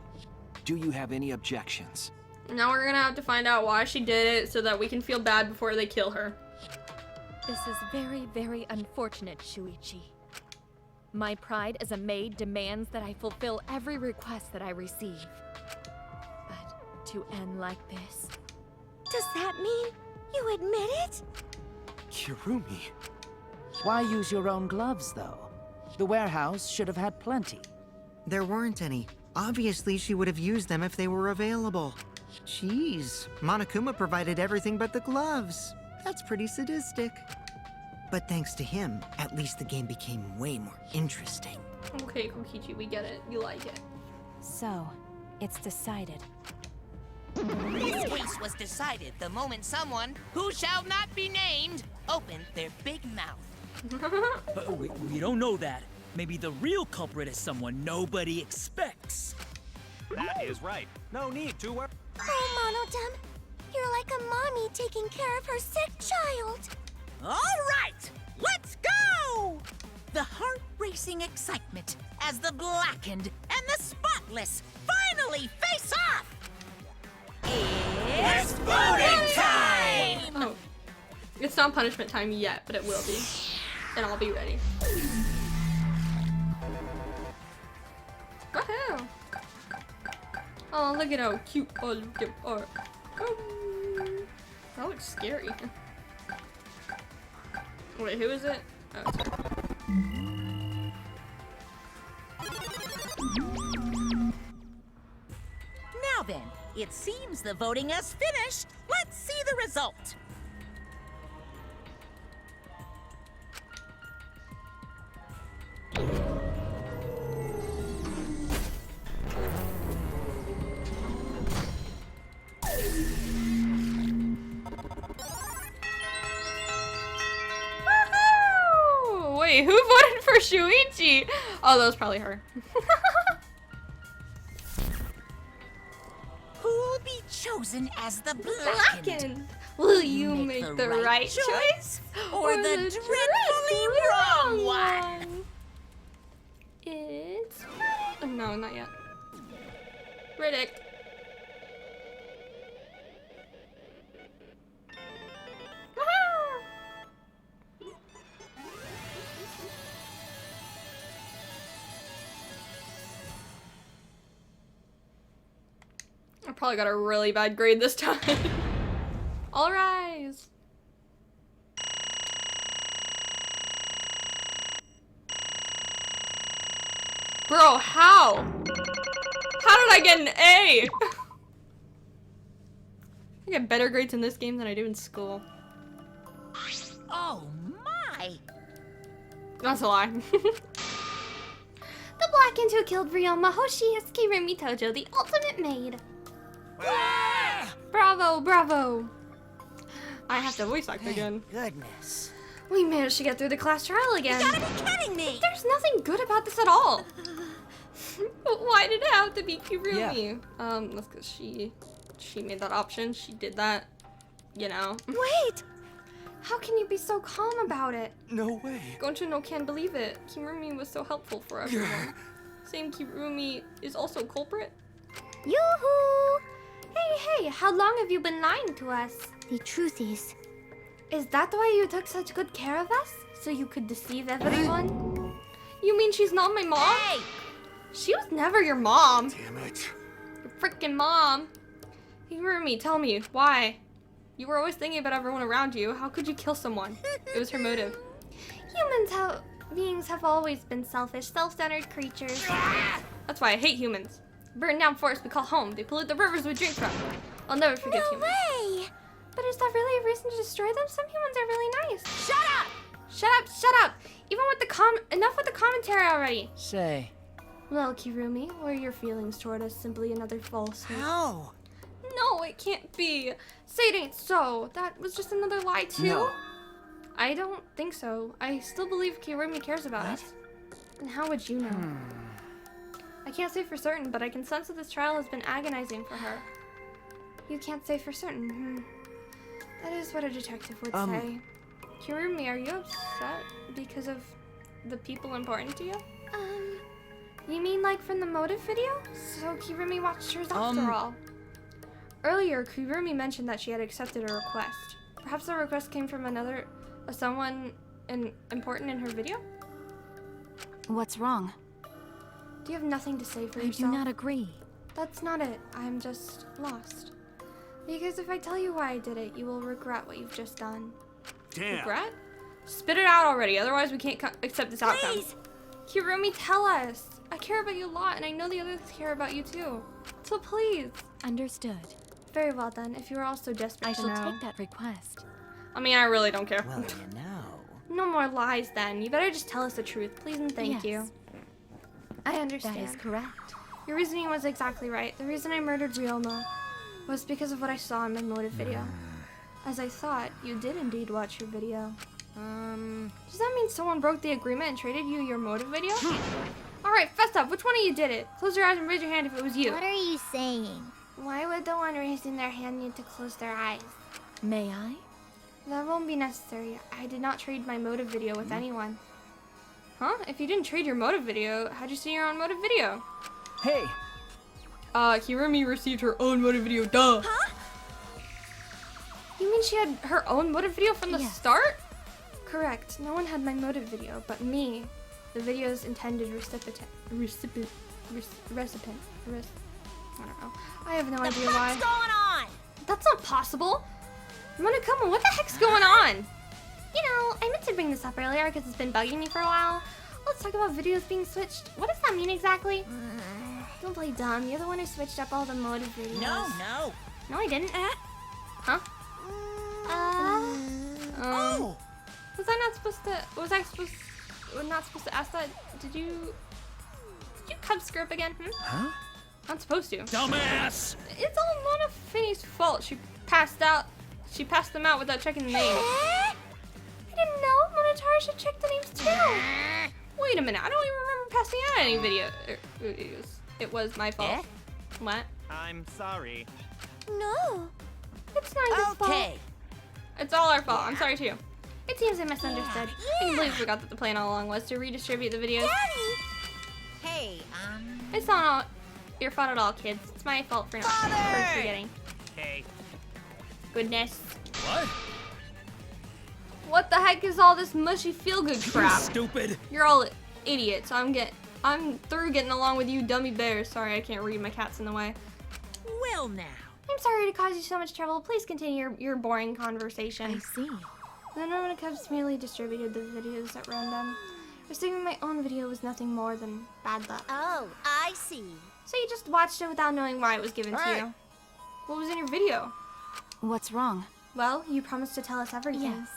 Do you have any objections? Now we're gonna have to find out why she did it so that we can feel bad before they kill her. This is very, very unfortunate, Shuichi. My pride as a maid demands that I fulfill every request that I receive. But to end like this... Does that mean you admit it? Kirumi. Why use your own gloves, though? The warehouse should have had plenty. There weren't any. Obviously, she would have used them if they were available. Jeez, Monokuma provided everything but the gloves. That's pretty sadistic. But thanks to him, at least the game became way more interesting. Okay, Kokichi, we get it. You like it. So, it's decided. This case was decided the moment someone, who shall not be named, opened their big mouth. We don't know that. Maybe the real culprit is someone nobody expects. That is right. No need to worry. Oh, Monodem, you're like a mommy taking care of her sick child. All right, let's go! The heart-racing excitement as the blackened and the spotless finally finally face off! It's voting time! Oh. It's not punishment time yet, but it will be. And I'll be ready. Woohoo! Oh, look at how cute all of them are. That looks scary. Wait, who is it? Oh, it's her. Now then, it seems the voting has finished. Let's see the result. Woohoo! Wait, who voted for Shuichi? Oh, that was probably her. Who'll be chosen as the Blackened. Blackened? Will you make the right choice? Or the dreadfully wrong one? It's... Oh, no, not yet. Riddick. I probably got a really bad grade this time. All rise. Bro, how? How did I get an A? I get better grades in this game than I do in school. Oh my! That's a lie. The Blackened who killed Ryoma Hoshi is Kirumi Tojo, the ultimate maid. Bravo, bravo. I have to voice act again. Goodness. We managed to get through the class trial again. You gotta be kidding me! There's nothing good about this at all. But why did it have to be Kirumi? That's because she made that option. She did that, you know. Wait! How can you be so calm about it? No way. Goncho no can't believe it. Kirumi was so helpful for everyone. Saying Kirumi is also culprit? Yoo-hoo! Hey, how long have you been lying to us? The truth is that why you took such good care of us? So you could deceive everyone? You mean she's not my mom? Hey! She was never your mom. Damn it. Your freaking mom. Kirumi, tell me, why? You were always thinking about everyone around you. How could you kill someone? It was her motive. beings have always been selfish, self-centered creatures. That's why I hate humans. Burn down forests we call home. They pollute the rivers we drink from. I'll never forget humans. No way! But is that really a reason to destroy them? Some humans are really nice. Shut up! Shut up, shut up! Even with the enough with the commentary already. Say. Well, Kirumi, were your feelings toward us simply another falsehood? How? No, it can't be. Say it ain't so. That was just another lie too? No. I don't think so. I still believe Kirumi cares about us. And how would you know? I can't say for certain, but I can sense that this trial has been agonizing for her. You can't say for certain. That is what a detective would say. Kirumi, are you upset because of the people important to you? You mean like from the motive video? So Kirumi watched hers after all. Earlier, Kirumi mentioned that she had accepted a request. Perhaps the request came from someone important in her video? What's wrong? Do you have nothing to say for I yourself? do not agree. That's not it. I'm just lost. Because if I tell you why I did it, you will regret what you've just done. Damn. Regret? Spit it out already, otherwise we can't accept this outcome. Please! Kirumi, tell us! I care about you a lot, and I know the others care about you too. So please. Understood. Very well then, if you are all so desperate I to shall know. take that request. I mean, I really don't care. Well, you know. No more lies then. You better just tell us the truth, please and thank you. I understand. That is correct. Your reasoning was exactly right. The reason I murdered Ryoma was because of what I saw in my motive video. As I thought, you did indeed watch your video. Does that mean someone broke the agreement and traded you your motive video? Alright, fess up. Which one of you did it? Close your eyes and raise your hand if it was you. What are you saying? Why would the one raising their hand need to close their eyes? May I? That won't be necessary. I did not trade my motive video with anyone. Huh? If you didn't trade your motive video, how'd you see your own motive video? Hey, Kirumi received her own motive video, duh! Huh? You mean she had her own motive video from the start? Correct. No one had my motive video, but me. The video's intended recipient. I don't know. I have no idea why. What's going on? That's not possible. Monokuma, what the heck's going on? You know, I meant to bring this up earlier because it's been bugging me for a while. Let's talk about videos being switched. What does that mean exactly? Don't play dumb. You're the one who switched up all the motive videos. No. No, I didn't. Huh? Was I not supposed to? Not supposed to ask that? Did you cub screw up again? Huh? Not supposed to. Dumbass! It's all Mona Finney's fault. She passed them out without checking the names. I didn't know. Monotari should check the names too. Wait a minute. I don't even remember passing out any videos. It was my fault. What? I'm sorry. No. It's not your fault. It's all our fault. I'm sorry too. It seems I misunderstood. I can believe we forgot that the plan all along was to redistribute the videos. Hey, It's not all your fault at all, kids. It's my fault for forgetting. Okay. Goodness. What? What the heck is all this mushy feel-good crap? Stupid. You're all idiots. I'm through getting along with you dummy bears. Sorry, I can't read. My cat's in the way. well now. I'm sorry to cause you so much trouble. Please continue your boring conversation. I see. The Nomonacubs merely distributed the videos at random. Receiving my own video was nothing more than bad luck. Oh, I see. So you just watched it without knowing why it was given to you. What was in your video? What's wrong? Well, you promised to tell us everything. Yes.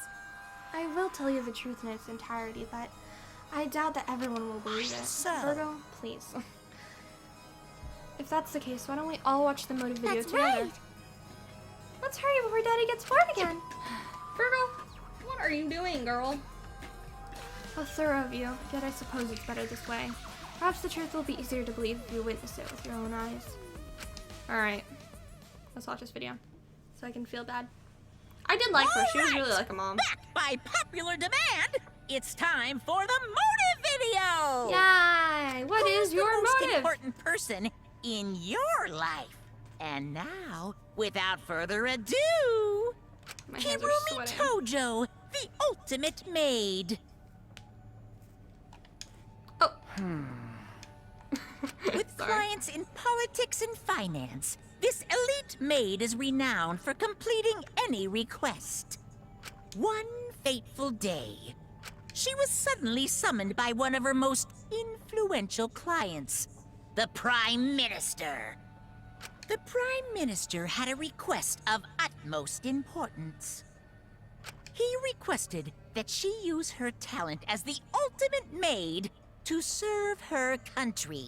I will tell you the truth in its entirety, but I doubt that everyone will believe it. So? Virgo, please. If that's the case, why don't we all watch the motive video That's together? right. Let's hurry before Daddy gets bored again. Virgo, what are you doing, girl? How thorough of you, yet I suppose it's better this way. Perhaps the truth will be easier to believe if you witness it with your own eyes. Alright. Let's watch this video. So I can feel bad. I did like her. She was really like a mom. Back by popular demand, it's time for the motive video! Yay! What is your Who's the most motive? important person in your life? And now, without further ado, My hands are Kirumi sweating. Tojo, the ultimate maid. Oh. With clients in politics and finance, this elite maid is renowned for completing any request. One fateful day, she was suddenly summoned by one of her most influential clients, the Prime Minister. The Prime Minister had a request of utmost importance. He requested that she use her talent as the ultimate maid to serve her country.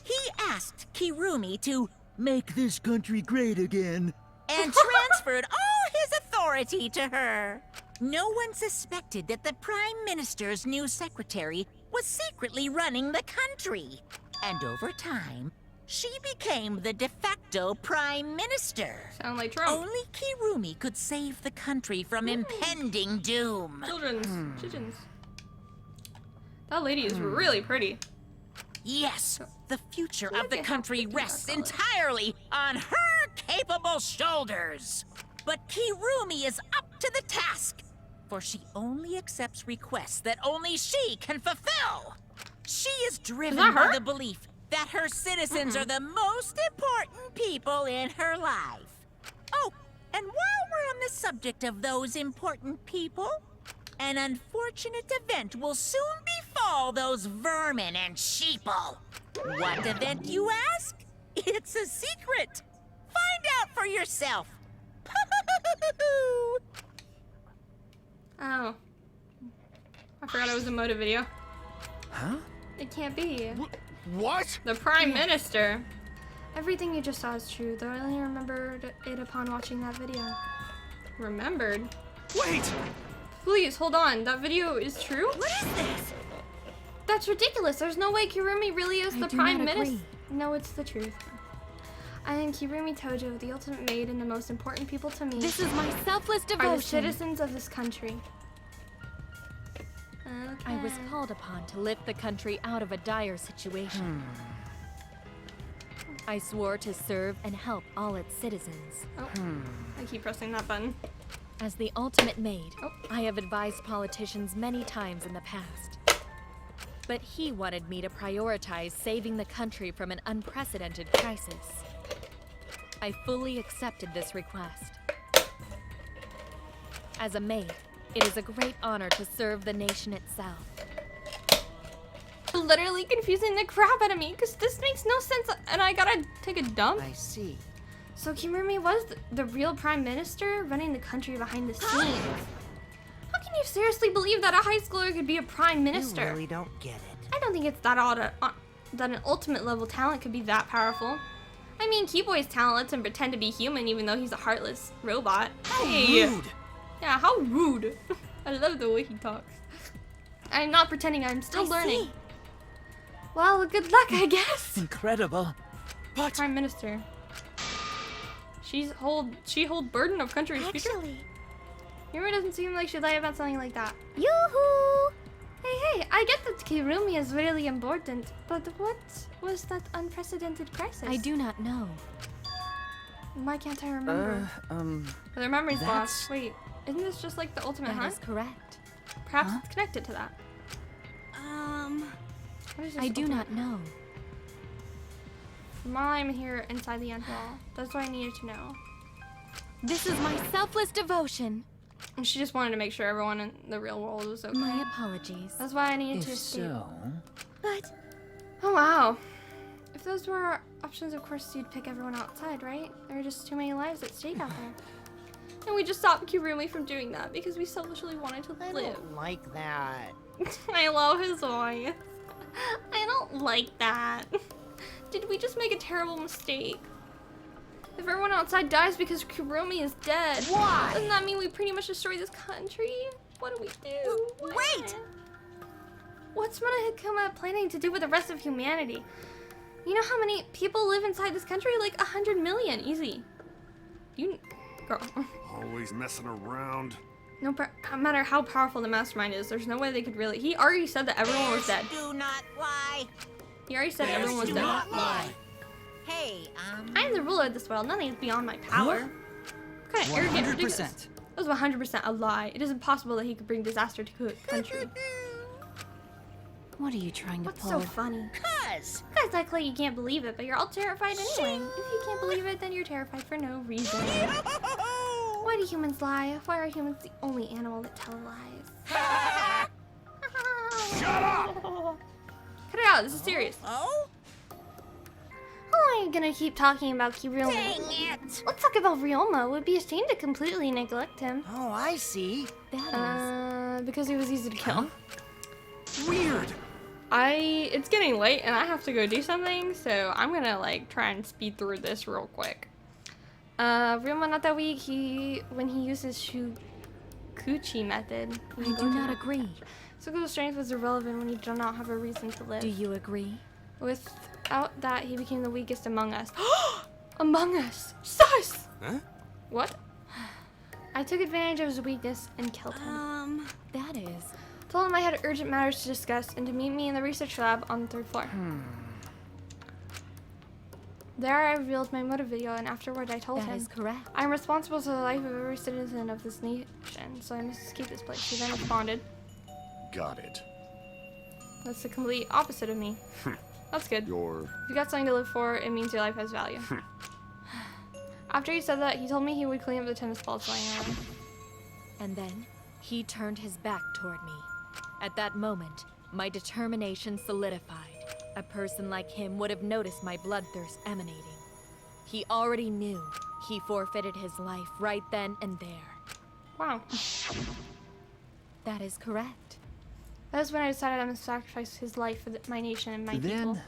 He asked Kirumi to Make this country great again. and transferred all his authority to her. No one suspected that the Prime Minister's new secretary was secretly running the country. And over time, she became the de facto Prime Minister. Sound like Trump. Only Kirumi could save the country from impending doom. Children's. That lady is really pretty. Yes, the future Look of the at how country pretty rests that color is. entirely on her capable shoulders. But Kirumi is up to the task, for she only accepts requests that only she can fulfill. She is driven that by her? the belief that her citizens are the most important people in her life. Oh, and while we're on the subject of those important people, an unfortunate event will soon befall those vermin and sheeple. What event, you ask? It's a secret. Find out for yourself. Oh. I forgot it was a motive video. Huh? It can't be. What? The Prime Minister. Everything you just saw is true, though I only remembered it upon watching that video. Remembered? Wait! Please, hold on. That video is true? What is this? That's ridiculous. There's no way Kirumi really is the do Prime not agree. Minister. No, it's the truth. I am Kirumi Tojo, the ultimate maid and the most important people to me. This is my selfless are the devotion. citizens of this country. Okay. I was called upon to lift the country out of a dire situation. I swore to serve and help all its citizens. Oh, I keep pressing that button. As the ultimate maid, I have advised politicians many times in the past. But he wanted me to prioritize saving the country from an unprecedented crisis. I fully accepted this request. As a maid, it is a great honor to serve the nation itself. Literally confusing the crap out of me, because this makes no sense, and I gotta take a dump? I see. So Kirumi was the real prime minister running the country behind the scenes. How can you seriously believe that a high schooler could be a prime minister? You really don't get it. I don't think it's that odd that an ultimate level talent could be that powerful. I mean, Keyboy's talent lets him pretend to be human even though he's a heartless robot. Hey. Rude! Yeah, how rude. I love the way he talks. I'm not pretending, I'm still learning. Well, good luck, I guess. Incredible. But Prime Minister. She hold burden of country's future? Actually, Yuri doesn't seem like she'd lie about something like that. yoo-hoo! Hey, I get that Kirumi is really important, but what was that unprecedented crisis? I do not know. Why can't I remember? The memory's lost. Wait, isn't this just like the ultimate That hunt? is correct. Perhaps it's connected to that. What is this I do ultimate? not know. While I'm here inside the end wall, that's what I needed to know. This is my selfless devotion. And she just wanted to make sure everyone in the real world was okay. My apologies. That's why I needed If to escape. so, But, oh wow. If those were our options, of course you'd pick everyone outside, right? There are just too many lives at stake out there. And we just stopped Kirumi from doing that because we selfishly wanted to live. don't like that. I love his voice. I don't like that. Did we just make a terrible mistake? If everyone outside dies because Kirumi is dead, Why? doesn't that mean we pretty much destroy this country? What do we do? Wait! What's Monokuma planning to do with the rest of humanity? You know how many people live inside this country? Like 100 million, easy. You, girl. Always messing around. No matter how powerful the mastermind is, there's no way they could really. He already said that everyone was dead. Do not lie. He already said everyone was dead. Hey, I am the ruler of this world. Nothing is beyond my power. What kind of arrogant, ridiculous. That was 100% a lie. It is impossible that he could bring disaster to the country. What are you trying to What's pull? so funny? Cuz. You guys act like you can't believe it, but you're all terrified anyway. If you can't believe it, then you're terrified for no reason. Why do humans lie? Why are humans the only animal that tell lies? Shut up! Cut it out, this is serious. Oh? How long are you gonna keep talking about Kirumi? Dang it! Let's talk about Ryoma. It would be a shame to completely neglect him. Oh, I see. That is. Because he was easy to kill. weird. It's getting late and I have to go do something, so I'm gonna like try and speed through this real quick. Ryoma not that weak. When he uses Shukuchi method. I do not agree. Physical strength was irrelevant when you do not have a reason to live. Do you agree? Without that, he became the weakest among us. Among us! Sus! Huh? What? I took advantage of his weakness and killed him. That is. Told him I had urgent matters to discuss and to meet me in the research lab on the 3rd floor. There I revealed my motive video, and afterward I told him. That is correct. I'm responsible for the life of every citizen of this nation, so I must escape this place. He then responded. Got it. That's the complete opposite of me. That's good. Your If you got something to live for, it means your life has value. After he said that, he told me he would clean up the tennis balls lying around. And then he turned his back toward me. At that moment, my determination solidified. A person like him would have noticed my bloodthirst emanating. He already knew he forfeited his life right then and there. Wow. That is correct. That is when I decided I must sacrifice his life for my nation and my people. then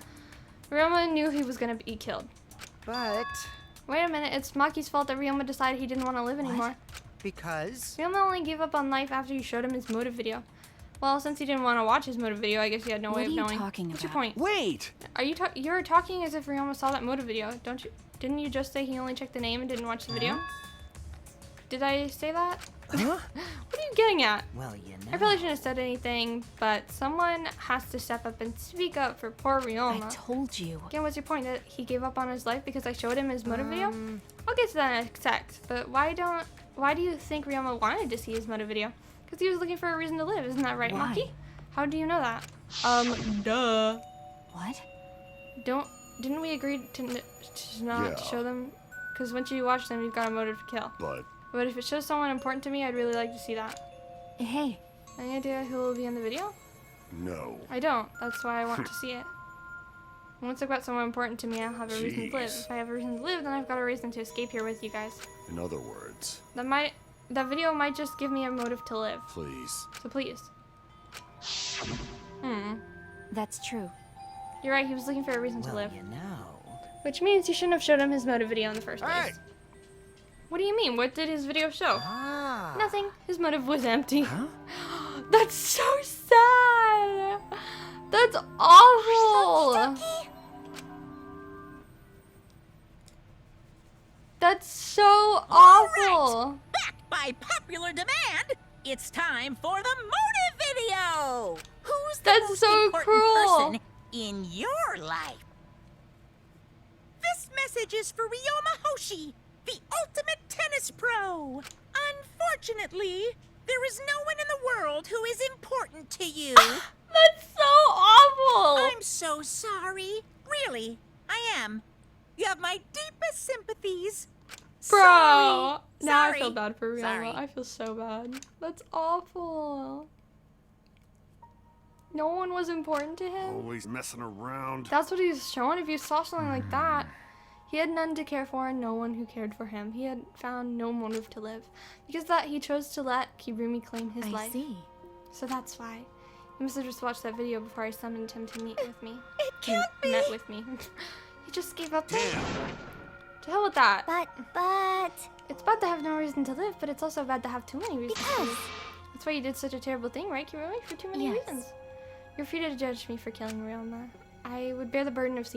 Ryoma knew he was gonna be killed. But Wait a minute, it's Maki's fault that Ryoma decided he didn't want to live anymore. because Ryoma only gave up on life after you showed him his motive video. Well, since he didn't want to watch his motive video, I guess he had no way of knowing. What are you talking What's your about? point? Wait! Are you you're talking as if Ryoma saw that motive video, don't you? Didn't you just say he only checked the name and didn't watch the video? Did I say that? Huh? What are you getting at? Well, you know. I probably shouldn't have said anything, but someone has to step up and speak up for poor Ryoma. I told you. Again, what's your point? That he gave up on his life because I showed him his motive video? I'll get to that in a sec, but why do you think Ryoma wanted to see his motive video? Because he was looking for a reason to live, isn't that right, Why? Maki? How do you know that? Duh. What? Didn't we agree to not show them? Because once you watch them, you've got a motive to kill. But if it shows someone important to me, I'd really like to see that. Hey. Any idea who will be in the video? No. I don't. That's why I want to see it. Once I've got someone important to me, I'll have a reason to live. If I have a reason to live, then I've got a reason to escape here with you guys. In other words, That video might just give me a motive to live. please. So please. That's true. You're right, he was looking for a reason to live. You know. Which means you shouldn't have showed him his motive video in the first place. Hey! What do you mean? What did his video show? Ah. Nothing. His motive was empty. Huh? That's so sad. That's awful. That's so awful. Back by popular demand, it's time for the motive video! Who's the That's most so important cruel. person in your life? This message is for Ryoma Hoshi, the ultimate tennis pro. Unfortunately, there is no one in the world who is important to you. That's so awful. I'm so sorry. Really, I am. You have my deepest sympathies. Bro. Sorry. Now I Sorry. feel bad for Ryoma. Sorry. I feel so bad. That's awful. No one was important to him? Always messing around. That's what he's showing. If you saw something like that, he had none to care for and no one who cared for him. He had found no motive to live. Because that he chose to let Kirumi claim his life. I see. So that's why. He must have just watched that video before I summoned him to meet with me. It can't be. Met with me. He just gave up. Damn. To hell with that. But... It's bad to have no reason to live, but it's also bad to have too many reasons to Because... live. That's why you did such a terrible thing, right, Kirumi? For too many reasons. You're free to judge me for killing Ryoma. I would bear the burden of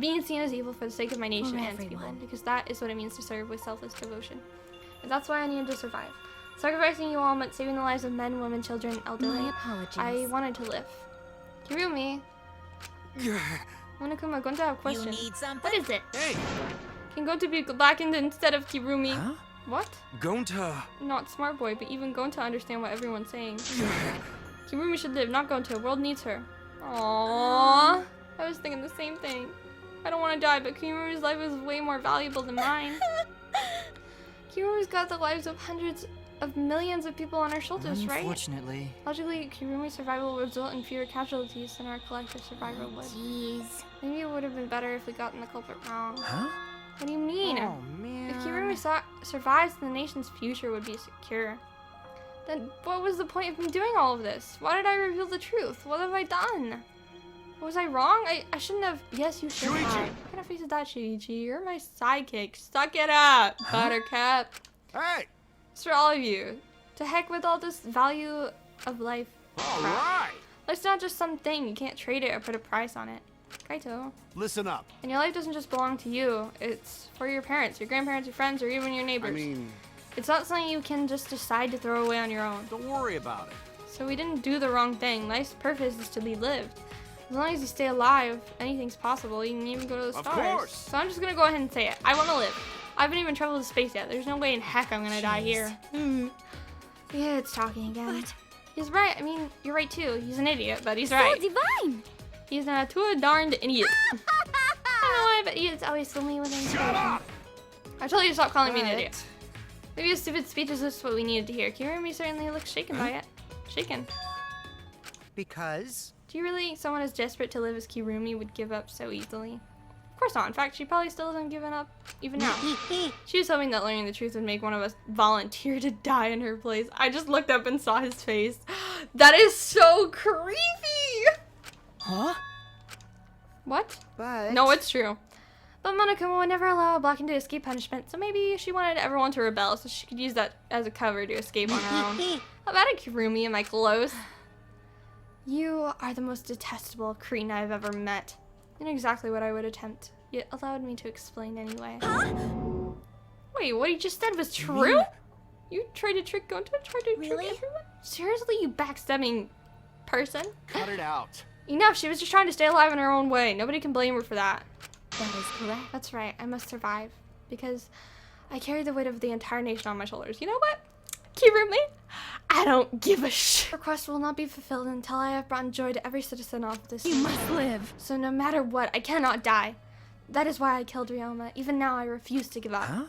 being seen as evil for the sake of my nation and its people, because that is what it means to serve with selfless devotion. And that's why I needed to survive. Sacrificing you all meant saving the lives of men, women, children, and elderly. My apologies. I wanted to live. Kirumi. Monokuma, Gonta have a question. You need something? What is it? Hey, Can Gonta be blackened instead of Kirumi? Huh? What? Gonta. Not smart boy, but even Gonta understand what everyone's saying. Kirumi should live, not Gonta. World needs her. Aww. I was thinking the same thing. I don't want to die, but Kirumi's life is way more valuable than mine. Kirumi's got the lives of hundreds of millions of people on our shoulders, right? Unfortunately. Logically, Kirumi's survival would result in fewer casualties than our collective survival would. Jeez. Maybe it would have been better if we gotten the culprit wrong. Huh? What do you mean? Oh, man. If Kirumi survives, the nation's future would be secure. Then what was the point of me doing all of this? Why did I reveal the truth? What have I done? Was I wrong? I shouldn't have. Yes, you should have. What kind of face is that, Shuichi? You're my sidekick. Suck it up, Buttercup. Hey! It's for all of you. To heck with all this value of life. All right! Life's not just something. You can't trade it or put a price on it. Kaito. Listen up. And your life doesn't just belong to you. It's for your parents, your grandparents, your friends, or even your neighbors. I mean... It's not something you can just decide to throw away on your own. Don't worry about it. So we didn't do the wrong thing. Life's purpose is to be lived. As long as you stay alive, anything's possible. You can even go to the stars. Of course. So I'm just gonna go ahead and say it. I want to live. I haven't even traveled to space yet. There's no way in heck I'm gonna die here. Yeah, it's talking again. What? He's right. I mean, you're right too. He's an idiot, but he's right. So divine! He's a too darned idiot. I don't know why, but idiots always fill me with inspiration. I told you to stop calling me an idiot. Maybe his stupid speech is just what we needed to hear. Kirumi certainly looks shaken by it. Shaken. Because? Do you really think someone as desperate to live as Kirumi would give up so easily? Of course not. In fact, she probably still hasn't given up even now. She was hoping that learning the truth would make one of us volunteer to die in her place. I just looked up and saw his face. That is so creepy! Huh? What? But... No, it's true. But Monokuma would never allow a blackened to escape punishment, so maybe she wanted everyone to rebel so she could use that as a cover to escape on her own. How about it, Kirumi? Am I close? You are the most detestable cretin I've ever met. You know exactly what I would attempt, yet allowed me to explain anyway. Wait, what he just said was true? You tried to trick Gonta? Tried to trick everyone? Seriously, you backstabbing person? Cut it out. Enough, she was just trying to stay alive in her own way. Nobody can blame her for that. That is correct. That's right, I must survive. Because I carry the weight of the entire nation on my shoulders. You know what? Kirumi, I don't give a shit. Request will not be fulfilled until I have brought joy to every citizen of this. You must live. So no matter what, I cannot die. That is why I killed Ryoma. Even now, I refuse to give up. Huh?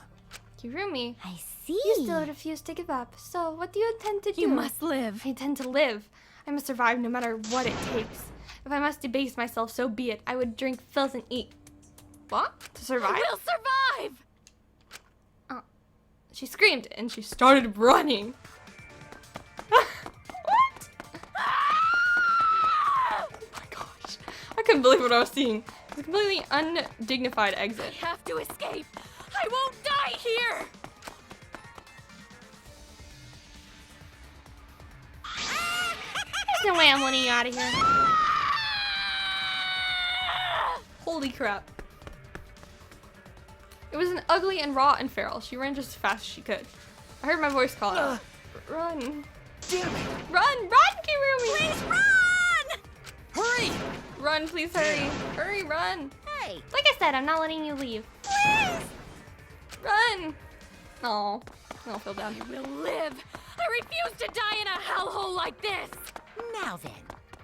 Kirumi, I see. you still refuse to give up. So what do you intend to do? You must live. I intend to live. I must survive no matter what it takes. If I must debase myself, so be it. I would drink filth and eat. What? To survive? I will survive! Oh. She screamed and she started running. What? Oh my gosh. I couldn't believe what I was seeing. It was a completely undignified exit. I have to escape. I won't die here. There's no way I'm letting you out of here. Holy crap. It was an ugly and raw and feral. She ran just as fast as she could. I heard my voice call out. Run. Damn it! Run, Kirumi! Please run! Hurry! Run, please hurry. Hurry, run. Hey, Like I said, I'm not letting you leave. please! Run! Oh, I don't feel bad. I will live. I refuse to die in a hellhole like this. Now then,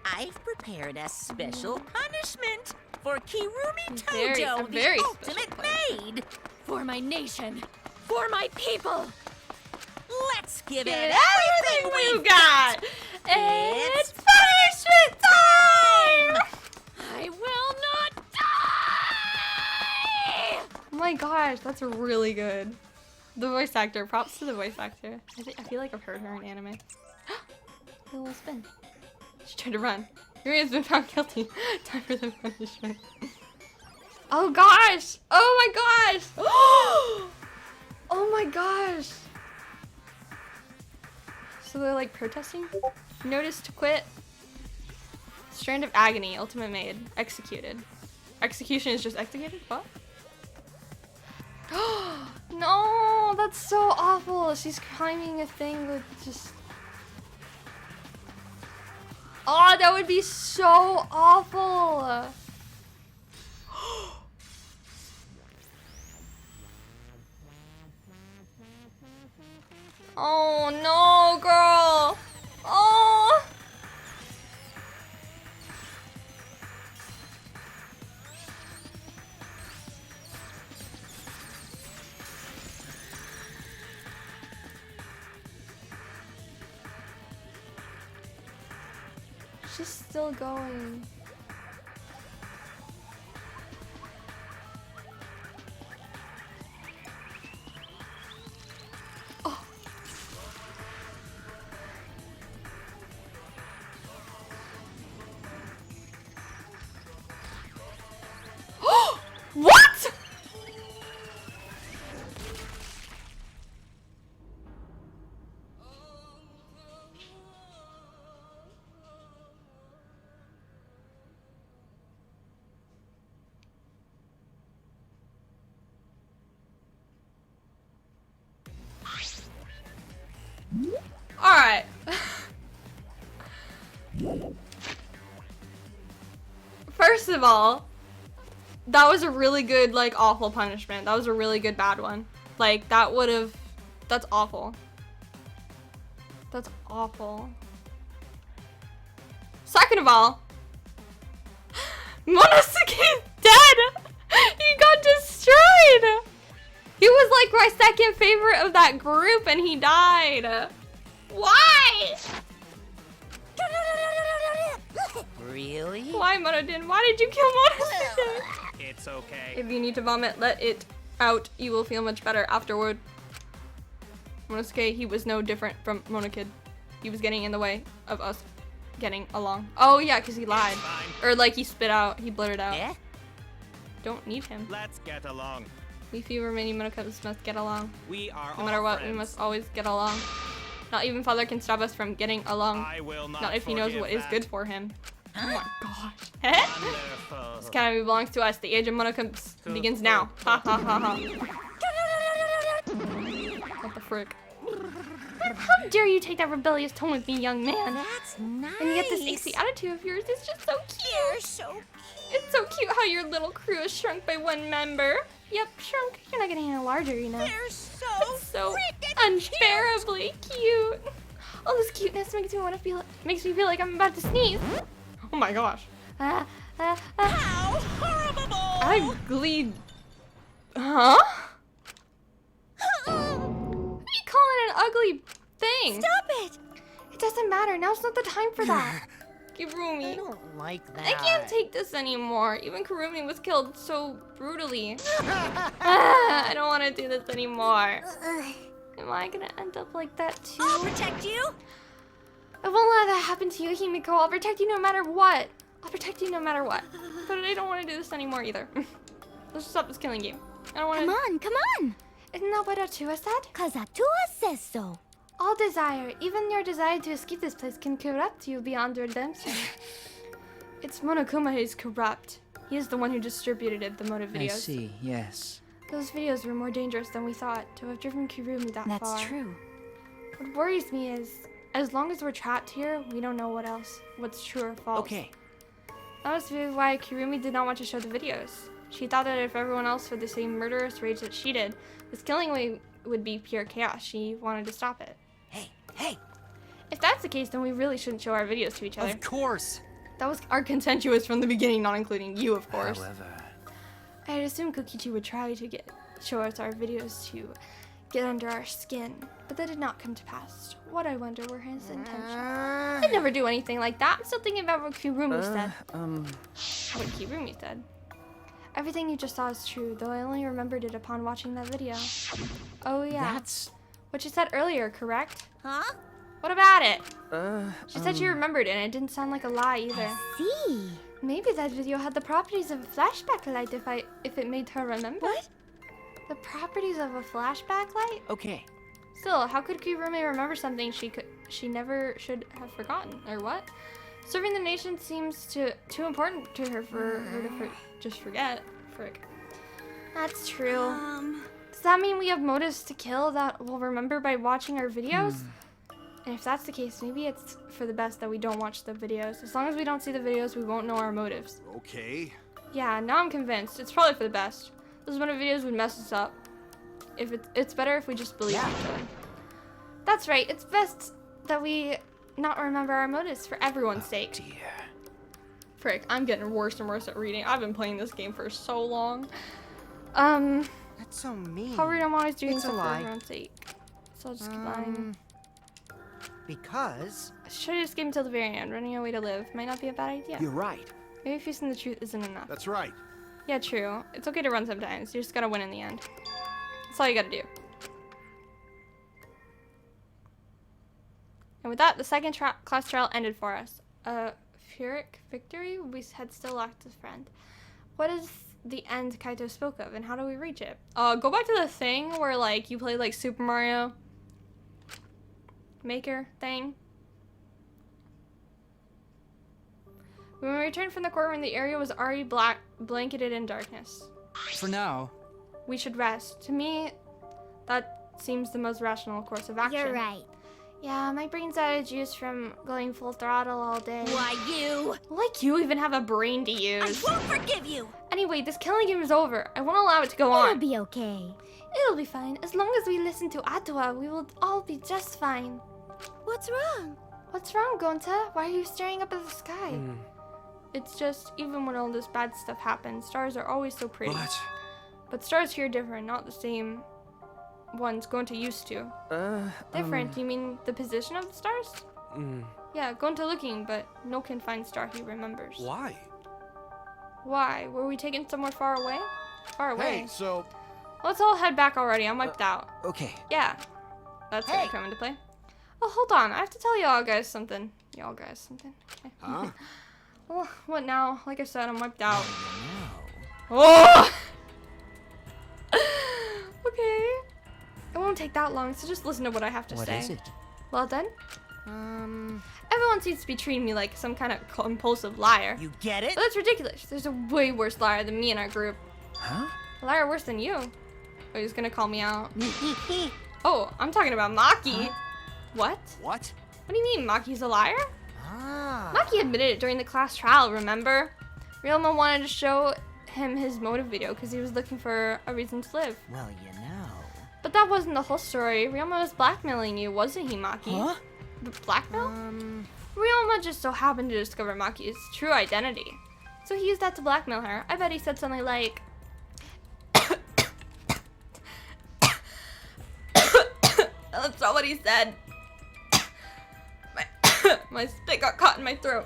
I've prepared a special punishment for Kirumi Very- a Tojo, very the special ultimate maid. For my nation. For my people. Let's give Get it everything everything we've got! It's punishment time! I will not die! Oh my gosh, that's really good. The voice actor, props to the voice actor. I feel like I've heard her in anime. A little spin. She tried to run. Yuri has been found guilty. Time for the punishment. Oh gosh! Oh my gosh! Oh my gosh! So they're like protesting? Notice to quit. Strand of agony, ultimate maid. Executed. Execution is just executed? What? No, that's so awful. She's climbing a thing with just... Oh, that would be so awful. Oh no, girl. Oh. She's still going. Oh. What? Alright. First of all, that was a really good, like, awful punishment. That was a really good bad one. Like, that would've... That's awful. That's awful. Second of all, Monosuke's dead! He got destroyed! He was like my second favorite of that group and he died. Why? Really? Why, Monodin? Why did you kill Monosuke? It's okay. If you need to vomit, let it out. You will feel much better afterward. Monosuke, he was no different from Monokid. He was getting in the way of us getting along. Oh yeah, because he lied. Or like he spit out, he blurted out. Yeah? Don't need him. Let's get along. We few remaining Monokubs must get along. We are No matter all what, friends. we must always get along. Not even Father can stop us from getting along. I will not Not if he knows forgive what is that. good for him. Oh my gosh. Wonderful. This kind of belongs to us. The age of Monokubs begins now. Ha ha ha ha. What the frick? How dare you take that rebellious tone with me, young man? That's nice. And yet this angsty attitude of yours is just so cute. You're so cute. It's so cute how your little crew is shrunk by one member. Yep, shrunk. You're not getting any larger, you know. They're so unbearably cute. All this cuteness makes me feel like I'm about to sneeze. Oh my gosh. How horrible! Ugly. Huh? What are you calling an ugly thing? Stop it! It doesn't matter. Now's not the time for that. Kirumi. I don't like that. I can't take this anymore. Even Kirumi was killed so brutally. I don't want to do this anymore. Am I gonna end up like that too? I'll protect you! I won't let that happen to you, Himiko. I'll protect you no matter what. I'll protect you no matter what. But I don't want to do this anymore either. Let's stop this killing game. I don't want to. Come on. Isn't that what Atua said? 'Cause Atua says so. All desire, even your desire to escape this place, can corrupt you beyond redemption. It's Monokuma who is corrupt. He is the one who distributed the motive videos. I see, yes. Those videos were more dangerous than we thought to have driven Kirumi that far. That's true. What worries me is, as long as we're trapped here, we don't know what's true or false. Okay. That was why Kirumi did not want to show the videos. She thought that if everyone else had the same murderous rage that she did, this killing would be pure chaos. She wanted to stop it. Hey! If that's the case, then we really shouldn't show our videos to each other. Of course. That was our consensuous from the beginning, not including you, of course. However... I had assumed Kokichi would try to show us our videos to get under our skin, but that did not come to pass. What I wonder were his intentions. I'd never do anything like that. I'm still thinking about what Kirumi said. What Kirumi said. Everything you just saw is true, though I only remembered it upon watching that video. Oh yeah. That's... What you said earlier, correct? Huh? What about it? She said she remembered it, and it didn't sound like a lie either. See? Maybe that video had the properties of a flashback light if it made her remember. What? The properties of a flashback light? Okay. Still, how could Kirumi remember something she never should have forgotten, or what? Serving the nation seems too important to her for her to just forget. Frick. That's true. Does that mean we have motives to kill that we'll remember by watching our videos? And if that's the case, maybe it's for the best that we don't watch the videos. As long as we don't see the videos, we won't know our motives. Okay. Yeah, now I'm convinced. It's probably for the best. Those motive videos would mess us up. If it's better if we just believe each other. That's right. It's best that we not remember our motives for everyone's sake. Dear. Frick, I'm getting worse and worse at reading. I've been playing this game for so long. That's so mean. How rude, I'm always doing It's a stuff for lie. everyone's sake. So I'll just keep lying. Because... Should have just skip until the very end. Running away to live might not be a bad idea. You're right. Maybe facing the truth isn't enough. That's right. Yeah, true. It's okay to run sometimes. You just gotta win in the end. That's all you gotta do. And with that, the second class trial ended for us. Pyrrhic victory? We had still locked a friend. What is the end Kaito spoke of, and how do we reach it? Go back to the thing where, like, you play, like, Super Mario Maker thing. When we returned from the courtroom, the area was already blanketed in darkness. For now. We should rest. To me, that seems the most rational course of action. You're right. Yeah, my brain's out of juice from going full throttle all day. Why, you? Like you even have a brain to use. I won't forgive you! Anyway, this killing game is over. I won't allow it to go on. It'll be okay. It'll be fine. As long as we listen to Atua, we will all be just fine. What's wrong? What's wrong, Gonta? Why are you staring up at the sky? It's just, even when all this bad stuff happens, stars are always so pretty. What? But stars here are different, not the same ones Gonta used to. Different? You mean the position of the stars? Yeah, Gonta looking, but no can find star he remembers. Why? Why? Were we taken somewhere far away? Far away. Hey, so... Let's all head back already. I'm wiped out. Okay. Yeah. That's gonna come into play. Oh, hold on. I have to tell y'all guys something. Y'all guys something. Okay. Huh? Well, what now? Like I said, I'm wiped out. Oh! Okay. It won't take that long, so just listen to what I have to say. What is it? Well done. Everyone seems to be treating me like some kind of compulsive liar. You get it? But that's ridiculous. There's a way worse liar than me in our group. Huh? A liar worse than you. Oh, he's gonna call me out. Oh, I'm talking about Maki. What? What? What do you mean, Maki's a liar? Ah. Maki admitted it during the class trial, remember? Ryoma wanted to show him his motive video because he was looking for a reason to live. Well, you know. But that wasn't the whole story. Ryoma was blackmailing you, wasn't he, Maki? Huh? Blackmail? Ryoma just so happened to discover Maki's true identity. So he used that to blackmail her. I bet he said something like... That's not what he said. My spit got caught in my throat.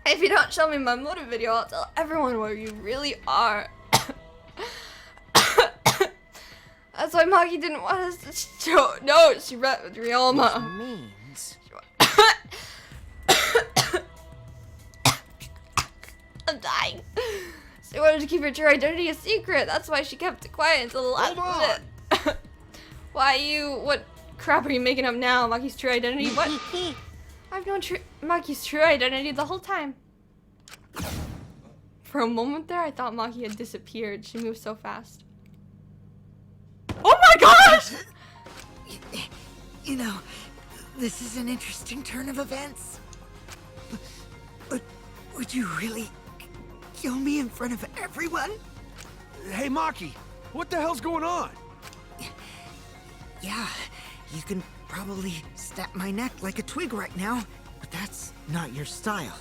If you don't show me my motive video, I'll tell everyone where you really are. That's why Maki didn't want us to show. No, she read with Ryoma. Which means... I'm dying. She wanted to keep her true identity a secret. That's why she kept it quiet until the last minute. What crap are you making up now? Maki's true identity? What? I've known Maki's true identity the whole time. For a moment there, I thought Maki had disappeared. She moved so fast. Oh my gosh! You know, this is an interesting turn of events. But would you really kill me in front of everyone? Hey, Maki, what the hell's going on? Yeah, you can probably snap my neck like a twig right now, but that's not your style.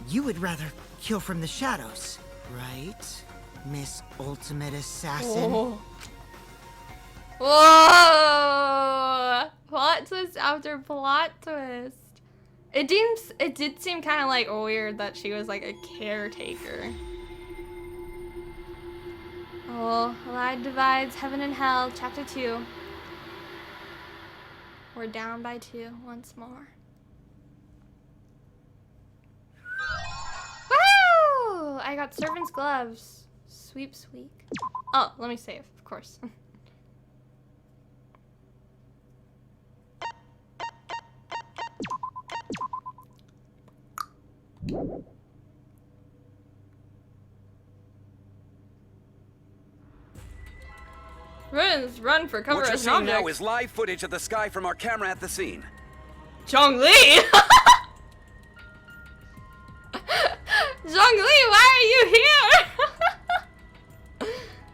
You would rather kill from the shadows, right, Miss Ultimate Assassin? Whoa. Whoa! Plot twist after plot twist. It did seem kind of like weird that she was like a caretaker. Oh, light divides heaven and hell, chapter 2. We're down by 2 once more. Woo! I got servant's gloves. Sweep, sweep. Oh, let me save, of course. Run for cover What you're as an seeing now object. is live footage of the sky from our camera at the scene. Zhongli! Zhongli, why are you here?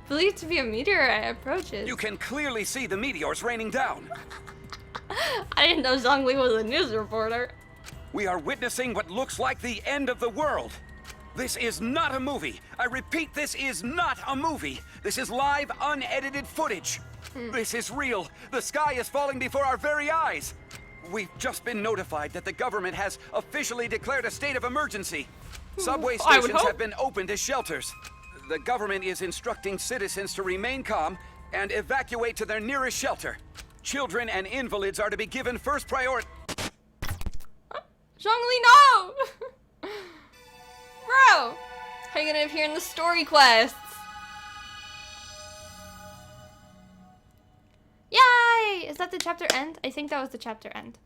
Believed to be a meteorite approaches. You can clearly see the meteors raining down. I didn't know Zhongli was a news reporter. We are witnessing what looks like the end of the world. This is not a movie. I repeat, this is not a movie. This is live, unedited footage. This is real. The sky is falling before our very eyes. We've just been notified that the government has officially declared a state of emergency. Subway stations have been opened as shelters. The government is instructing citizens to remain calm and evacuate to their nearest shelter. Children and invalids are to be given first priority. Zhongli, no! Bro! How are you gonna appear in the story quests? Yay! Is that the chapter end? I think that was the chapter end.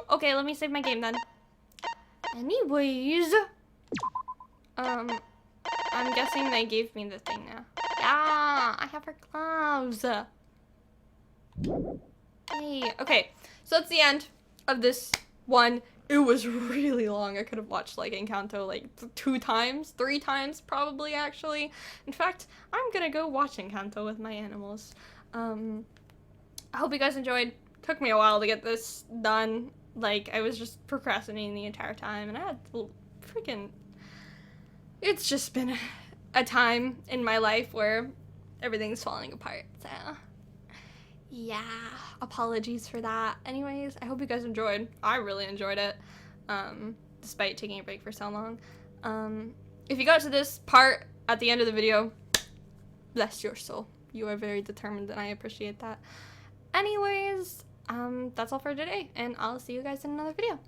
Okay, let me save my game then. Anyways. I'm guessing they gave me the thing now. Yeah, I have her gloves. Hey, okay. So that's the end of this one. It was really long. I could have watched like Encanto like 2 times, 3 times probably actually. In fact, I'm gonna go watch Encanto with my animals. I hope you guys enjoyed. Took me a while to get this done. Like I was just procrastinating the entire time and I had freaking... It's just been a time in my life where everything's falling apart, so... Yeah, apologies for that. Anyways, I hope you guys enjoyed. I really enjoyed it, despite taking a break for so long. If you got to this part at the end of the video, bless your soul. You are very determined and I appreciate that. Anyways, that's all for today, and I'll see you guys in another video.